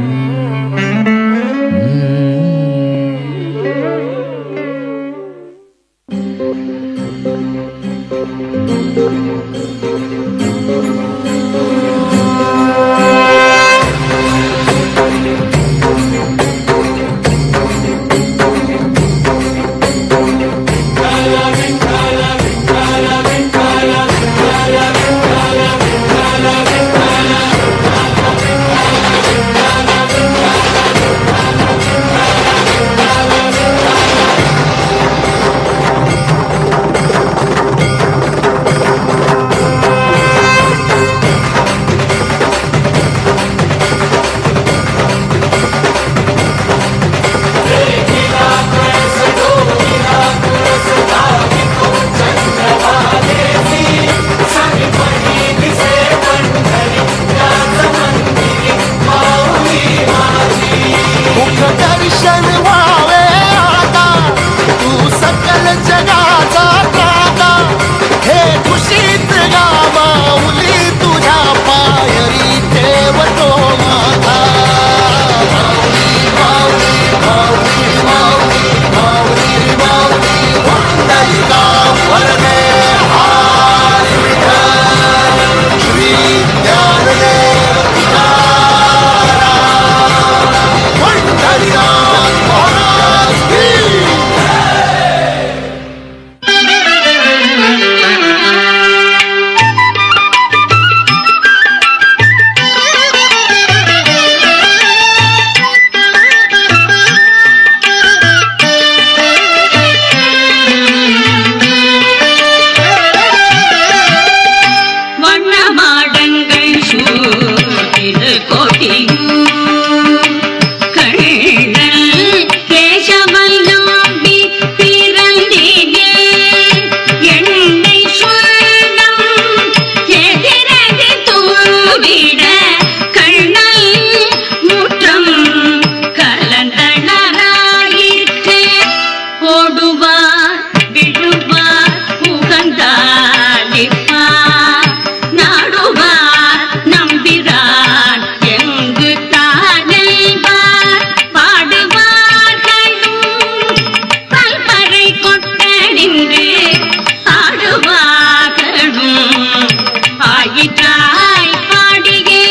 ஆகிட்டாய் பாடியே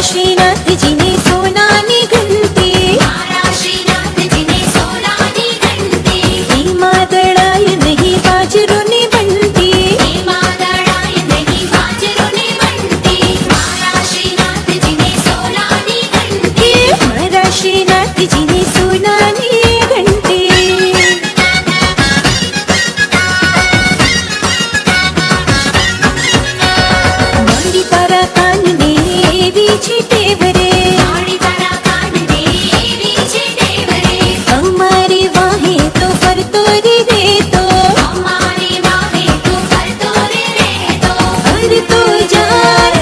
श्रीनाथ जी ने सोनानी घंटी मादड़ाय नहीं बाजरोनी बंटी हमारा श्रीनाथ जी ने सोनानी घंटी माड़ी तारा कान ने छिटेवरे हमारी वाहे तो पर तोरी दे तो हर तो जाए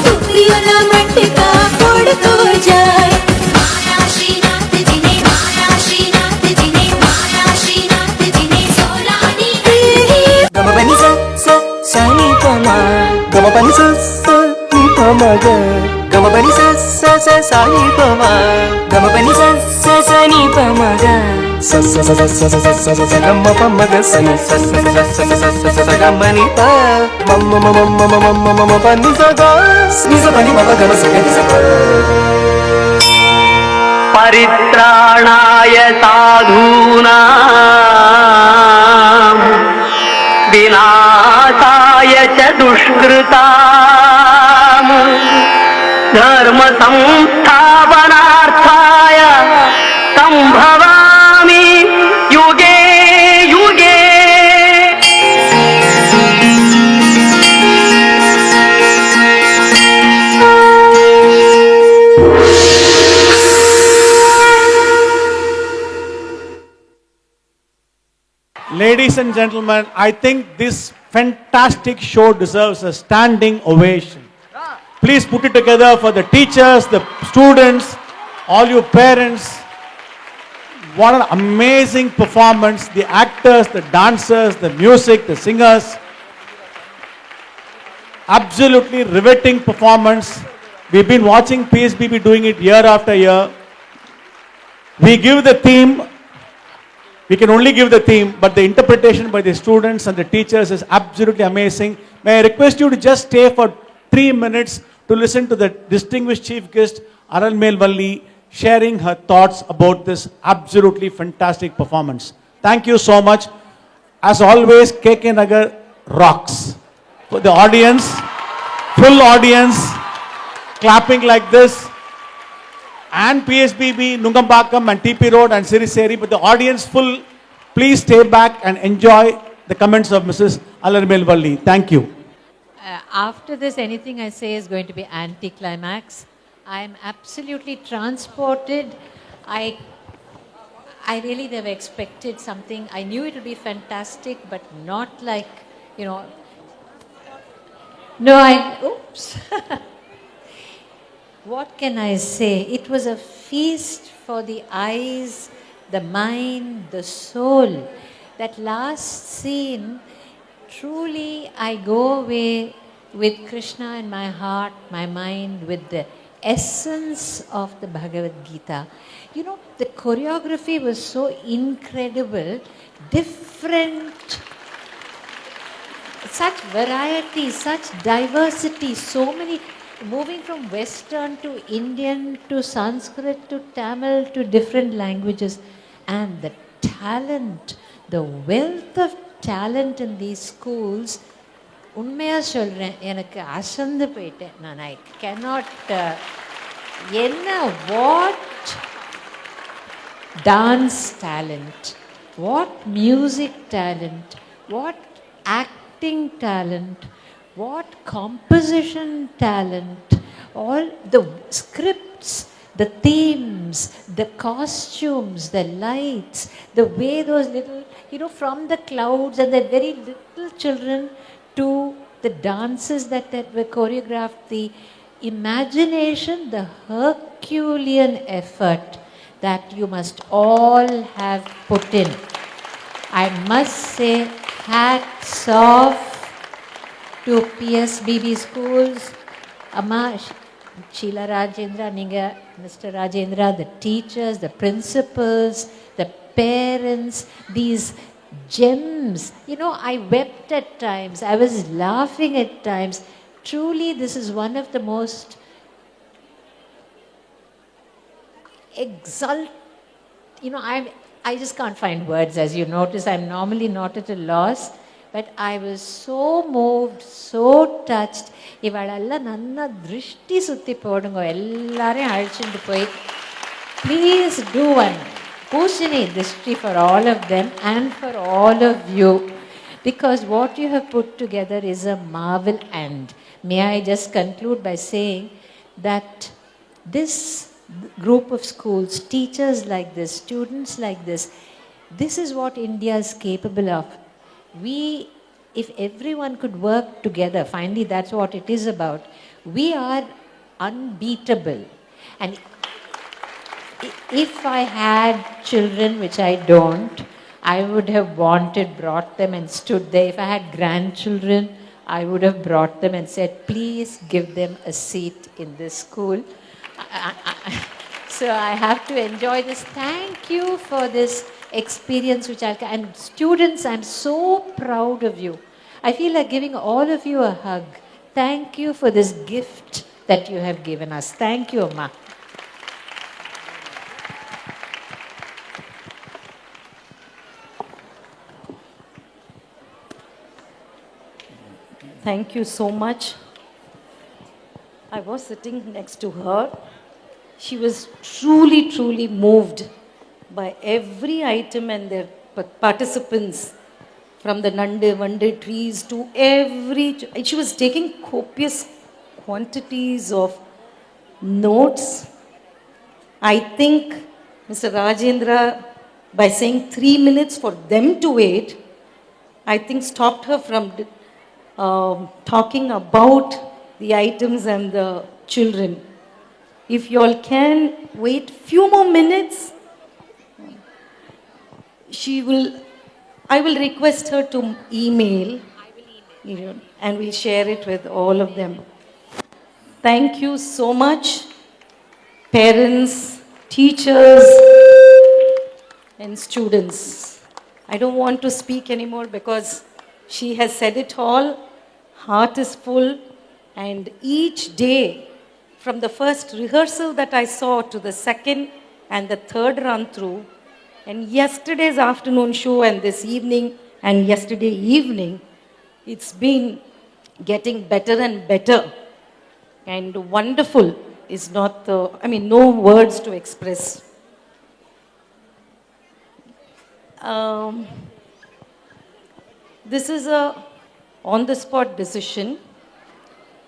टुकड़ियों मटका फोड़ तो जाए गम बनी सा सानी पमा गम बनी सा नी पमा ग गम बनी सा सानी पमा गम बनी सा नी पमा ग गम पम ग सनी गम बनी प मम बनी सा ग नी सा बनी मम गम सा नी सा परित्राणाय साधूनां विनाशाय च दुष्कृताम् धर्म संस्थापनार्थाय संभवामि युगे युगे Ladies and gentlemen, I think this fantastic show deserves a standing ovation. Please put it together for the teachers, the students, all you parents. What an amazing performance. The actors, the dancers, the music, the singers. Absolutely riveting performance. We've been watching PSBB doing it year after year. We give the theme. We can only give the theme, but the interpretation by the students and the teachers is absolutely amazing. May I request you to just stay for 3 minutes to listen to the distinguished chief guest, Aralmel Valli, sharing her thoughts about this absolutely fantastic performance. Thank you so much. As always, KK Nagar rocks. For the audience, full audience, clapping like this. And PSBB, Nungambakam and TP Road and Siriseri, but the audience full. Please stay back and enjoy the comments of Mrs. Alarmel Valli. Thank you. After this, anything I say is going to be anticlimax. I am absolutely transported. I really never expected something. I knew it would be fantastic, but not like, oops. What can I say? It was a feast for the eyes, the mind, the soul. That last scene, truly I go away with Krishna in my heart, my mind, with the essence of the Bhagavad Gita. The choreography was so incredible, different, such variety, such diversity, so many. Moving from Western to Indian to Sanskrit to Tamil to different languages. And the talent, the wealth of talent in these schools, உண்மையா சொல்கிறேன், எனக்கு அசந்து போயிட்டேன் நான். I cannot, what dance talent, what music talent, what acting talent, what composition talent, all the scripts, the themes, the costumes, the lights, the way those little, from the clouds and the very little children to the dances that were choreographed, the imagination, the Herculean effort that you must all have put in. I must say, hats off to Psbb schools. Amma, Sheila Rajendra, Ninga, Mr. Rajendra, the teachers, the principals, the parents, these gems. I wept at times. I was laughing at times. Truly, this is one of the most I just can't find words. As you notice, I'm normally not at a loss. But I was so moved, so touched. Ivalalla nanna drishti sutti podungo. Ellareyum azhichittu poi. Please do one Pushini drishti for all of them and for all of you. Because what you have put together is a marvel. And may I just conclude by saying that this group of schools, teachers like this, students like this is what India is capable of. If everyone could work together, finally that's what it is about, we are unbeatable. And if I had children, which I don't, I would have brought them and stood there. If I had grandchildren, I would have brought them and said, please give them a seat in this school. So I have to enjoy this. Thank you for this experience and students, I'm so proud of you. I feel like giving all of you a hug. Thank you for this gift that you have given us. Thank you, Amma. Thank you so much. I was sitting next to her. She was truly, truly moved by every item and their participants, from the Nande, Vande trees to every... She was taking copious quantities of notes. I think Mr. Rajendra, by saying 3 minutes for them to wait, I think stopped her from talking about the items and the children. If you all can wait few more minutes, I will request her to email, and we'll share it with all of them. Thank you so much, parents, teachers, and students. I don't want to speak anymore because she has said it all. Heart is full, and each day, from the first rehearsal that I saw to the second and the third run through, and yesterday's afternoon show and this evening and yesterday evening, it's been getting better and better. And wonderful is not no words to express. This is a on-the-spot decision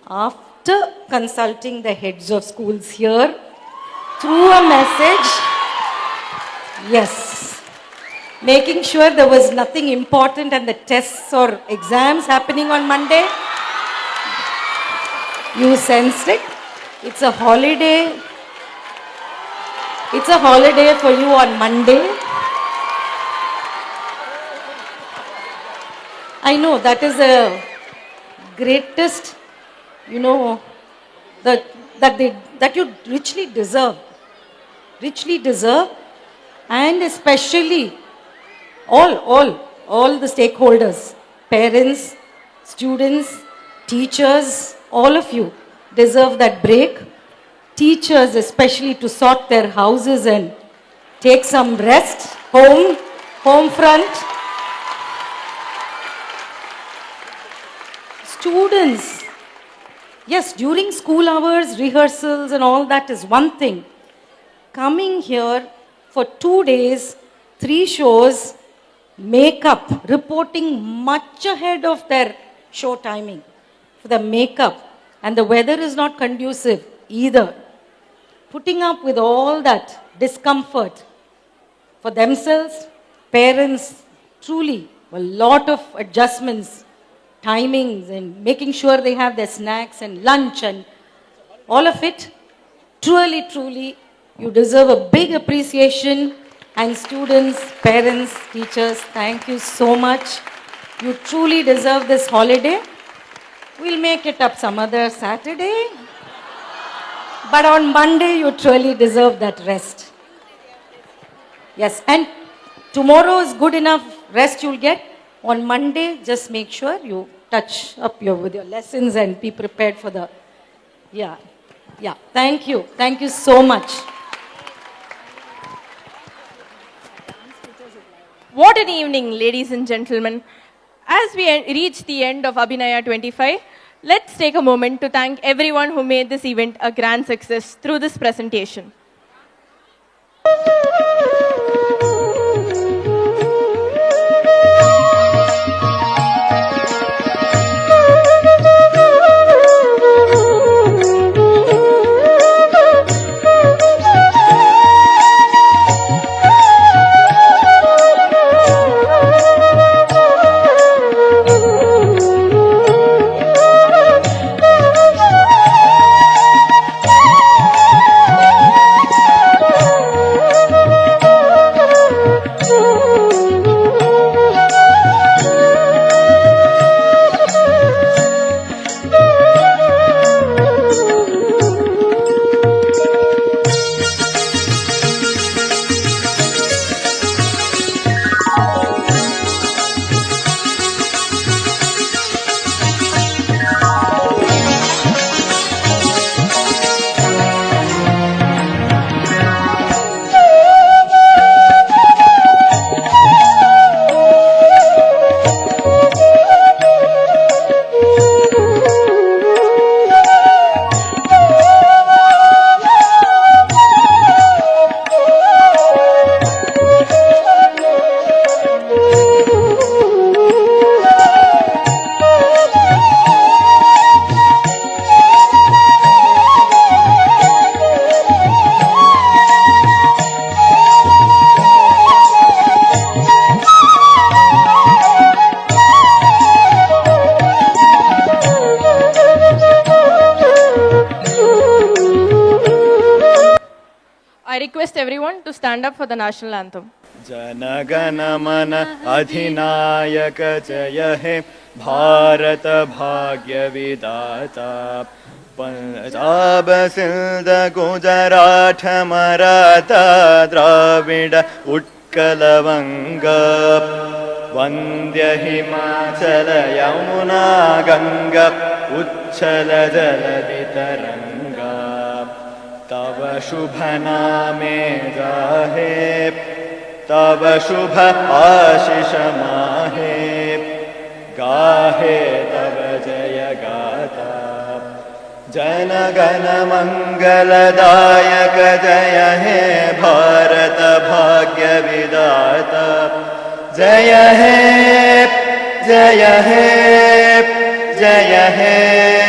after consulting the heads of schools here through a message. Yes. Making sure there was nothing important and the tests or exams happening on Monday. You sensed it. It's a holiday. It's a holiday for you on Monday. I know that is the greatest, that you richly deserve. Richly deserve. And especially all the stakeholders, parents, students, teachers, all of you deserve that break. Teachers especially to sort their houses and take some rest, home front. Students, yes, during school hours, rehearsals and all that is one thing. Coming here for 2 days, 3 shows, makeup, reporting much ahead of their show timing for the makeup, and the weather is not conducive either. Putting up with all that discomfort for themselves, parents, truly a lot of adjustments, timings, and making sure they have their snacks and lunch and all of it. Truly, truly, you deserve a big appreciation. And students, parents, teachers, thank you so much. You truly deserve this holiday. We'll make it up some other Saturday. But on Monday, you truly deserve that rest. Yes, and tomorrow is good enough rest you'll get. On Monday, just make sure you touch up with your lessons and be prepared for the, yeah. Thank you. Thank you so much. What an evening, ladies and gentlemen. As we reach the end of Abhinaya 25, let's take a moment to thank everyone who made this event a grand success through this presentation. I request everyone to stand up for the national anthem. Janagana mana adhinayaka jaya he Bharat bhagya vidata Punjab Sindh Gujarat Maratha Dravida Utkala Vanga Vandya Himachala Yamuna Ganga Uchala Jaladi Taranga तव शुभ नामे जाहे तव शुभ आशीष माहे गाहे तव जय गाता जन गण मंगलदायक जय हे भारत भाग्य विधाता जय हे जय हे जय हे